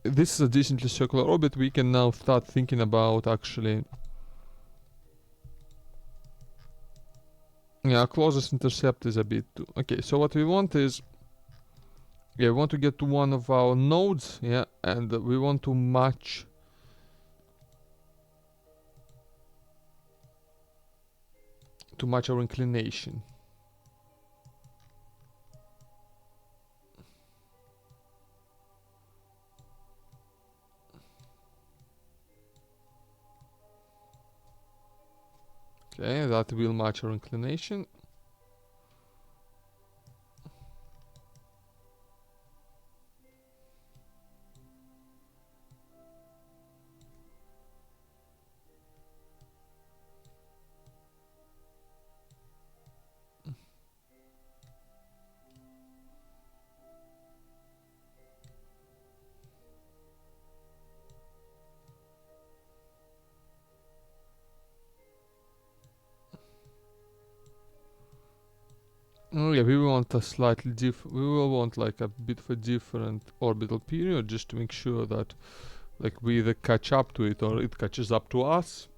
this is a decently circular orbit. We can now start thinking about actually, yeah, closest intercept is a bit too. Okay, so what we want is, yeah, we want to get to one of our nodes, yeah, and we want to match our inclination. Okay, that will match our inclination. Oh yeah, we want a slightly we will want like a bit of a different orbital period just to make sure that like we either catch up to it or it catches up to us.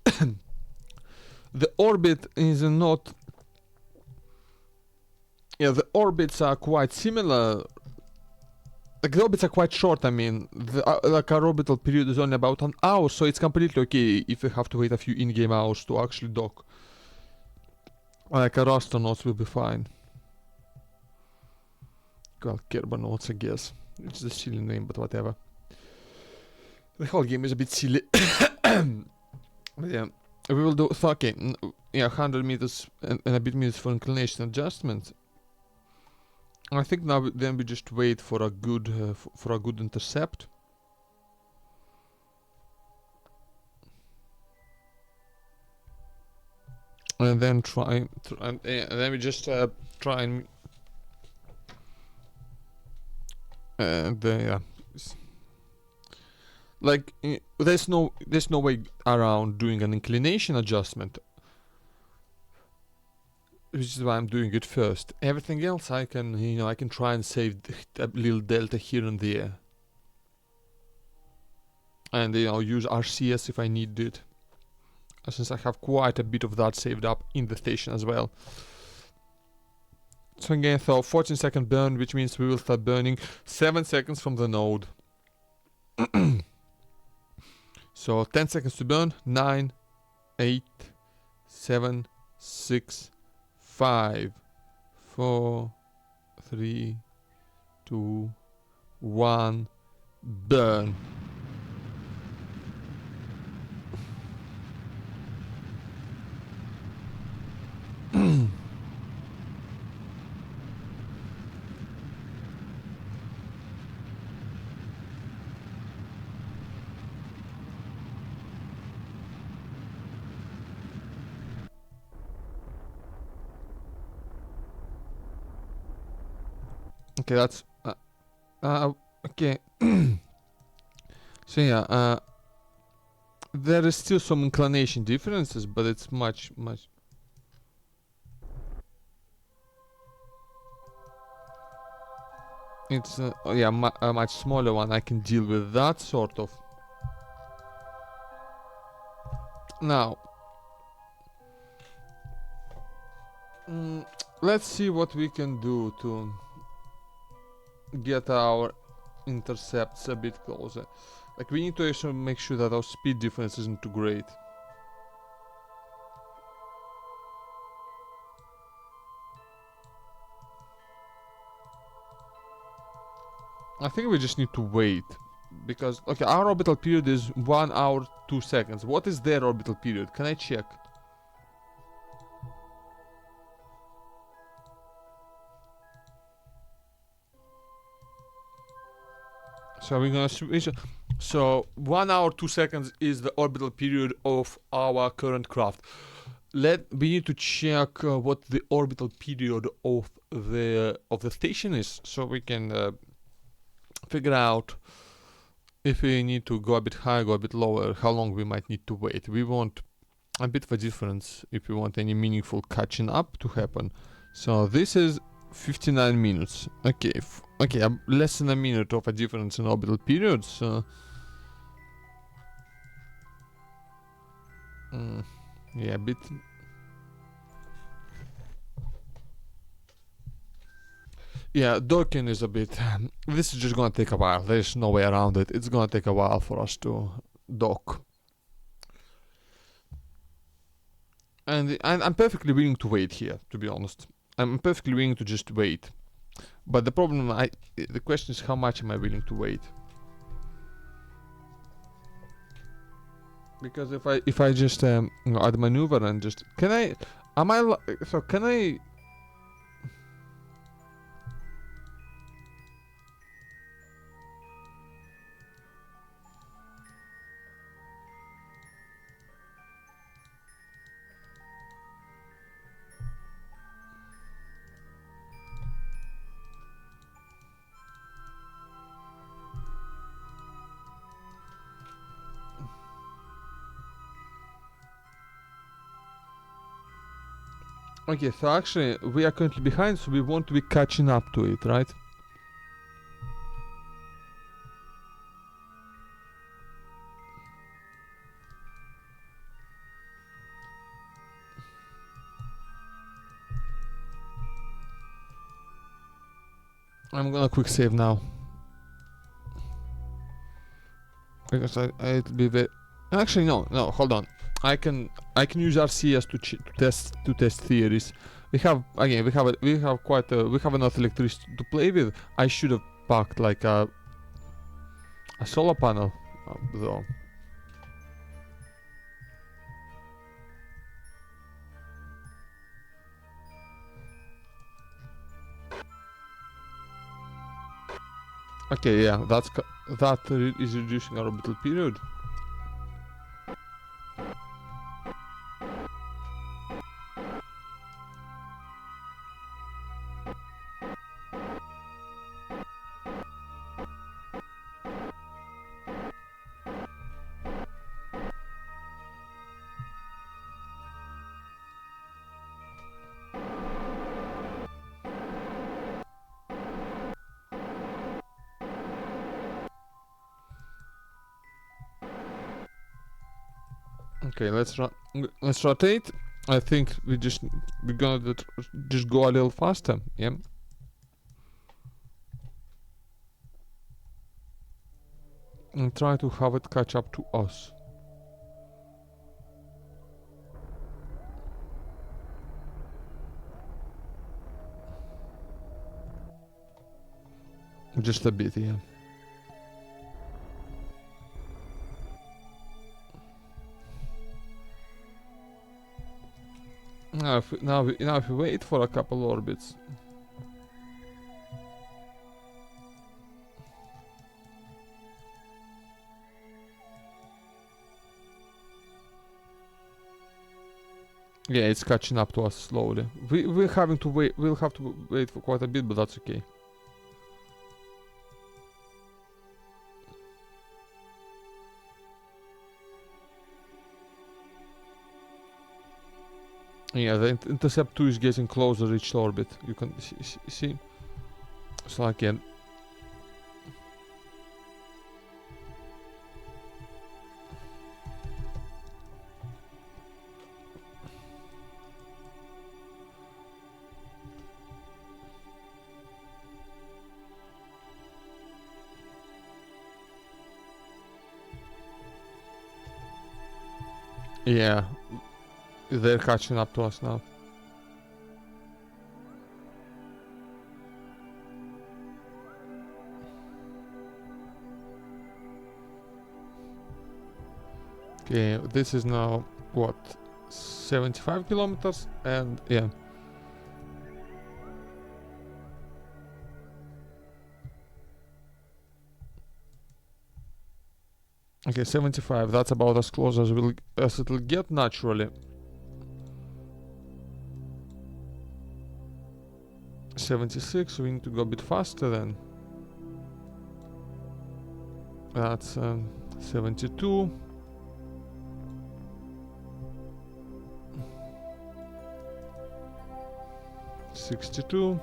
The orbit is not, yeah, the orbits are quite similar. Like the orbits are quite short. I mean, like our orbital period is only about an hour, so it's completely okay if we have to wait a few in-game hours to actually dock. Like our astronauts will be fine. Well, Kerbonauts, I guess. It's a silly name, but whatever. The whole game is a bit silly. But yeah, we will do okay. Yeah, 100 meters and a bit meters for inclination adjustment. I think now then we just wait for a good for a good intercept. And then and then we just try and yeah, like there's no way around doing an inclination adjustment, which is why I'm doing it first. Everything else I can, I can try and save a little delta here and there, and use RCS if I need it, since I have quite a bit of that saved up in the station as well. So again, 14-second burn, which means we will start burning 7 seconds from the node. So 10 seconds to burn. 9, 8, 7, 6, 5, 4, 3, 2, 1, burn. Okay, that's okay. So yeah, there is still some inclination differences, but it's much. It's yeah, a much smaller one. I can deal with that sort of. Now, let's see what we can do to get our intercepts a bit closer. Like we need to actually make sure that our speed difference isn't too great. I think we just need to wait. Because, okay, our orbital period is 1 hour 2 seconds. What is their orbital period? Can I check? So we're gonna switch. So 1 hour 2 seconds is the orbital period of our current craft. We need to check what the orbital period of the station is, so we can figure out if we need to go a bit higher, go a bit lower, how long we might need to wait. We want a bit of a difference if we want any meaningful catching up to happen. So this is 59 minutes. Okay, okay, less than a minute of a difference in orbital periods. Yeah, a bit. Yeah, docking is a bit. This is just gonna take a while. There's no way around it. It's gonna take a while for us to dock. And I'm perfectly willing to wait here, to be honest. I'm perfectly willing to just wait. But the problem, the question is how much am I willing to wait? Because if I just add maneuver and just can I. Okay, so actually we are currently behind, so we want to be catching up to it, right? I'm gonna quick save now. Because it'll be very. Actually, no, hold on. I can use RCS to test theories. We have enough electricity to play with. I should have packed like a solar panel, though. Okay, yeah, that is reducing our orbital period. Okay, let's rotate. I think we're gonna just go a little faster. Yeah. And try to have it catch up to us. Just a bit, yeah. Now if we wait for a couple orbits. Yeah, it's catching up to us slowly. We're having to wait. We'll have to wait for quite a bit, but that's okay. Yeah, the intercept 2 is getting closer each orbit. You can see. So I can. Yeah, they're catching up to us now. Okay, this is now what, 75 kilometers, and yeah. Okay, 75. That's about as close as it'll get naturally. 76. We need to go a bit faster then. That's 72. 62.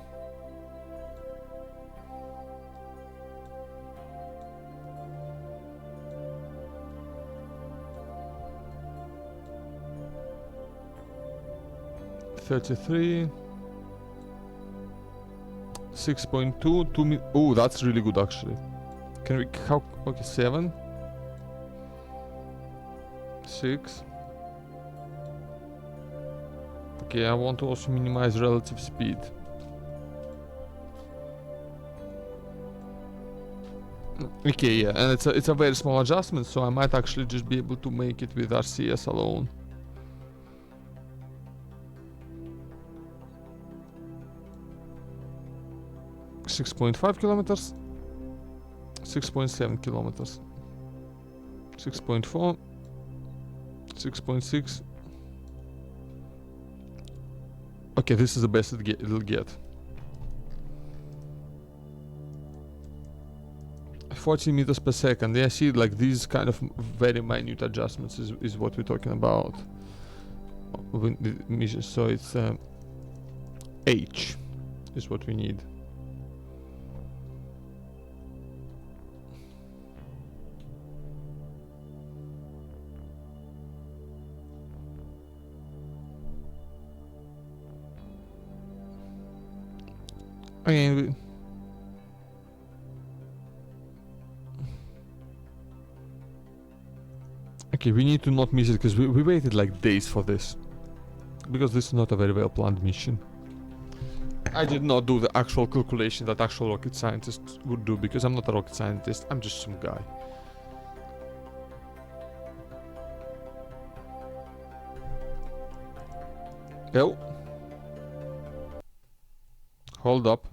33. 6.2. 2 oh, that's really good actually. Can we okay, 7. 6. Okay, I want to also minimize relative speed. Okay, yeah, and it's a very small adjustment, so I might actually just be able to make it with RCS alone. .5 kilometers, 6.7 kilometers, 6.4, 6.6. Okay, this is the best it'll get. 40 meters per second. Yeah, see, like these kind of very minute adjustments is what we're talking about. So it's H is what we need. Again, okay, we need to not miss it because we waited like days for this. Because this is not a very well planned mission. I did not do the actual calculation that actual rocket scientists would do because I'm not a rocket scientist, I'm just some guy. Yo. Hold up.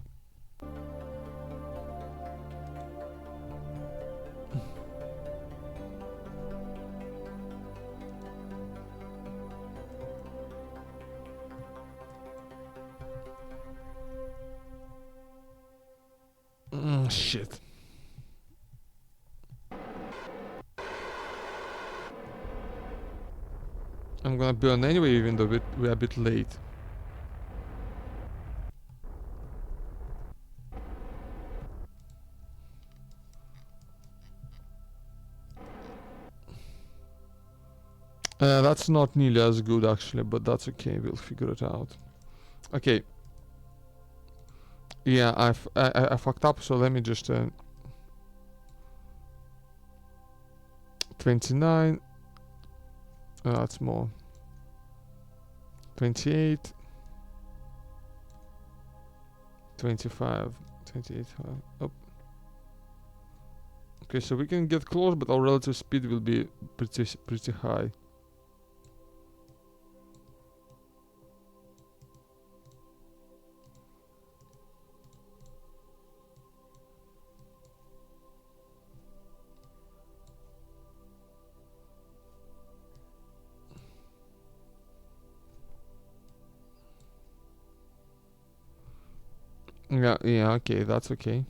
Shit. I'm gonna burn anyway, even though we're a bit late. That's not nearly as good actually, but that's okay, we'll figure it out. Okay. Yeah, I fucked up, so let me just 29. That's more. 28. 25. 28. Up. Okay, so we can get close, but our relative speed will be pretty high. Yeah, okay, that's okay.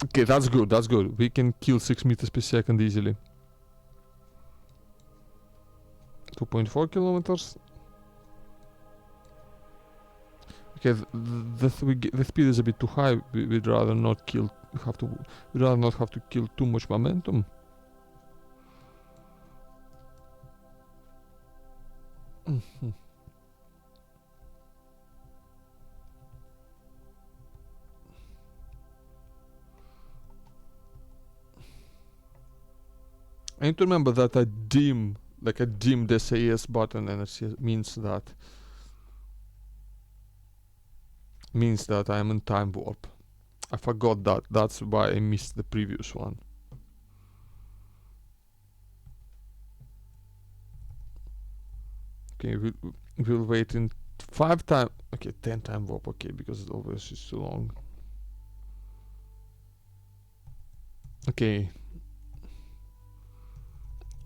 Okay, that's good. We can kill 6 meters per second easily. 2.4 kilometers. Okay, the speed is a bit too high. We'd rather not have to kill too much momentum. I need to remember that a dimmed SAS button and it means that I am in time warp. I forgot that. That's why I missed the previous one. Okay, we'll wait in 5 time. Okay, 10 time warp. Okay, because it always is too long. Okay.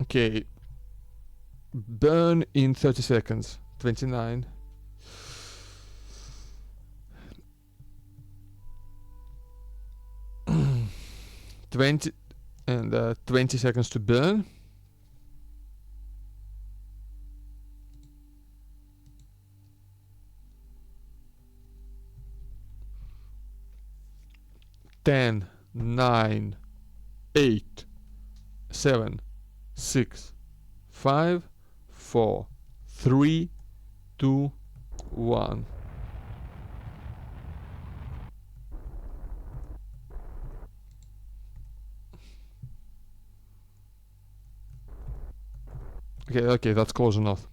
Okay. Burn in 30 seconds. 29. 20 and 20 seconds to burn. 10, 9, 8, 7, 6, 5, 4, 3, 2, 1. Okay, that's close enough.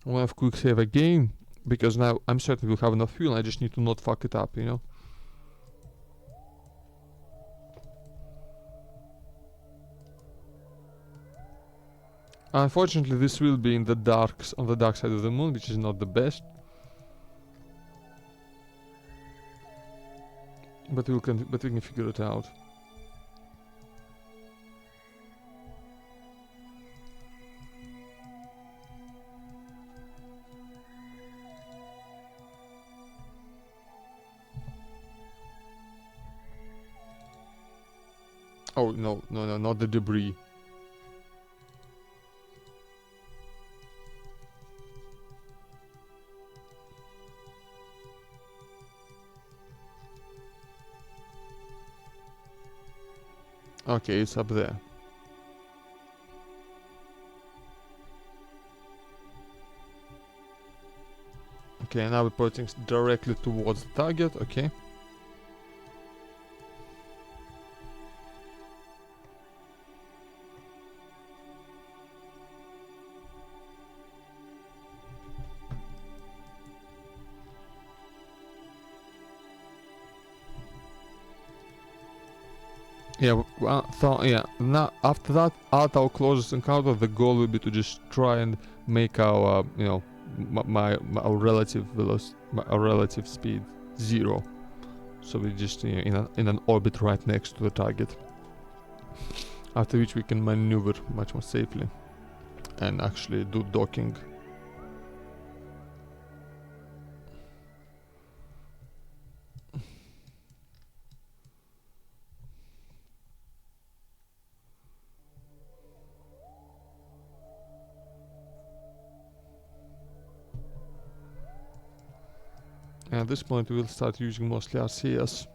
I'll have quick save again, because now I'm certain we'll have enough fuel. I just need to not fuck it up, you know. Unfortunately, this will be in the on the dark side of the moon, which is not the best. But we can figure it out. Oh no, not the debris. Okay, it's up there. Okay, now we're pointing directly towards the target. Okay. Yeah, now after that, at our closest encounter, the goal will be to just try and make our, our relative velocity, our relative speed 0. So we just in an orbit right next to the target. After which we can maneuver much more safely and actually do docking. And at this point we'll start using mostly RCS.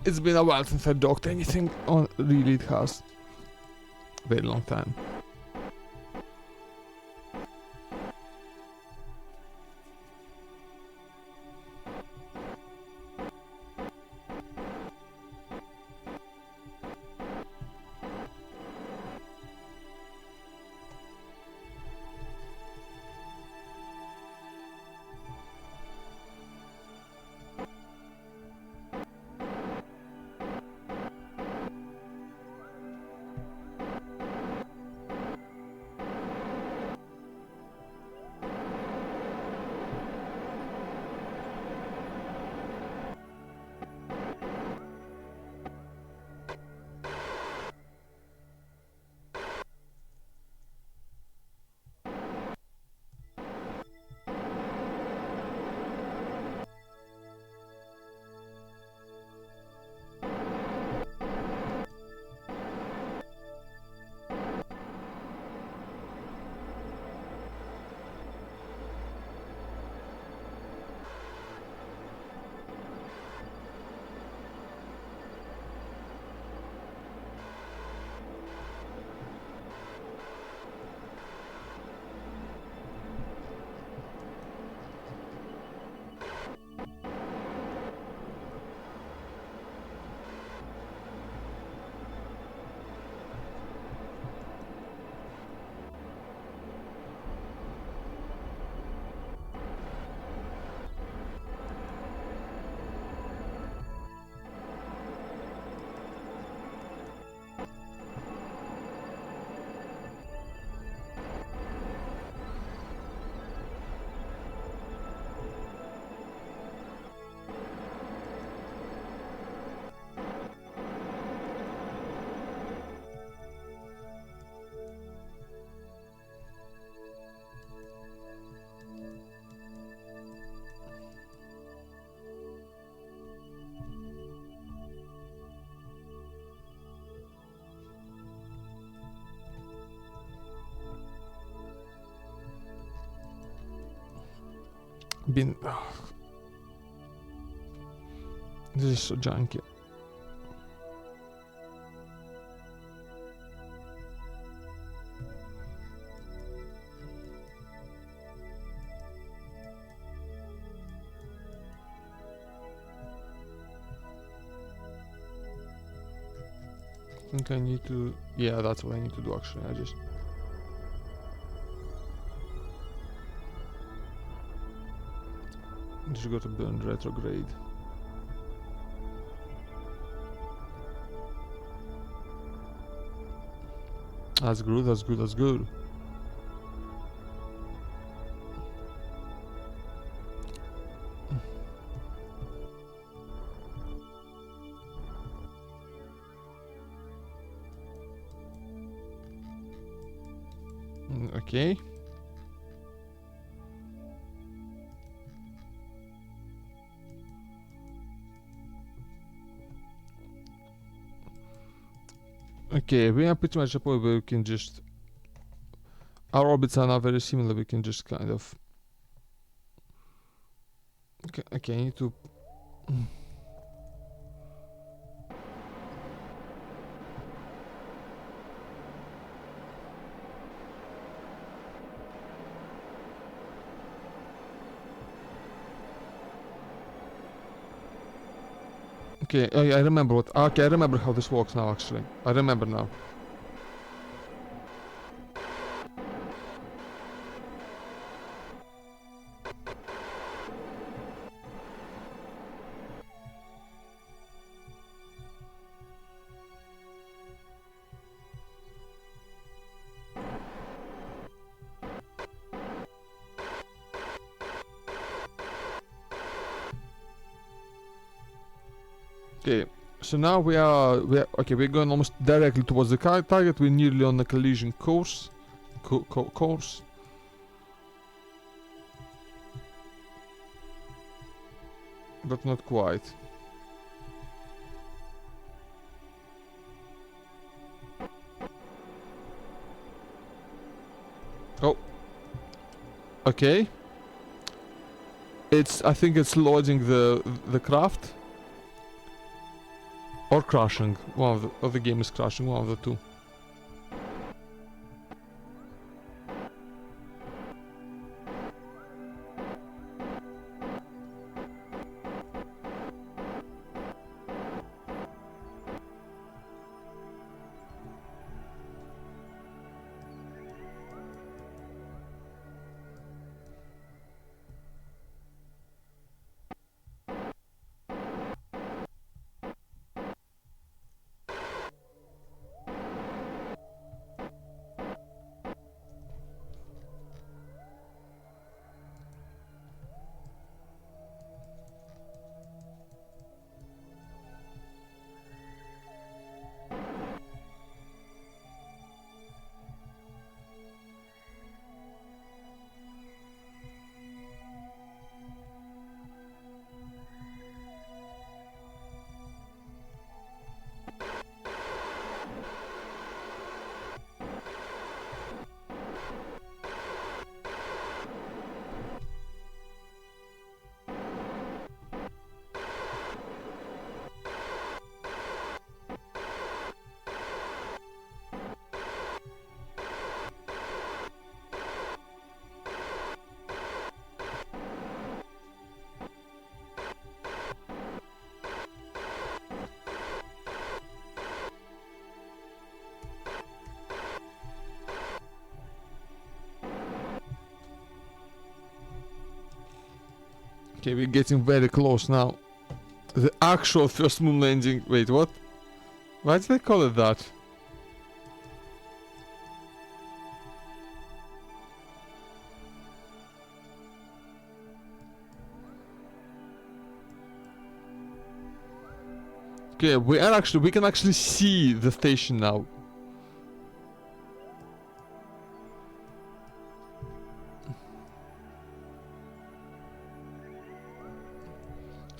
It's been a while since I docked anything on, really it has. Very long time. been... This is so junky. I think I need to... Yeah, that's what I need to do actually. I just go to burn retrograde. That's good, that's good, that's good. Okay. Okay, we are pretty much at a point where we can just... Our orbits are now very similar, we can just kind of... Okay, I need to... Okay, I remember what... Okay, I remember how this works now actually. I remember now. Okay, so now we're going almost directly towards the target. We're nearly on the collision course. Course. But not quite. Oh. Okay. I think it's loading the craft. Or crashing. Or the game is crashing, one of the two. Okay, we're getting very close now. The actual first moon landing. Wait, what? Why did they call it that? Okay, we can actually see the station now.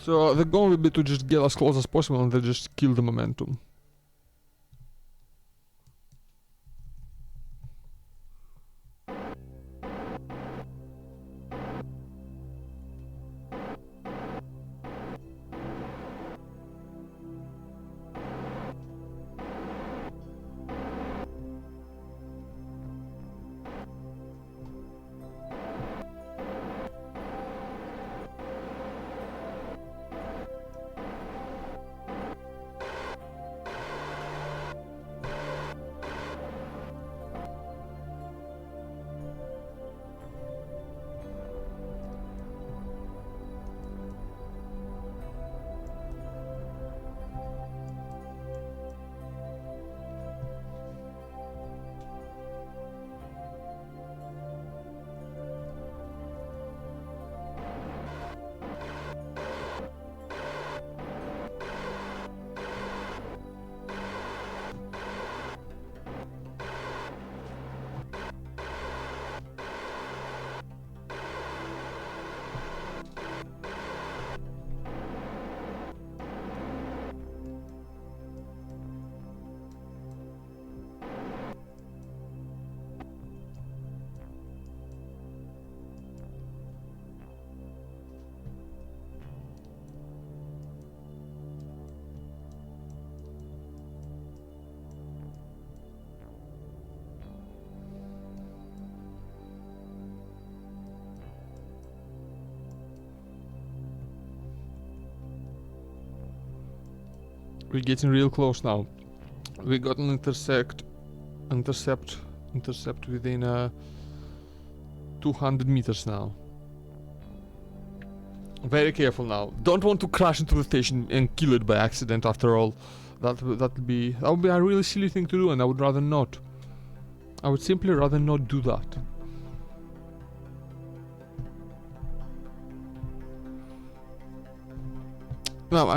So the goal will be to just get as close as possible and then just kill the momentum. We're getting real close now. We got an intercept within 200 meters now. Very careful now. Don't want to crash into the station and kill it by accident. After all, that would be a really silly thing to do, and I would rather not. I would simply rather not do that. Now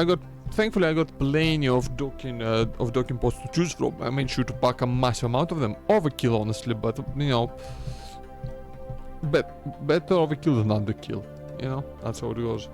thankfully I got plenty of docking posts to choose from. I made sure to pack a massive amount of them. Overkill, honestly, but you know, better overkill than underkill. You know, that's how it goes.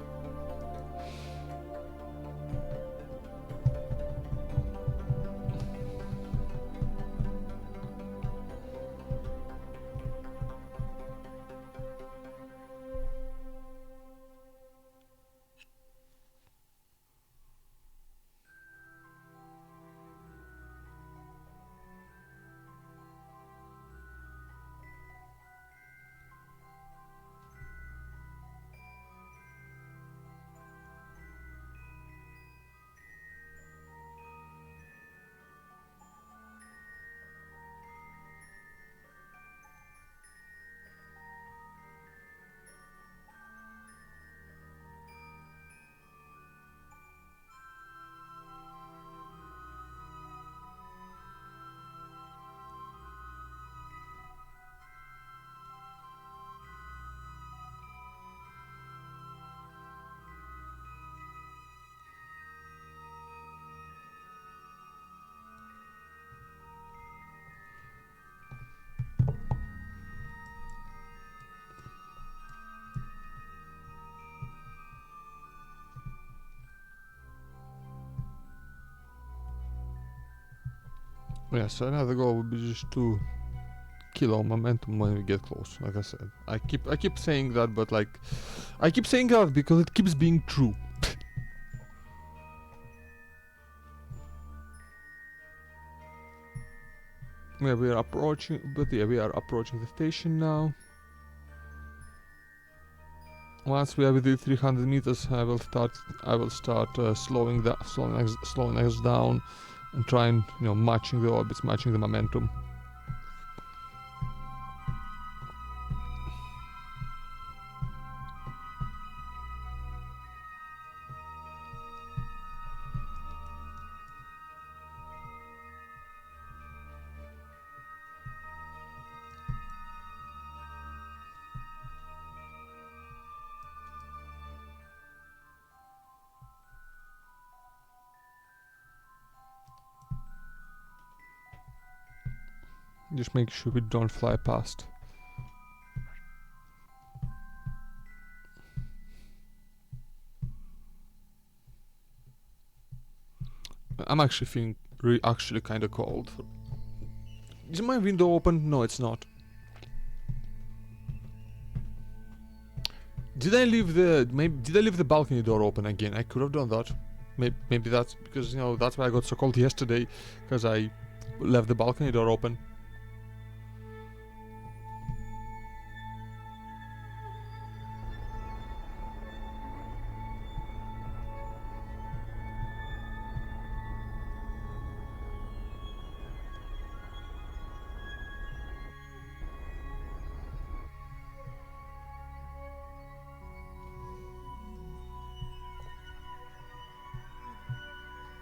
Yeah, so another goal would be just to kill our momentum when we get close. Like I said, I keep saying that, but like, I keep saying that because it keeps being true. Yeah, we are approaching the station now. Once we are within 300 meters, I will start slowing us down, and try and, you know, matching the orbits, matching the momentum. Just make sure we don't fly past. I'm actually feeling actually kind of cold. Is my window open? No, it's not. Did I leave the balcony door open again? I could have done that. Maybe that's because, you know, that's why I got so cold yesterday, because I left the balcony door open.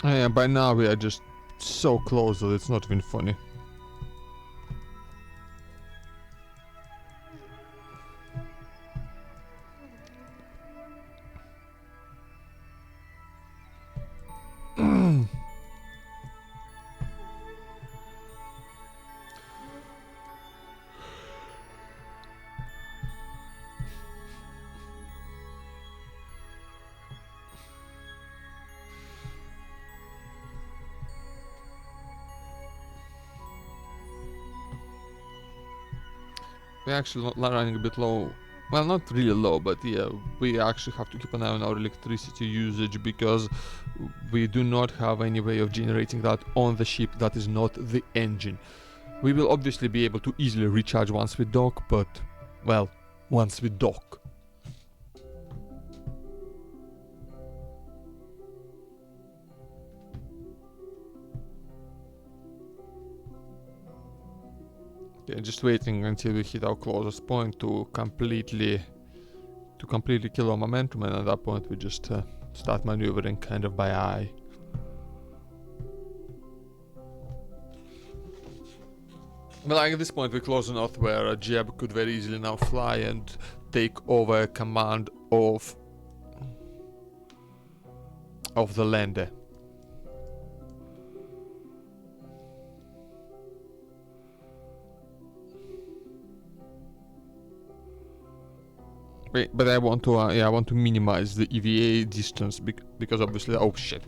Yeah, by now we are just so close that it's not even funny. We're actually running a bit low. Well, not really low, but yeah, we actually have to keep an eye on our electricity usage, because we do not have any way of generating that on the ship that is not the engine. We will obviously be able to easily recharge once we dock, but, well, once we dock. Yeah, just waiting until we hit our closest point to completely kill our momentum, and at that point we just start maneuvering kind of by eye. But like at this point we're close enough where Jeb could very easily now fly and take over command of the lander. Wait, but I want to I want to minimize the EVA distance because obviously, oh shit,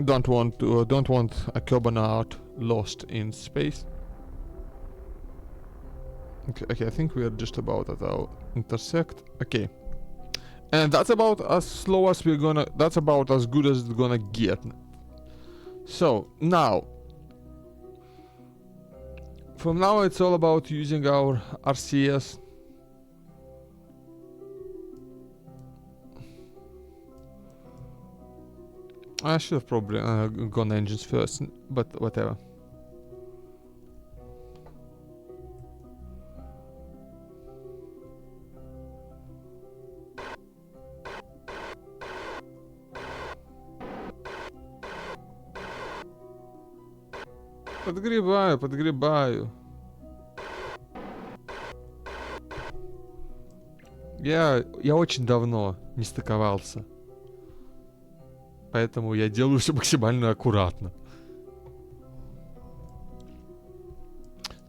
don't want a carbonite lost in space. Okay, I think we are just about at our intersect. Okay, and that's about as slow as we're gonna. That's about as good as it's gonna get. So now, from now it's all about using our RCS. I should have probably gone engines first, but whatever. Подгребаю. Я очень давно не стыковался. Поэтому я делаю все максимально аккуратно.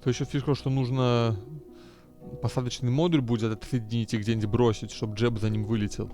То еще фишка, что нужно посадочный модуль будет отсоединить и где-нибудь бросить, чтобы Джеб за ним вылетел.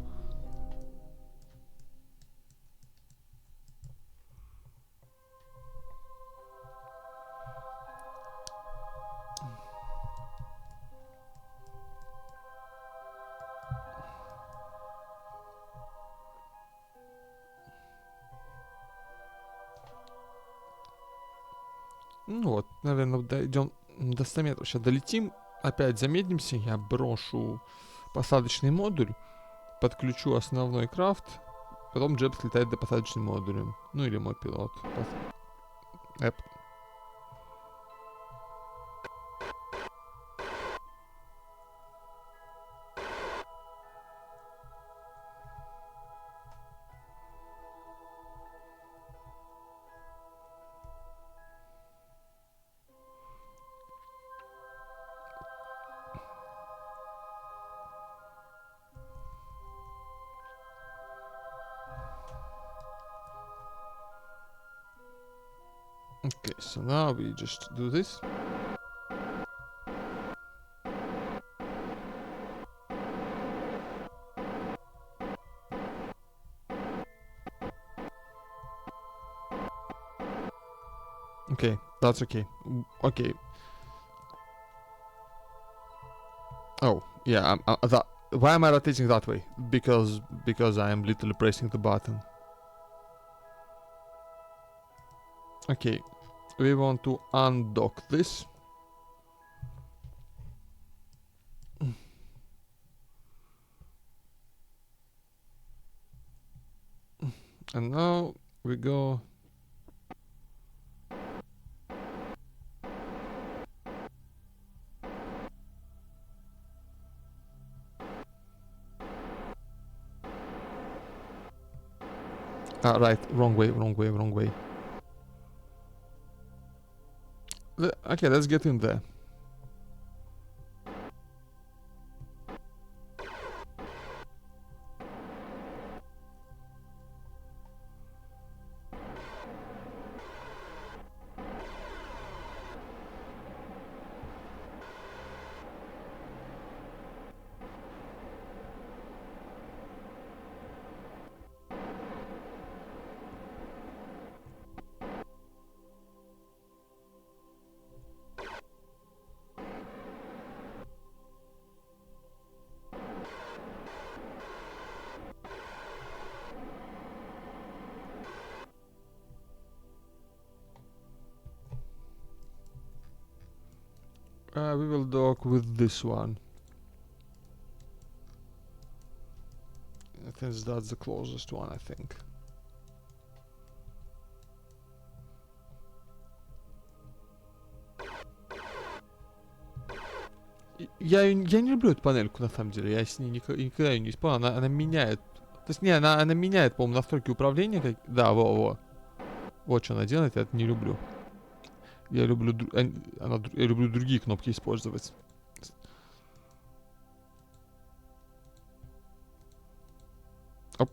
Ну вот, наверное, дойдем до 100 метров. Сейчас долетим, опять замедlimся, я брошу посадочный модуль, подключу основной крафт, потом Джеб слетает до посадочным модулем. Ну или мой пилот. Эп. Okay, so now we just do this. Okay, that's okay. Okay. Oh, yeah, why am I rotating that way? Because I am literally pressing the button. Okay, we want to undock this. And now we go. Ah, right, wrong way. Okay, let's get in there. We will dock with this one. I think that's the closest one, I think. Я не люблю эту панельку, на самом деле. Я с ней никогда ее не использую. Она меняет. То есть, не, она меняет, по-моему, настройки управления. Да, во-во. Вот что она делает, я это не люблю. Я люблю, я люблю другие кнопки использовать. Оп.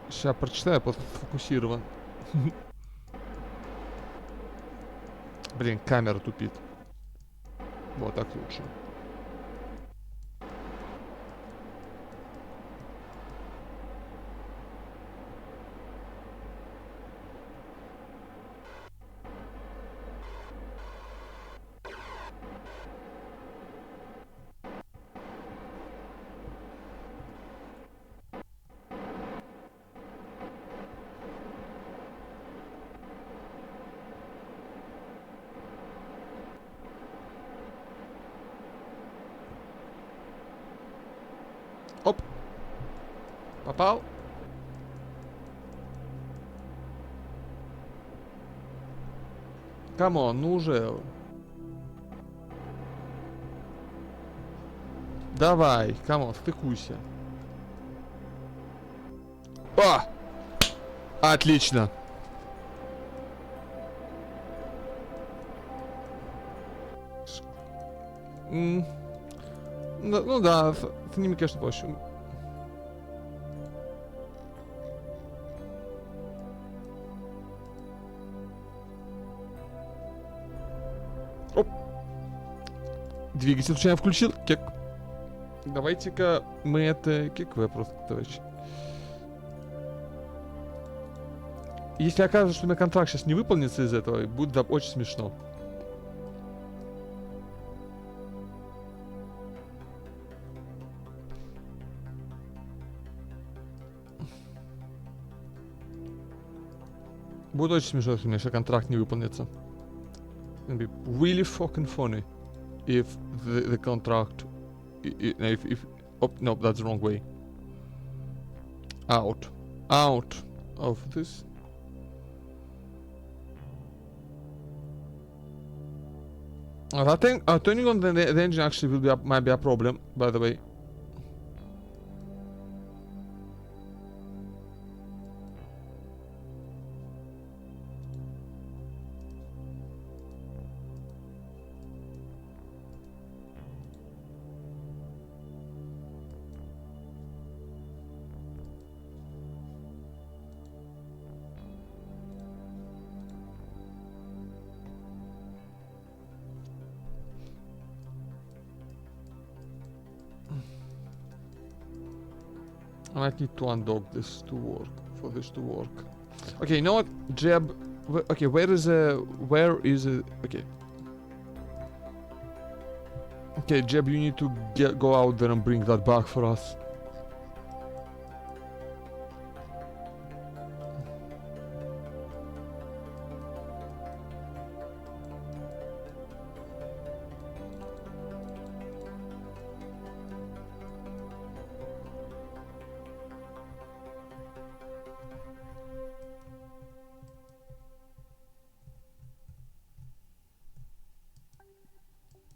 Сейчас прочитаю, я просто сфокусирован. Блин, камера тупит. Вот так лучше. Оп. Попал. Камон, ну уже. Давай, камон, стыкуйся. О! Отлично. Ну да, с ними, конечно, проще. Оп. Двигатель случайно включил. Кек. Давайте-ка мы это... Кек-в просто, товарищ. Если окажется, что у меня контракт сейчас не выполнится из этого, будет очень смешно. Будет очень смешно, если у меня сейчас контракт не выполнится. It's gonna be really fucking funny if the contract... If... Oh, no, that's the wrong way. Out. Out of this. I think turning on the engine actually will be might be a problem, by the way. I might need to undock this to work, for this to work. Okay, you know what, Jeb? Okay, where is it? Okay. Okay, Jeb, you need to go out there and bring that back for us.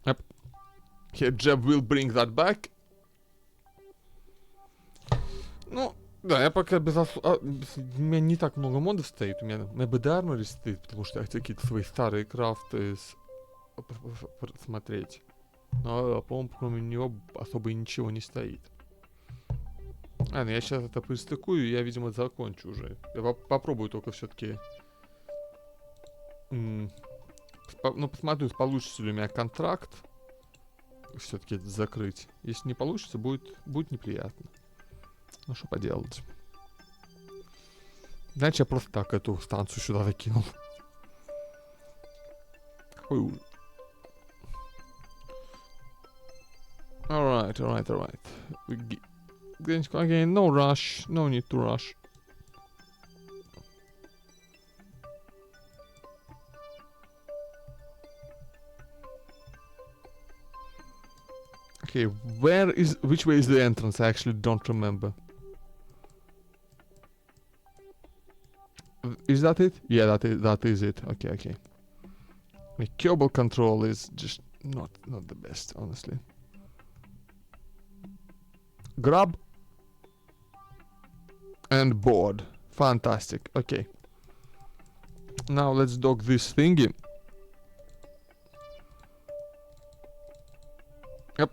Yep. Okay, Jeb will bring that back. Ну, да, я пока у меня не так много модов стоит. У меня BD Armory стоит, потому что я хотел какие-то свои старые крафты смотреть. Но, по-моему, кроме него особо и ничего не стоит. Ну я сейчас это пристыкую, и я, видимо, закончу уже. Я попробую только все-таки... Ну, посмотрю, получится ли у меня контракт все-таки закрыть. Если не получится, будет неприятно. Ну, что поделать. Значит, я просто так эту станцию сюда закинул. Какой alright. Again, no rush. No need to rush. Okay, which way is the entrance? I actually don't remember. Is that it? Yeah, that is it. Okay. The cable control is just not the best, honestly. Grab and board. Fantastic. Okay. Now let's dock this thingy. Yep.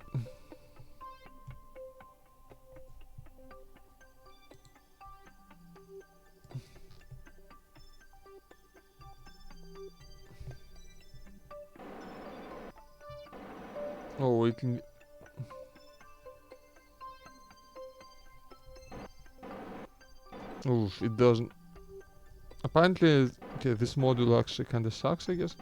Oh, it can... Oof, it doesn't... Apparently, okay, this module actually kinda sucks, I guess.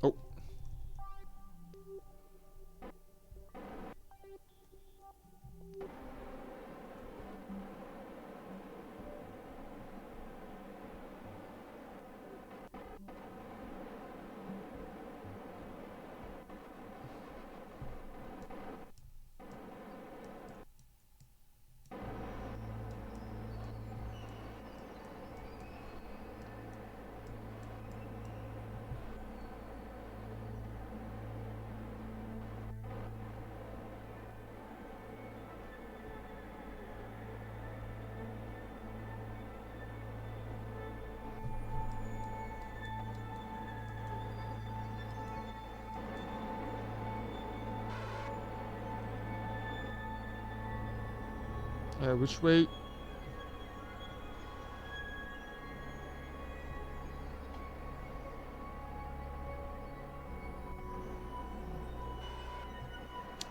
Oh. Which way?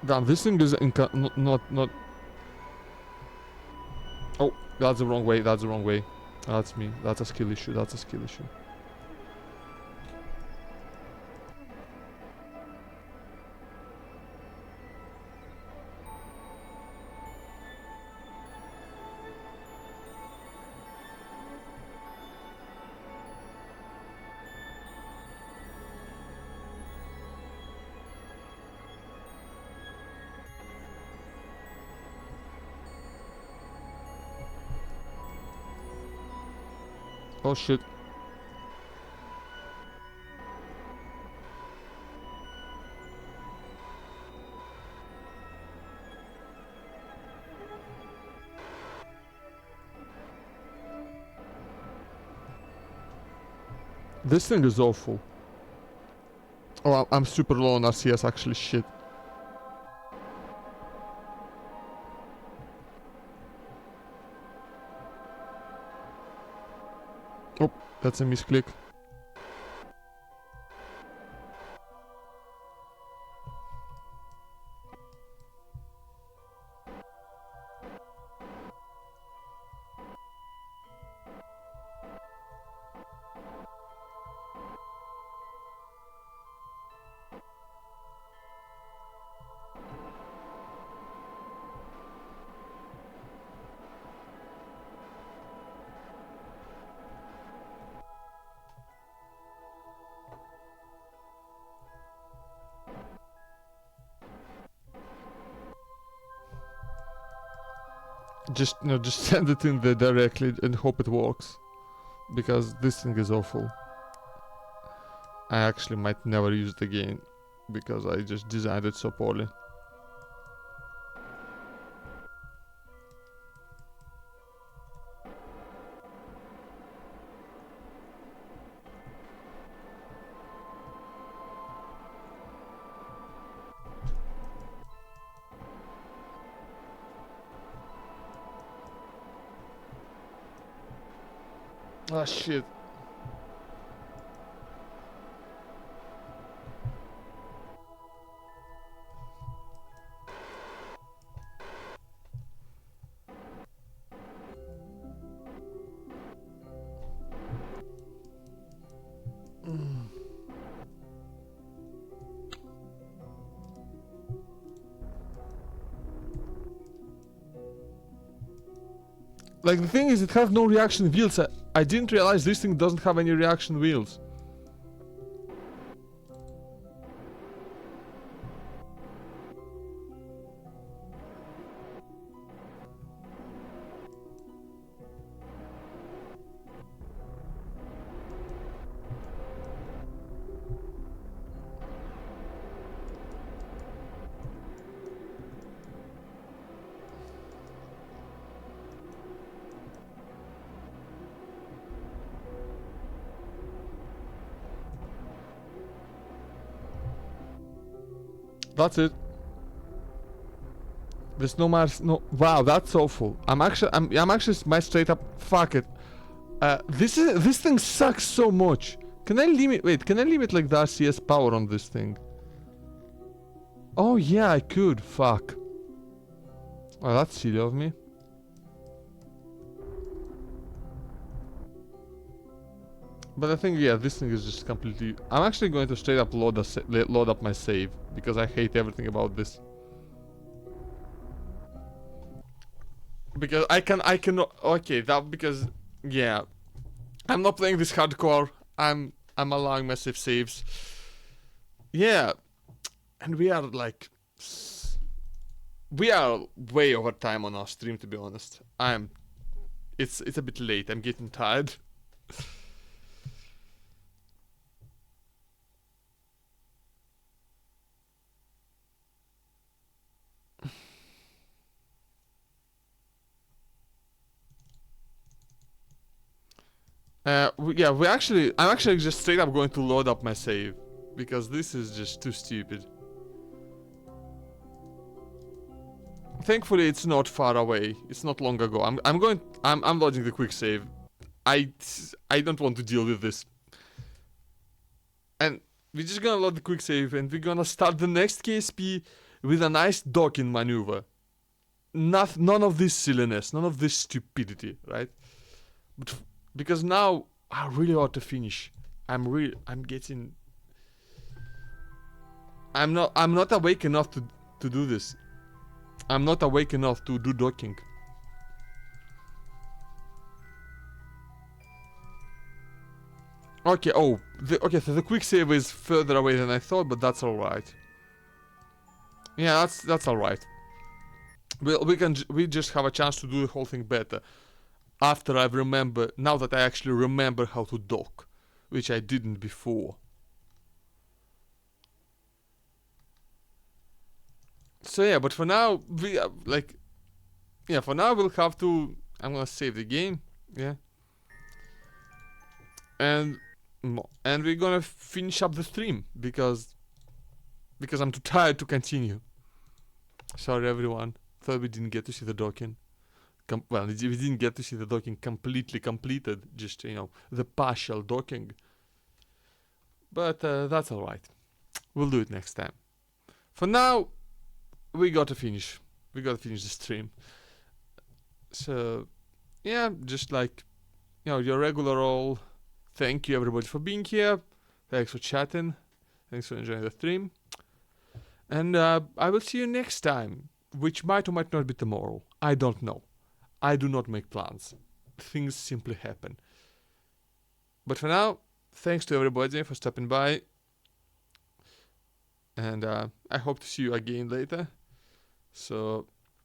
Damn, this thing is not... Oh, that's the wrong way, That's me. That's a skill issue, Oh shit. This thing is awful. Oh, I'm super low on RCS actually, shit. Oh, that's a misclick. just just send it in there directly and hope it works, because this thing is awful. I actually might never use it again because I just designed it so poorly. Ah, shit. Like, the thing is, it has no reaction wheels. I didn't realize this thing doesn't have any reaction wheels. That's it. There's no Mars. No. Wow, that's awful. I'm actually my straight up. Fuck it. This thing sucks so much. Can I limit? Wait, can I limit like the RCS power on this thing? Oh yeah, I could. Fuck. Oh, that's silly of me. But I think, yeah, this thing is just completely... I'm actually going to straight up load up my save, because I hate everything about this. Because I cannot... Okay, that because... Yeah. I'm not playing this hardcore. I'm allowing massive saves. Yeah. And we are like... We are way over time on our stream, to be honest. It's a bit late. I'm getting tired. I'm actually just straight up going to load up my save, because this is just too stupid. Thankfully, it's not far away. It's not long ago. I'm loading the quick save. I don't want to deal with this. And we're just gonna load the quick save, and we're gonna start the next KSP with a nice docking maneuver. None of this silliness, none of this stupidity, right? But because now I really ought to finish. I'm not awake enough to do this. I'm not awake enough to do docking. Okay, okay, so the quick save is further away than I thought, but that's alright. Yeah, that's alright. We just have a chance to do the whole thing better. After now that I actually remember how to dock, which I didn't before. So yeah, but for now, for now we'll have to, I'm gonna save the game, yeah. And we're gonna finish up the stream, because I'm too tired to continue. Sorry everyone, thought we didn't get to see the docking. Well, we didn't get to see the docking completely completed, just, the partial docking. But that's alright. We'll do it next time. For now, we gotta finish the stream. So, yeah, just like, your regular old thank you everybody for being here. Thanks for chatting. Thanks for enjoying the stream. And I will see you next time, which might or might not be tomorrow. I don't know. I do not make plans. Things simply happen. But for now, thanks to everybody for stopping by. And I hope to see you again later. So